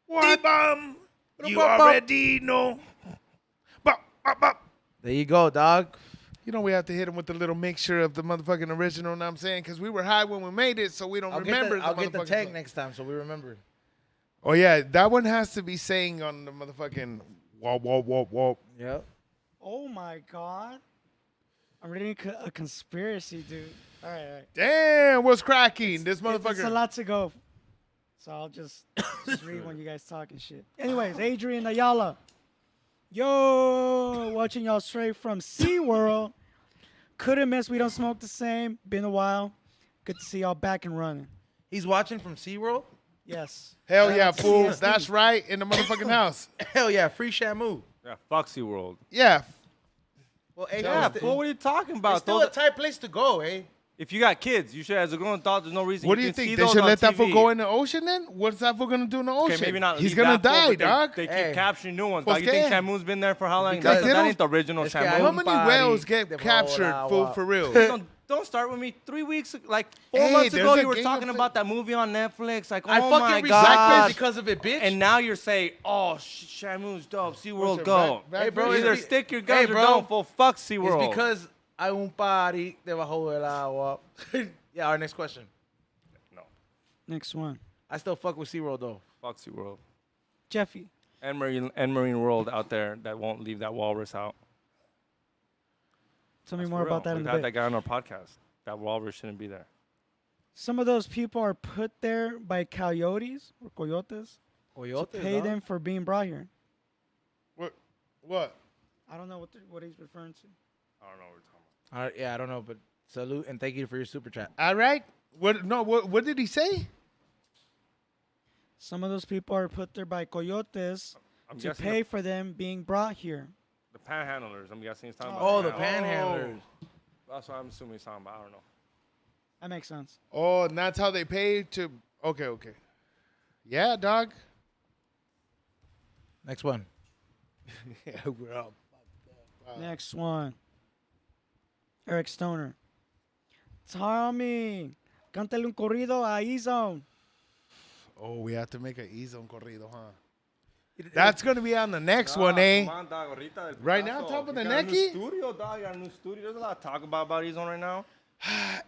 the bomb. You already know. Bop, bop, bop. There you go, dog. You know we have to hit him with the little mixture of the motherfucking original, know what I'm saying? Because we were high when we made it, so we don't remember I'll get the motherfucking tag song. next time so we remember. Oh, yeah, that one has to be saying on the motherfucking whoop, whoop, whoop, whoop. Yep. Oh my God. I'm reading a conspiracy, dude. All right. Damn, what's cracking? This It's a motherfucker. lot to go. So I'll just read when you guys talk and shit. Anyways, Adrian Ayala. Yo, watching y'all straight from SeaWorld. Couldn't miss We Don't Smoke the Same. Been a while. Good to see y'all back and running. He's watching from SeaWorld? Yes. Hell yeah, That's fool. CSD. That's right, in the motherfucking house. Hell yeah, free Shamu. Yeah, Foxy World. Yeah. Well, hey, Yeah, it's fool, what are you talking about? still a tight place to go, eh? If you got kids, you should, as a grown adult, there's no reason What do you you can see think? They those should on let that fool TV. go in the ocean then? What's that fool gonna do in the ocean? Okay, maybe not. He's leave gonna that fool, die, but dog. They Hey. keep capturing new ones. Pues Dog, you think qué? Shamu's been there for how long? Because That, they that don't- ain't the original Es que Shamu. hay How un many party whales get debajo captured del for agua. real? Don't start with me. 3 weeks, like 4 Hey, months there's ago, a you were game talking of about that movie on Netflix. Like, I oh my fucking god! resigned because of it, bitch. And now you're saying, oh, Shamu's dope. SeaWorld it, go. back Hey, bro, version? Either it's be- stick your guns hey, or bro, don't. For fuck SeaWorld. It's because hay un party debajo del agua. Yeah, our next question. No, Next one. I still fuck with SeaWorld, though. fuck SeaWorld. Jeffy. And Marine World out there that won't leave that walrus out. Tell me That's more for real. about that in We've a had bit. that guy on our podcast. That walrus shouldn't be there. Some of those people are put there by coyotes or coyotes to pay them for being brought here. What? I don't know what he's referring to. I don't know what we're talking Yeah, I don't know, but salute and thank you for your super chat. All right. What? No. What did he say? Some of those people are put there by coyotes I'm to guessing pay for them being brought here. the panhandlers. I'm guessing he's talking Oh, about. the panhandlers. That's what I'm assuming he's talking about. I don't know. That makes sense. Oh, and that's how they pay to. Okay. Yeah, dog. Next one. Yeah, we're up. Next one. Eric Stoner. Tommy, cántale un corrido a E-Zone. Oh, we have to make an E-Zone corrido, huh? That's gonna be on the next one, eh? Come on, dog, ahorita del Right now, putazo. top of the You got a new necky? studio, dog. You got a new studio. There's a lot to talk about E-Zone right now.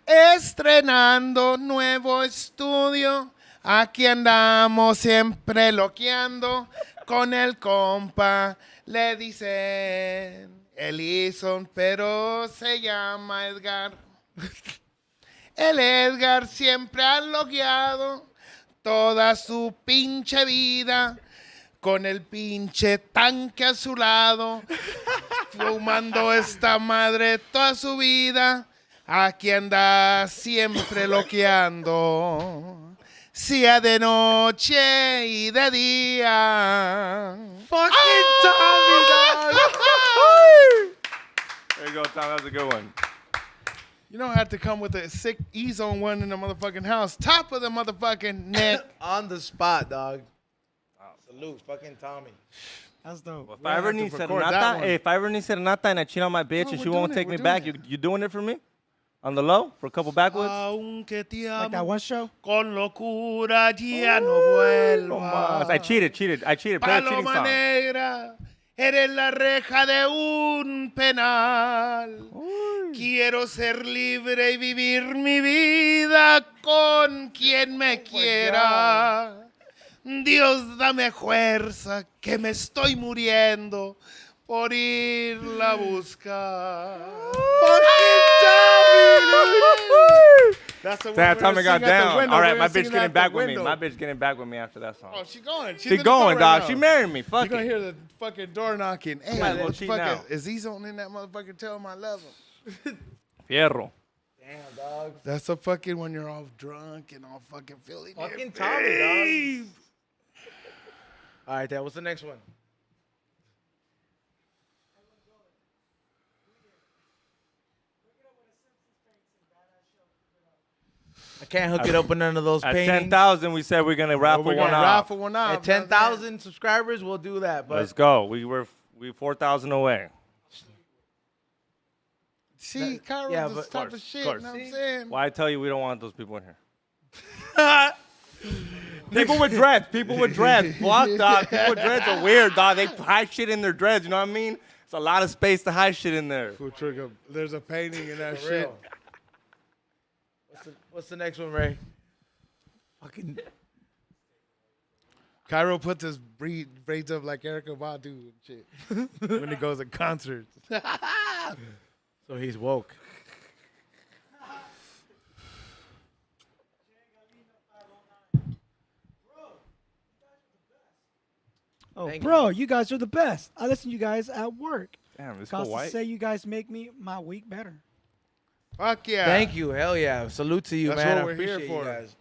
Estrenando nuevo estudio. Aquí andamos siempre loqueando. Con el compa le dicen Elison, pero se llama Edgar. El Edgar siempre ha loqueado toda su pinche vida. Con el pinche tanque a su lado. Fumando esta madre toda su vida. Aquí anda siempre loqueando. Sea de noche y de día. Fucking Tommy, dog. There you go, Tom. That's a good one. You don't have to come with a sick E-Zone one in the motherfucking house. Top of the motherfucking neck. On the spot, dog. Salute, fucking Tommy. That's dope. If I ever have to need record that serenata, one. hey, if I ever need serenata and I cheat on my bitch No, and she we're won't doing it, take me we're back, doing you doing it for me? On the low? For a couple backwoods? Aunque te Like that amo one show? con locura ya no vuelvo. I cheated. Play a cheating Paloma song. negra, eres la reja de un penal. Quiero ser libre y vivir mi vida con quien me quiera. Dios, dame fuerza, que me estoy muriendo por irla a buscar. Fucking Tommy! That's the one Damn, we're Tommy gonna got sing at the down. window. All We're right, my gonna sing bitch it getting at the back with me. window. My bitch getting back with me after that song. Oh, she's going. She going, dog. She You're married me. Fuck gonna it. hear the fucking door knocking. Hey, Might as well what cheat fucking, now. is he on in that motherfucker? Tell him I love him. Fierro. Damn, dog. That's the fucking when you're all drunk and all fucking feeling. Fucking Tommy, dog. All right, Dad, what's the next one? I can't hook it up with none of those At paintings. 10,000, we said we're going to raffle We're one gonna off. raffle one off. At 10,000 subscribers, we'll do that. But Let's go. We 4,000 away. See, Kyra, yeah, this but- type Of of shit. course. You know what I'm saying? Why I tell you we don't want those people in here? People with dreads. People with dreads. Fuck, dog. People with dreads are weird, dog. They hide shit in their dreads. You know what I mean? It's a lot of space to hide shit in there. Cool trigger. There's a painting in that For shit. real. What's the next one, Ray? Fucking. Cairo puts his braids up like Erica Badu and shit when he goes to concerts. So he's woke. Oh, Thank bro, you guys are the best. I listen to you guys at work. Damn, this Got for to white. say you guys make me my week better. Fuck yeah. Thank you. Hell yeah. Salute to you, That's man. what I we're here appreciate you for. guys.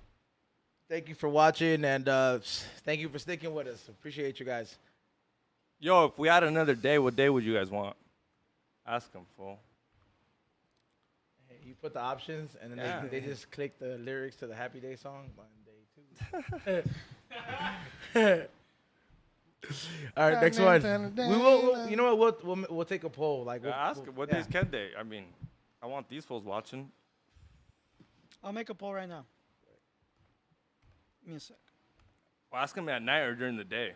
Thank you for watching, and thank you for sticking with us. Appreciate you guys. Yo, if we had another day, what day would you guys want? Ask him, fool. Hey, you put the options, and then Yeah. they just click the lyrics to the Happy Day song. Monday, Tuesday. All right, next one. We'll you know what? We'll take a poll. Like, we'll, Ask him, what yeah. days can they? I mean, I want these fools watching. I'll make a poll right now. Give me a sec. Well, ask him at night or during the day.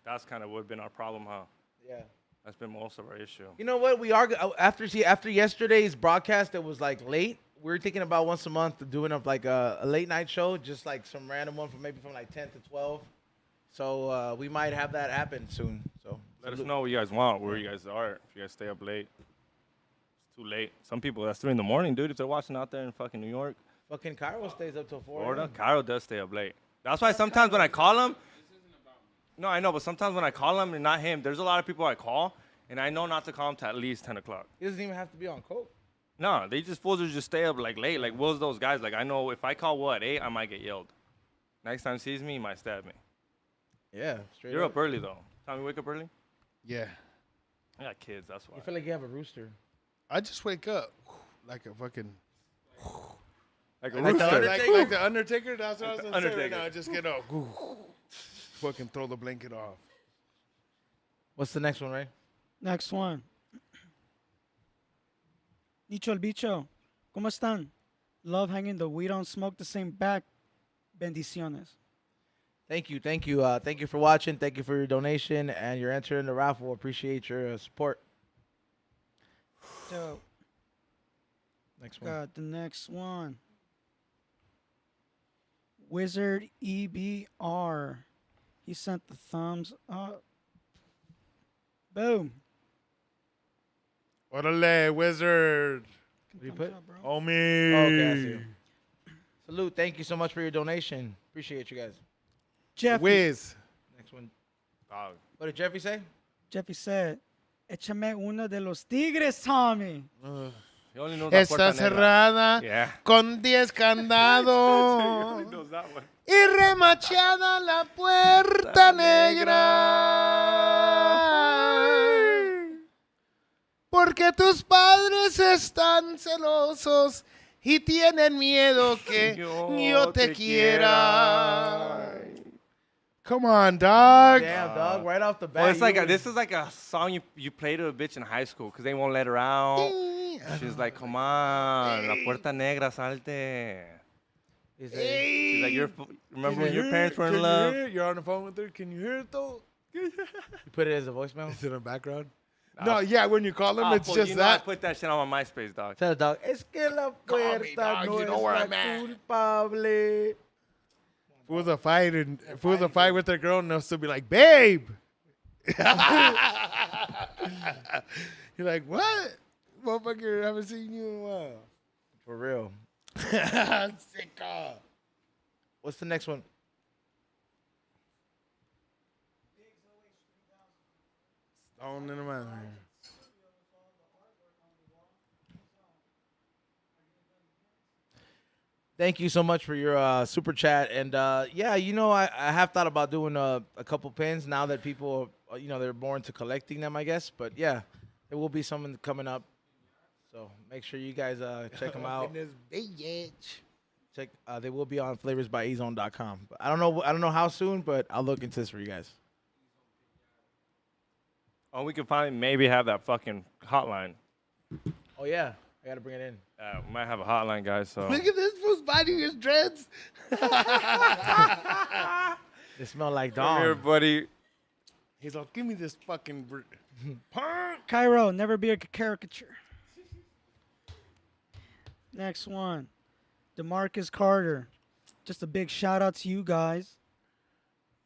That's kind of would have been our problem, huh? Yeah. That's been most of our issue. You know what? We are after yesterday's broadcast. It was like late. We were thinking about once a month doing like a late night show, just like some random one from like 10 to 12. So we might have that happen soon. So Let us know what you guys want, where you guys are. If you guys stay up late, it's too late. Some people, that's 3 in the morning, dude. If they're watching out there in fucking New York, Fucking Cairo stays up till 4. Florida, Cairo does stay up late. That's why sometimes when I call him, no, I know, but sometimes when I call him and not him, there's a lot of people I call, and I know not to call him to at least 10 o'clock. He doesn't even have to be on coke. No, they just fools who just stay up like late. Like Will's those guys. Like I know if I call Will at 8, I might get yelled. Next time he sees me, he might stab me. Yeah, straight You're up early though. Tommy, wake up early. Yeah. I got kids, that's why. You feel like you have a rooster. I just wake up like a fucking Like a Like the rooster. Undertaker? like the Undertaker. That's what I was gonna say right Undertaker. now. I just get up, fucking throw the blanket off. What's the next one, Ray? Next one. Nicho el bicho. ¿Cómo están? Love hanging the we don't smoke the same back. Bendiciones. Thank you. Thank you for watching. Thank you for your donation and your entry in the raffle. Appreciate your support. So, Next one. got the next one. Wizard EBR. He sent the thumbs up. Boom. Orale, wizard. What do you put? Thumbs up, bro. Homie. Oh, okay, I see. Salute. Thank you so much for your donation. Appreciate you guys. Jeffy. Wiz. Next one. Dog. What did Jeffy say? Jeffy said, échame uno de los tigres, Tommy. He only knows that Está Puerta Negra. cerrada Yeah. con 10 He only candados knows that one. y remachada la puerta negra. Porque tus padres están celosos y tienen miedo que yo te quiera. Come on, dog. Damn, dog. Right off the bat. Well, it's like you- this is like a song you play to a bitch in high school because they won't let her out. She's like, come on, la puerta negra, salte. He said- She's like, remember when your parents were Can in you love? hear it? You're on the phone with her. Can you hear it though? You put it as a voicemail? Is it in the background? No, yeah. When you call them, Oh, it's fool, just you know I that. put that shit on my MySpace, dog. Tell the dog. Es que la Call me, puerta dog. no You know es where la I'm at. culpable. If it was a fight and if it was a fight with a girl, and they'll still be like, "Babe." You're like, "What, motherfucker? I haven't seen you in a while." For real. Sicko. What's the next one? Stone in the mouth. Thank you so much for your super chat. And yeah, you know, I have thought about doing a couple pins now that people, you know, they're more into collecting them, I guess. But yeah, there will be some coming up. So make sure you guys check them out. Check. They will be on flavorsbyezone.com. But I don't know how soon, but I'll look into this for you guys. Oh, we can finally maybe have that fucking hotline. Oh yeah, I gotta bring it in. We might have a hotline, guys. So Look at this fool's biting his dreads. They smell like come here, dog. buddy. He's like, "Give me this fucking punk." Cairo, never be a caricature. Next one. DeMarcus Carter. Just a big shout out to you guys.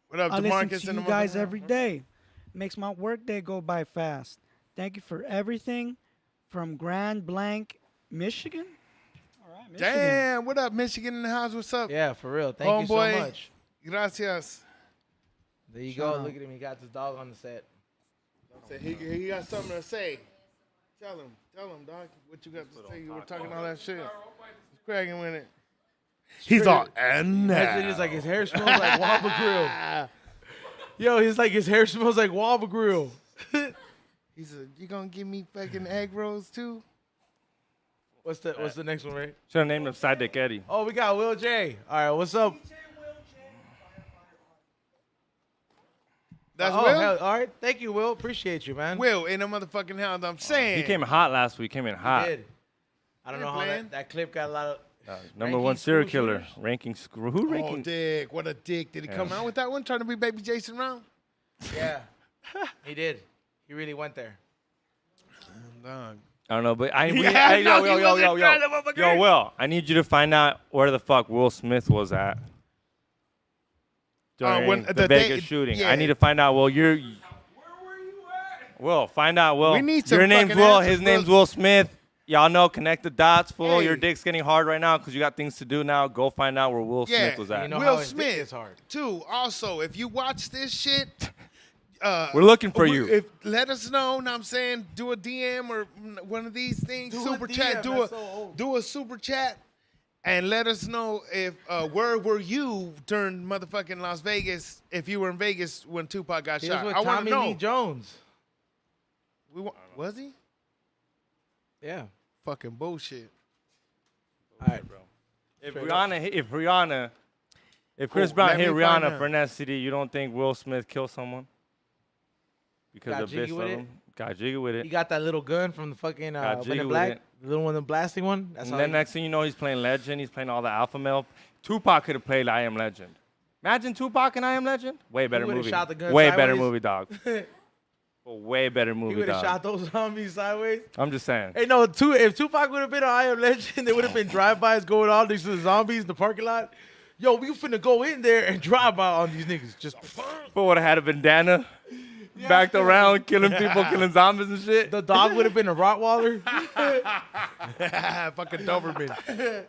What up, I listen DeMarcus? to in you the guys motherfucker? every day. Makes my work day go by fast. Thank you for everything from Grand Blanc, Michigan. All right, Michigan. Damn, what up, Michigan in the house? What's up? Yeah, for real. Thank you so Homeboy. much. Gracias. There you Shout go. out. Look at him. He got this dog on the set. Say, he got something to say. Tell him, dog, what you got to say. You were talking all that shit. He's cracking with it. He's all, and Imagine now. it's like his hair smells like Wabba Grill. Yo, he's like his hair smells like Wabba Grill. He said, "You gonna give me fucking egg rolls too?" What's the next one, right? Should have named him Side Dick Eddie. Oh, we got Will J. All right, what's up? That's Oh, Will. hell, all right. Thank you, Will. Appreciate you, man. Will in a motherfucking house. I'm saying. He came hot last week. Came in He hot. did. I don't know how playing. that clip got a lot of. Number Ranking one serial school killer. shooters? Ranking screw. Who Oh, ranking? dick! What a dick! Did he come out with that one? Trying to be Baby Jason Brown? Yeah, he did. He really went there. Dog. I don't know, but Yeah, hey, no, he yo, wasn't trying to motherfucker. yo, Will. I need you to find out where the fuck Will Smith was at during when the the Vegas day- shooting. yeah. I need to find out. Well, you're. Will, find out. Will, We need some your name's fucking Will. answers, His name's bro. Will Smith. Y'all know. Connect the dots, fool. Hey. Your dick's getting hard right now because you got things to do now. Go find out where Will Yeah, Smith was at. You know Will how his dick Smith is hard. too. Also, if you watch this shit, We're looking for you. Let us know. Know what I'm saying, do a DM or one of these things. Do a super DM, chat. that's so old. Do a super chat, and let us know if where were you during motherfucking Las Vegas? If you were in Vegas when Tupac got He shot, was I with want Tommy to know. Lee Jones. Was he? Yeah. Fucking bullshit. All right, bro. If Straight Chris Cool. Brown Let hit me find Rihanna out. for an STD, you don't think Will Smith killed someone? Because Got the jiggy bitch with of it? him got jiggy with He it. got that little gun from the fucking Got Men jiggy in with Black, it. the little one, the blasting one. That's And how then he- next thing you know, he's playing Legend. He's playing all the alpha male. Tupac could have played I Am Legend. Imagine Tupac and I Am Legend. Way better would've movie. shot the gun Way better sideways? movie, dog. A way better He movie, would have dog. shot those zombies sideways. I'm just saying. Hey, no, if Tupac would have been on I Am Legend, there would have been drive-bys going on. These are the zombies in the parking lot. Yo, we finna go in there and drive by on these niggas. Just But would have had a bandana, backed around, killing people, killing zombies and shit. the dog would have been a Rottweiler. Fucking Doberman.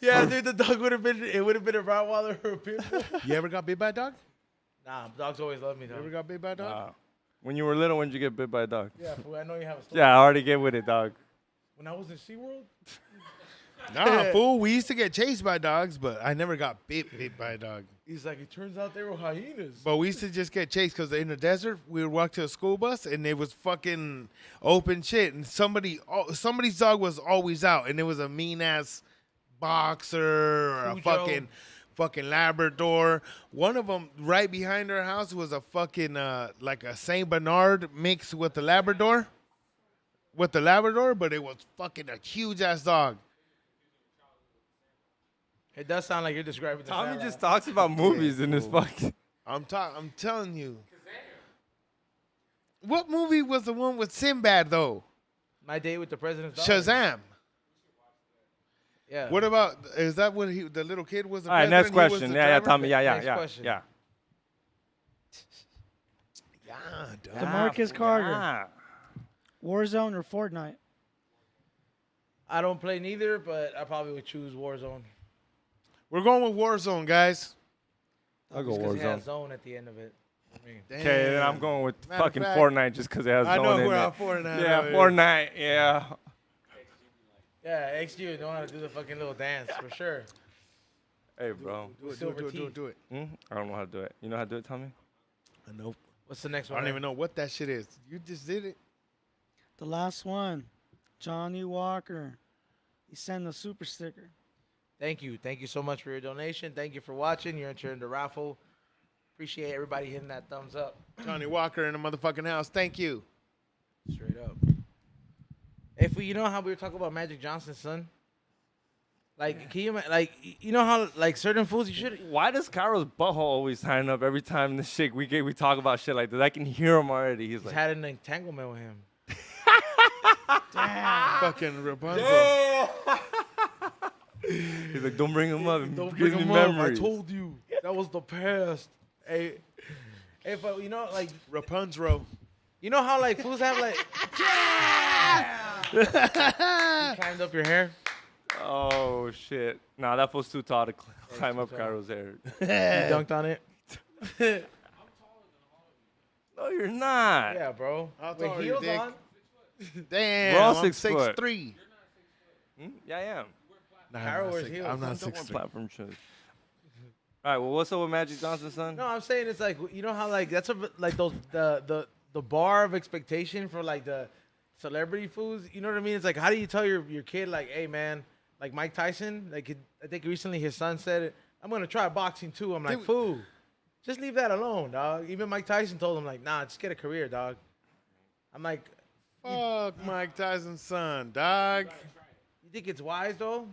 Yeah, dude, the dog would have been. It would have been a Rottweiler or a pit bull. You ever got bit by a dog? Nah, dogs always love me You ever though. got bit by a dog? When you were little, when did you get bit by a dog? Yeah, fool, I know you have a story. Yeah, I already get with it, dog. When I was in SeaWorld, Nah, fool. We used to get chased by dogs, but I never got bit by a dog. he's like, it turns out they were hyenas. But we used to just get chased because in the desert, we would walk to a school bus and it was fucking open shit. And somebody's dog was always out, and it was a mean ass boxer or a Cujo. fucking Labrador. One of them right behind our house was a fucking like a Saint Bernard mixed with the Labrador. But it was fucking a huge ass dog. It does sound like you're describing the Tommy sound just like- talks about movies in this fucking. I'm telling you. What movie was the one with Sinbad though? My Date with the President's Daughter. Shazam. Yeah. What about, is that when the little kid was the All right, next president? He was question. the Yeah, driver? Tommy. Yeah, Next question. yeah. Yeah, dog. DeMarcus Carter. Yeah. Warzone or Fortnite? I don't play neither, but I probably would choose Warzone. We're going with Warzone, guys. I'll go Just 'cause it has Warzone. zone at the end of it. I mean, Okay, then I'm going with Matter of fucking fact- Fortnite just because it has I zone know in we're it. on Fortnite. Yeah, over here. Fortnite. Yeah. yeah, XG know how to do the fucking little dance for sure. Hey, bro. Do it, Silver do it, do teeth. it, do it. I don't know how to do it. You know how to do it, Tommy? Nope. What's the next I one? don't even know what that shit is. You just did it. The last one. Johnny Walker. He sent a super sticker. Thank you. Thank you so much for your donation. Thank you for watching. You're entering the raffle. Appreciate everybody hitting that thumbs up. Johnny Walker in the motherfucking house. Thank you. Straight up. If we, you know how we were talking about Magic Johnson's son? Like, can you like, you know how like certain foods you should. Why does Cairo's butthole always sign up every time this shit we talk about shit like this? I can hear him already. He's He's like, had an entanglement with him. Fucking Rapunzel. he's like, don't bring him up. It Don't gives bring me him up. I memories. told you that was the past. Hey, but you know, like, Rapunzel. you know how like foods have like. You climbed up your hair. Oh shit! Nah, that fool's too tall to climb up too tall. Cairo's hair. You dunked on it. No, you're not. Yeah, bro. How With tall are you, heels Dick? on. Damn. We're all I'm 6 foot. 6'3". Yeah, I am. Nah, Cairo I'm not wears six- heels. I'm not Don't 6'3". Platform shoes. All right. Well, what's up with Magic Johnson's son? No, I'm saying it's like, you know how like that's a like those the the bar of expectation for like the celebrity foods. You know what I mean? It's like, how do you tell your kid like, hey man, like Mike Tyson, like I think recently his son said it. I'm gonna try boxing too. I'm like, fool, just leave that alone, dog. Even Mike Tyson told him like, nah, just get a career, dog. I'm like, Fuck Mike Tyson's son, dog. you think it's wise though?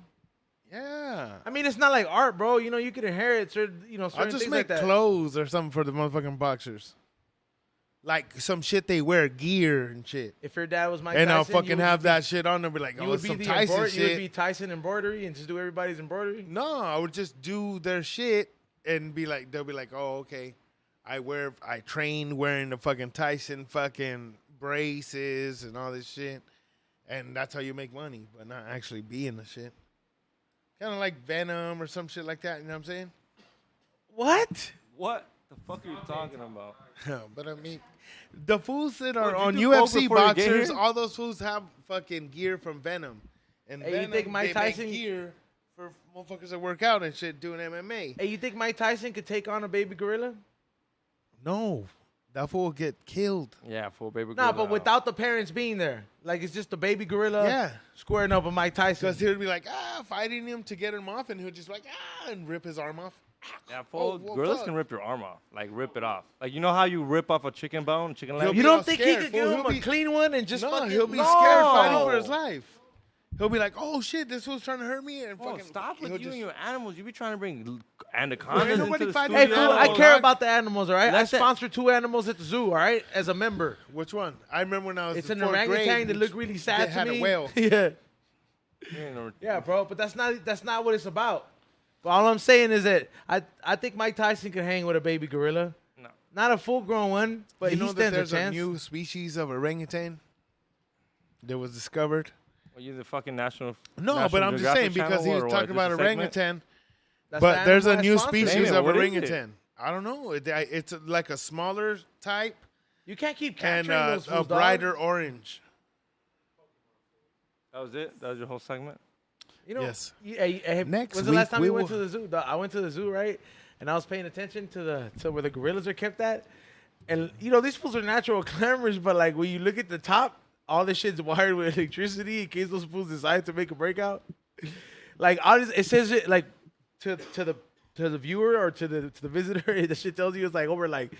Yeah. I mean, it's not like art, bro. You know, you can inherit certain, I'll certain just things make like that. clothes or something for the motherfucking boxers. Like some shit they wear, gear and shit. If your dad was Mike And Tyson, I'll fucking have that shit on there, be like, You oh, would it's be some the Tyson you would shit. be Tyson embroidery and just do everybody's embroidery. No, I would just do their shit and be like, they'll be like, oh, okay. I train wearing the fucking Tyson fucking braces and all this shit. And that's how you make money, but not actually being the shit. Kind of like Venom or some shit like that, you know what I'm saying? What? What the fuck are you talking about? But I mean, the fools that are What, on you do coke UFC before you get boxers, here? all those fools have fucking gear from Venom. And Hey, you Venom, think Mike they Tyson- make gear for motherfuckers that work out and shit doing MMA. Hey, you think Mike Tyson could take on a baby gorilla? No, that fool will get killed. Yeah, full baby. Nah, gorilla. but without the parents being there. Like, it's just the baby gorilla Yeah. squaring up with Mike Tyson. Because he'll be like, fighting him to get him off, and he'll just like, and rip his arm off. Yeah, full well, gorillas fuck. can rip your arm off. Like, rip it off. Like, you know how you rip off a chicken bone, chicken leg? He'll You be all don't think he scared, could fool. give him He'll a be- clean one and just No, fucking... he'll be No! scared fighting for his life. He'll be like, oh shit, this fool's trying to hurt me, and Oh, fucking stop with he'll you just- and your animals. You be trying to bring anacondas Well, ain't nobody into the fighting Hey, studio. fool, I No, care dog. about the animals, all right? I Let that- sponsor 2 animals at the zoo, all right? As a member. Which one? I remember when I was It's in an fourth orangutan grade, that looked really sad they to had me. a whale. Yeah. You ain't no- Yeah, bro, but that's not what it's about. But all I'm saying is that I think Mike Tyson could hang with a baby gorilla. No. Not a full-grown one, but you he know that stands a there's a chance. new species of orangutan that was discovered. Are you the fucking national? No, National but I'm just saying Geographic because he channel was or talking what? about Just a segment? orangutan. That's But the there's a animal I new sponsor. species Name it, of what is it? orangutan. I don't know. It's like a smaller type You can't keep and capturing those a fools, dog. brighter orange. That was it. That was your whole segment. You know, Yes. Hey, Next when's the last week time we you went will- to the zoo? Dog? I went to the zoo, right? And I was paying attention to where the gorillas are kept at. And you know, these fools are natural climbers, but like when you look at the top, all this shit's wired with electricity in case those fools decide to make a breakout. Like it says it like to the viewer or to the visitor, the shit tells you it's like over like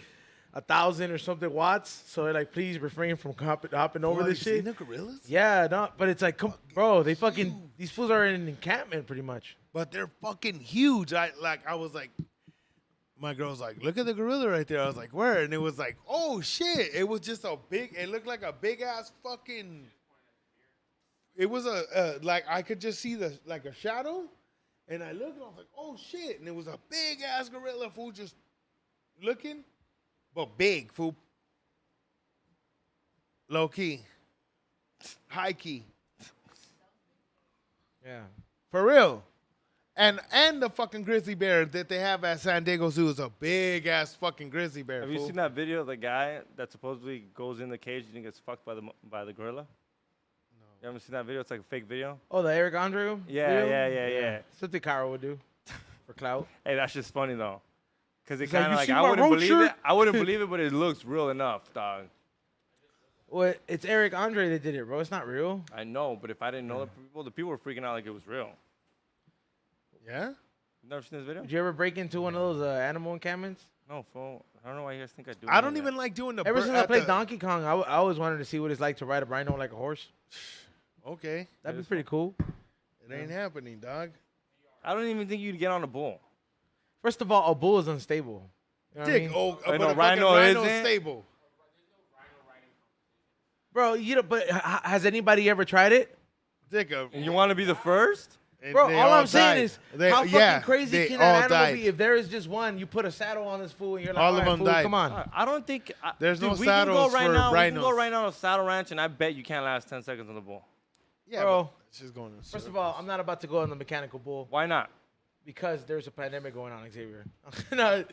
1,000 or something watts. So they're like, please refrain from hopping over Boy, this you seen shit. the gorillas? Yeah, no, but it's like, bro, they fucking these fools are in an encampment pretty much. But they're fucking huge. I was like, my girl was like, look at the gorilla right there. I was like, where? And it was like, oh shit. It was just it looked like a big ass fucking, it was like I could just see like a shadow. And I looked and I was like, oh shit. And it was a big ass gorilla, fool, just looking, but big, fool. Low key. High key. Yeah. For real. And the fucking grizzly bear that they have at San Diego Zoo is a big ass fucking grizzly bear. Have you fool. seen that video of the guy that supposedly goes in the cage and he gets fucked by the gorilla? No. You haven't seen that video? It's like a fake video. Oh, the Eric Andre? Yeah, video? yeah. Something Cairo would do for clout. Hey, that's just funny though, because it He's like, kind of "You like see I my wouldn't road believe shirt?" it. I wouldn't believe it, but it looks real enough, dog. Well, it's Eric Andre that did it, bro. It's not real. I know, but if I didn't know the people were freaking out like it was real. Yeah? You never seen this video? Did you ever break into one of those animal encampments? No, fool. I don't know why you guys think I do. I any don't of even that. like doing the Ever bur- since I at played the- Donkey Kong, I always wanted to see what it's like to ride a rhino like a horse. Okay. That'd be is pretty cool. It ain't happening, dog. I don't even think you'd get on a bull. First of all, a bull is unstable. You know what I Dick, mean? but no, a rhino fucking rhino's isn't. stable. Bro, you know, but has anybody ever tried it? Dick, And you want to be the first? and Bro, they all I'm saying died. is, They- how fucking yeah, crazy they can all that animal died. be? If there is just one, you put a saddle on this fool, and you're like, All of right, them fool, died. Come on. I don't think. There's no dude, we can go saddles right for now. We can go rhinos. right now to Saddle Ranch, and I bet you can't last 10 seconds on the bull. Yeah, Bro, but it's just going in First of all, I'm not about to go on the mechanical bull Why not? because there's a pandemic going on, Xavier. no,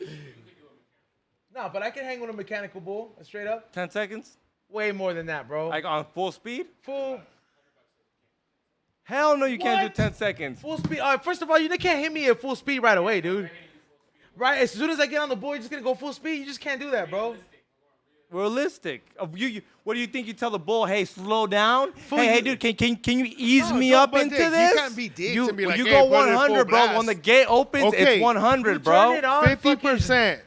but I can hang with a mechanical bull, straight up. 10 seconds? Way more than that, bro. Like on full speed? Full Hell no, you can't What? do 10 seconds. Full speed. All right, first of all, you can't hit me at full speed right away, dude. Right? As soon as I get on the board, you're just gonna go full speed. You just can't do that, bro. realistic. What do you think? You tell the bull, hey, slow down. Hey, dude, can you ease me up into this? You can't be dicks and be like, you hey, go put it full 100, bro. blast. When the gate opens, Okay, it's 100, you bro. turn it on. 50%.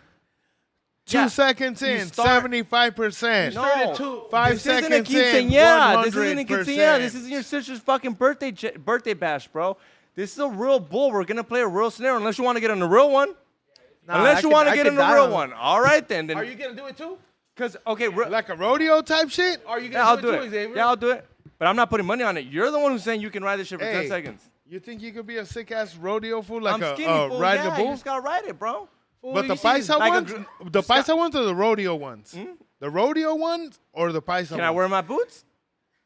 2 Yeah. seconds You in, start- 75%. No, 5 this isn't a seconds in, quinceañera. This isn't a 100%. quinceañera. This isn't your sister's fucking birthday bash, bro. This is a real bull. We're gonna play a real scenario, unless you want to get on the real one. Nah, Unless I you could- want I to get could in the die real on- one. All right, then. Are you gonna do it too? Because, okay, Like a rodeo type shit? Are you yeah, gonna I'll do do it too, it. Xavier? Yeah, I'll do it. But I'm not putting money on it. You're the one who's saying you can ride this shit for 10 seconds. You think you could be a sick ass rodeo fool like I'm skinny, fool. riding Yeah, a you bull? just gotta ride it, bro. Fool, But you the see this- paisa like a ones, the paisa ones or the rodeo ones? The rodeo ones or the paisa Can ones? I wear my boots?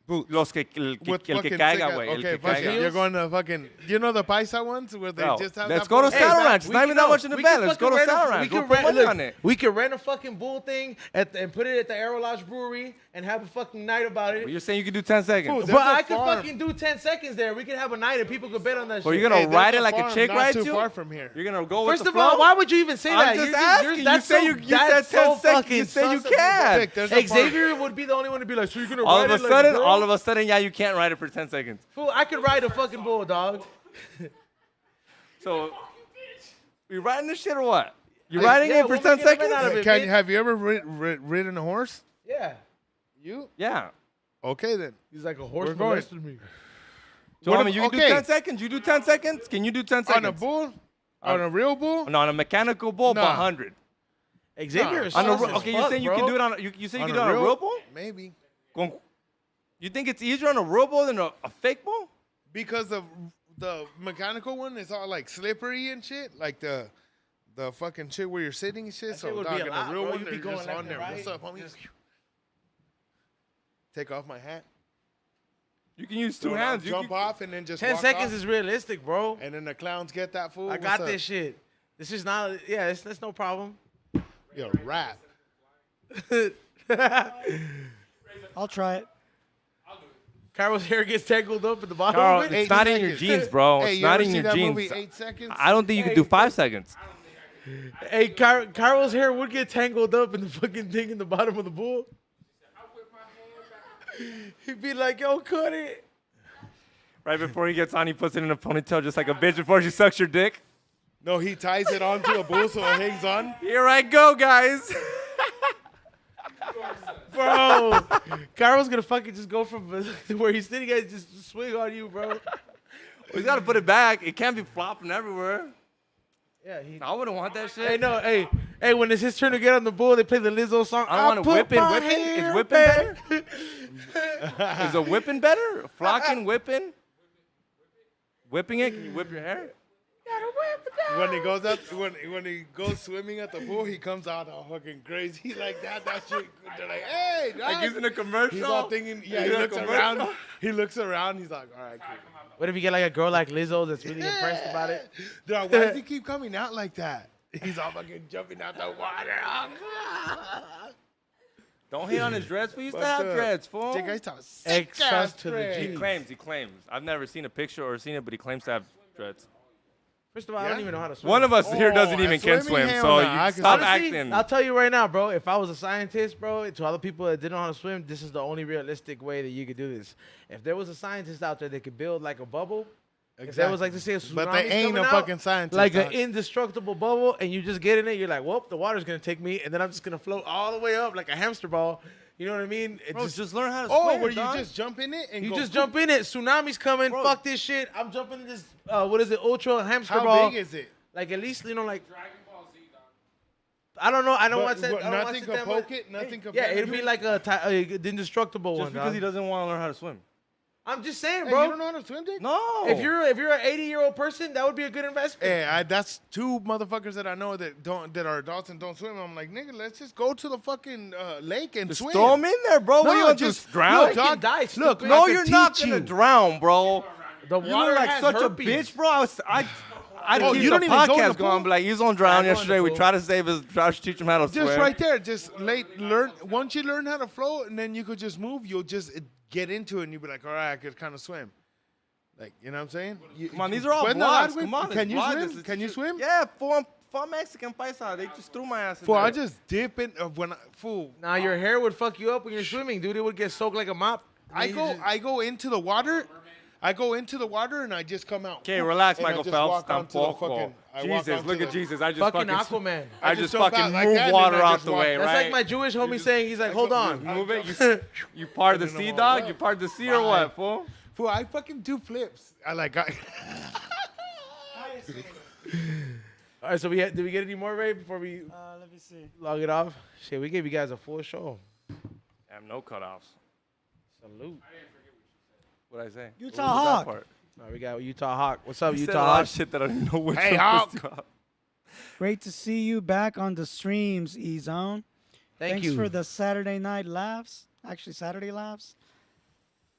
boots? Los que, el With que fucking caiga, sick ass- güey. El Okay, que fuck it. caiga. You're going to fucking. You know the paisa ones where they Bro, just have. let's that go to full- Saddle Hey, Ranch. It's not even that much in the we bed. can Let's go fucking to rent Saddle a- Ranch. we We'll can put rent- money look, on it. We could rent a fucking bull thing and put it at the Aero Lodge Brewery and have a fucking night about it. You're saying you can do 10 seconds. Fool, But There's a I could farm. fucking do 10 seconds there. We could have a night and people could bet on that Or shit. you're gonna Hey, ride there's it like a farm chick not rides too you? far from here. You're gonna go with First the of all, flow? why would you even say I'm that? just You're asking. You that's say so- you that's said 10 so seconds. fucking You say you sus of can. Vic, there's a farm. Xavier would be the only one to be like, so you're gonna All ride of it a like sudden, girl? all of a sudden, yeah, you can't ride it for 10 seconds. Fool, I could ride a fucking bull, dog. So, you riding this shit or what? You Hey, riding yeah, it for we'll 10 make an event seconds? out of it. Can bitch. have you ever ridden a horse? Yeah. You? Yeah. Okay then. He's like a horse We're going. molested me. So, What I mean, you can do okay. 10 seconds. You do 10 seconds? Can you do 10 seconds? On a bull? On a real bull? No, on a mechanical bull, Nah. 100. Xavier is On a, sus as okay, you're fuck, saying you bro. can do it on a, you say you On can do it on a real bull? Maybe. You think it's easier on a real bull than a fake bull? Because the mechanical one is all like slippery and shit. Like the fucking shit where you're sitting and shit. That So shit would dog, be a in lot, the real bro. one, You'd they're be going just left on and there. right. What's up, homie? Take off my hat. You can use two Throw it hands. out, You jump can, off and then just 10 walk seconds off. is realistic, bro. And then the clowns get that fool. I What's got up? this shit. This is not, yeah, that's no problem. Yo, rap. I'll try it. Carol's hair gets tangled up at the bottom Carl, of it. it's 8 not in your seconds. jeans, bro. Hey, It's you not ever in see your that jeans. movie 8 seconds? I don't think you can do 5 seconds. Hey, Carol's hair would get tangled up in the fucking thing in the bottom of the bull. He'd be like, yo, cut it. Right before he gets on, he puts it in a ponytail just like a bitch before she sucks your dick. No, he ties it onto a bull so it hangs on. Here I go, guys. Bro, Carol's gonna fucking just go from where he's sitting at just swing on you, bro. We gotta put it back. It can't be flopping everywhere. Yeah, I wouldn't want that shit. Hey, no, hey, when it's his turn to get on the bull, they play the Lizzo song. I don't want to put whipping. my Whipping? hair Is whipping back. better? Is a whipping better? Flocking, whipping? Whipping it? Can you whip your hair? When he goes up, when he goes swimming at the pool, he comes out all fucking crazy like that. That shit. They're like, hey, dog. Like he's in a commercial. He's all thinking, yeah. He He's in a looks commercial. around. He looks around. He's like, all right, cool. What if you get like a girl like Lizzo that's really impressed about it? Dog, why does he keep coming out like that? He's all fucking jumping out the water. Don't hate on his dreads. We used to But, have dreads, fool. That guy's talking sick Excess ass to the dreads. G. He claims. I've never seen a picture or seen it, but he claims to have dreads. First of all, I don't Yeah? even know how to swim. One of us here doesn't Oh, even at can swimming? swim, Hell so no, you I can stop swim. Honestly, acting. I'll tell you right now, bro. If I was a scientist, bro, to other people that didn't know how to swim, this is the only realistic way that you could do this. If there was a scientist out there that could build like a bubble, if there was like to say a tsunami, But they ain't a fucking scientist. like an dog. indestructible bubble, and you just get in it, you're like, well, the water's gonna take me, and then I'm just gonna float all the way up like a hamster ball. You know what I mean? It Bro, just learn how to Oh, swim, where you dog. just jump in it and you go just boom. jump in it. Tsunami's coming. Bro. Fuck this shit. I'm jumping in this. What is it? Ultra hamster How ball. big is it? Like at least like Dragon Ball Z, dog. I don't know. I don't But- watch that. but I don't nothing watch could that poke much. it? Nothing could Yeah, bend it'd it? be like the indestructible Just one. because dog. he doesn't want to learn how to swim. I'm just saying, Hey, bro. you don't know how to swim, Dick? No. If you're an 80-year-old person, that would be a good investment. Hey, that's two motherfuckers that I know that are adults and don't swim. I'm like, nigga, let's just go to the fucking lake and just swim. throw him in there, bro. what are you gonna just do? Drown? look, dog. Die, Look, stupid. No, I you're could not teach gonna you. drown, bro. The You water look like has such herpes. a bitch, bro. I'd Oh, keep you the don't even go in the podcast pool? going. Be like, he's on drown I go in the yesterday. We pool. try to save his. Try to teach him how to swim. Just right there, just learn. Once you learn how to float, and then you could just move, you'll just get into it, and you'll be like, all right, I could kind of swim. Like, you know what I'm saying? Come on, these are all But no, vlogs. Edwin, Come on, can it's you vlog. swim? This is Can you just- swim? Yeah, fuck Mexican paisa. They just threw my ass in Fool, there. I just dip in when fool. Now your hair would fuck you up when you're swimming, dude. It would get soaked like a mop. I go into the water. I go into the water and I just come out. Okay, relax, And I Michael just Phelps. walk onto the Tampoco. fucking- I walk Jesus, onto look the- at Jesus. I just Fucking fucking Aquaman. I I just just jump fucking out like move that, and water then I out just the walk. way, That's right? like my Jewish homie saying, he's like, hold You on. move it. You part of the sea, dog. You part of the sea or what, fool? Fool, I fucking do flips. I like. All right, so did we get any more, Ray, before we Let me see. log it off? Shit, we gave you guys a full show. Damn, no cutoffs. Salute. What'd I say? Utah What was that Hawk. part? All right, we got Utah Hawk. What's up, You said a Utah lot Hawk? of shit that I don't even know which Hey, one Hawk. this called. Great to see you back on the streams, E-Zone. Thanks Thanks for the Saturday night laughs. Actually, Saturday laughs.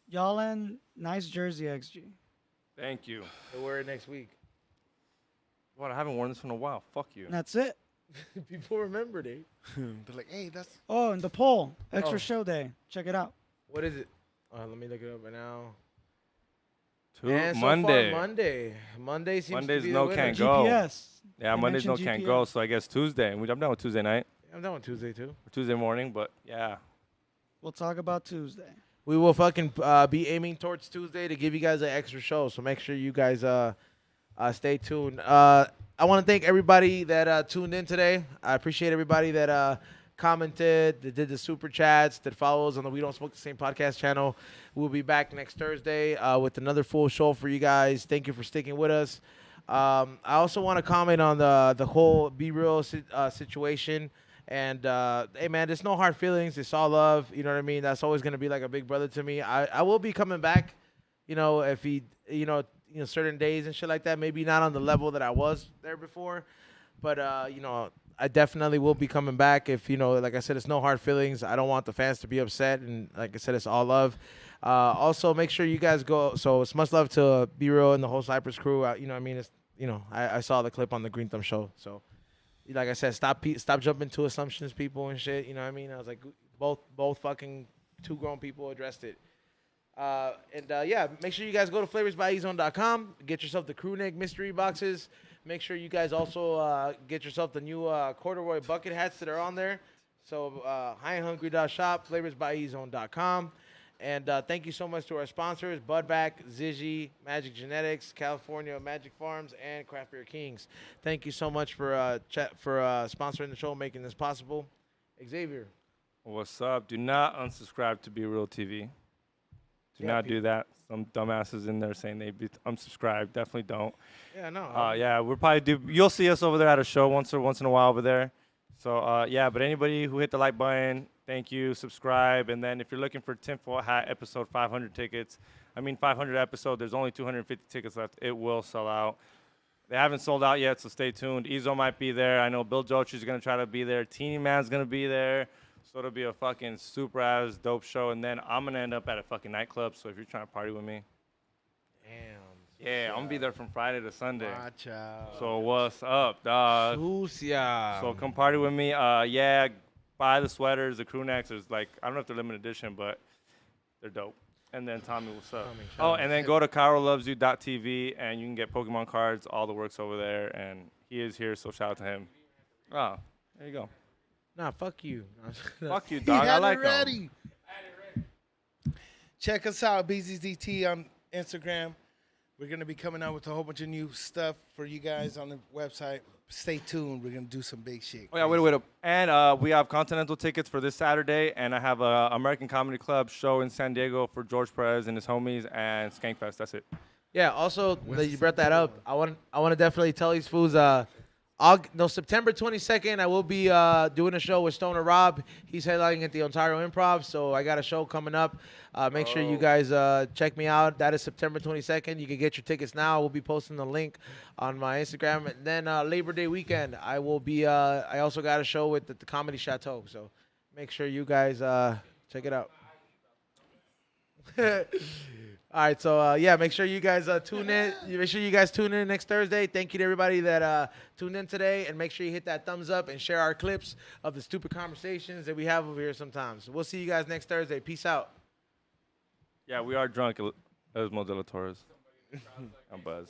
Y'all in nice jersey, XG. Thank you. We'll wear it next week. What? I haven't worn this in a while. Fuck you. And that's it. People remembered it. They're like, hey, that's. Oh, and the poll. Extra Oh. show day. Check it out. What is it? Let me look it up right now. Two- Man, so Monday. far, Monday seems Mondays to be no the winner. can't go. GPS. Yeah, They Mondays no mentioned can't GPS. go, so I guess Tuesday. I'm down with Tuesday night I'm done with Tuesday, too. or Tuesday morning, but yeah. We'll talk about Tuesday. We will fucking be aiming towards Tuesday to give you guys an extra show, so make sure you guys stay tuned. I want to thank everybody that tuned in today. I appreciate everybody that commented, that did the super chats, that follows on the We Don't Smoke the Same podcast channel. We'll be back next Thursday with another full show for you guys. Thank you for sticking with us. I also want to comment on the whole Be Real situation. And, hey, man, there's no hard feelings. It's all love. You know what I mean? That's always going to be like a big brother to me. I will be coming back, you know, if he, certain days and shit like that. Maybe not on the level that I was there before. But, I definitely will be coming back if, like I said, it's no hard feelings. I don't want the fans to be upset. And like I said, it's all love. Also, make sure you guys go. So it's much love to Be Real and the whole Cypress crew. It's, I saw the clip on the Green Thumb show. So, like I said, stop jumping to assumptions, people and shit. You know what I mean? I was like, both fucking two grown people addressed it. Yeah, make sure you guys go to flavorsbyezone.com. Get yourself the crew neck mystery boxes. Make sure you guys also get yourself the new corduroy bucket hats that are on there. So highandhungry.shop, flavorsbyezone.com. And thank you so much to our sponsors, Budback, Zishy, Magic Genetics, California Magic Farms, and Craft Beer Kings. Thank you so much for sponsoring the show, making this possible. Xavier. What's up? Do not unsubscribe to Be Real TV. Do not do that. Some dumbasses in there saying they be unsubscribed. Definitely don't. Yeah, no. Yeah, we'll probably do. You'll see us over there at a show once in a while over there. So yeah, but anybody who hit the like button, thank you. Subscribe, and then if you're looking for Tinfoil Hat episode 500 tickets, 500 episode. There's only 250 tickets left. It will sell out. They haven't sold out yet, so stay tuned. Ezo might be there. I know Bill Jochi's gonna try to be there. Teeny Man's gonna be there. So it'll be a fucking super ass dope show, and then I'm gonna end up at a fucking nightclub. So if you're trying to party with me, yeah, I'm gonna be there from Friday to Sunday. Watch out. So what's up, dog? Sucia. So come party with me. Yeah, buy the sweaters, the crew necks. There's I don't know if they're limited edition, but they're dope. And then Tommy, what's up? Oh, and then go to CaroLovesYou.tv and you can get Pokemon cards, all the works over there. And he is here, so shout out to him. Oh, there you go. Nah, fuck you. Fuck you, He dog. I had like it him. ready. Check us out, BZZT on Instagram. We're going to be coming out with a whole bunch of new stuff for you guys on the website. Stay tuned. We're going to do some big shit. Oh, yeah, wait up. And we have Continental tickets for this Saturday, and I have a American Comedy Club show in San Diego for George Perez and his homies, and Skankfest. That's it. Yeah, also, that you brought that up, I want to definitely tell these fools, September 22nd, I will be doing a show with Stoner Rob. He's headlining at the Ontario Improv, so I got a show coming up. Make sure you guys check me out. That is September 22nd. You can get your tickets now. We'll be posting the link on my Instagram. And then Labor Day weekend, I will be. I also got a show with the Comedy Chateau, so make sure you guys check it out. All right, so yeah, make sure you guys tune in. Make sure you guys tune in next Thursday. Thank you to everybody that tuned in today, and make sure you hit that thumbs up and share our clips of the stupid conversations that we have over here sometimes. We'll see you guys next Thursday. Peace out. Yeah, we are drunk, Esmo de la Torres. I'm buzzed.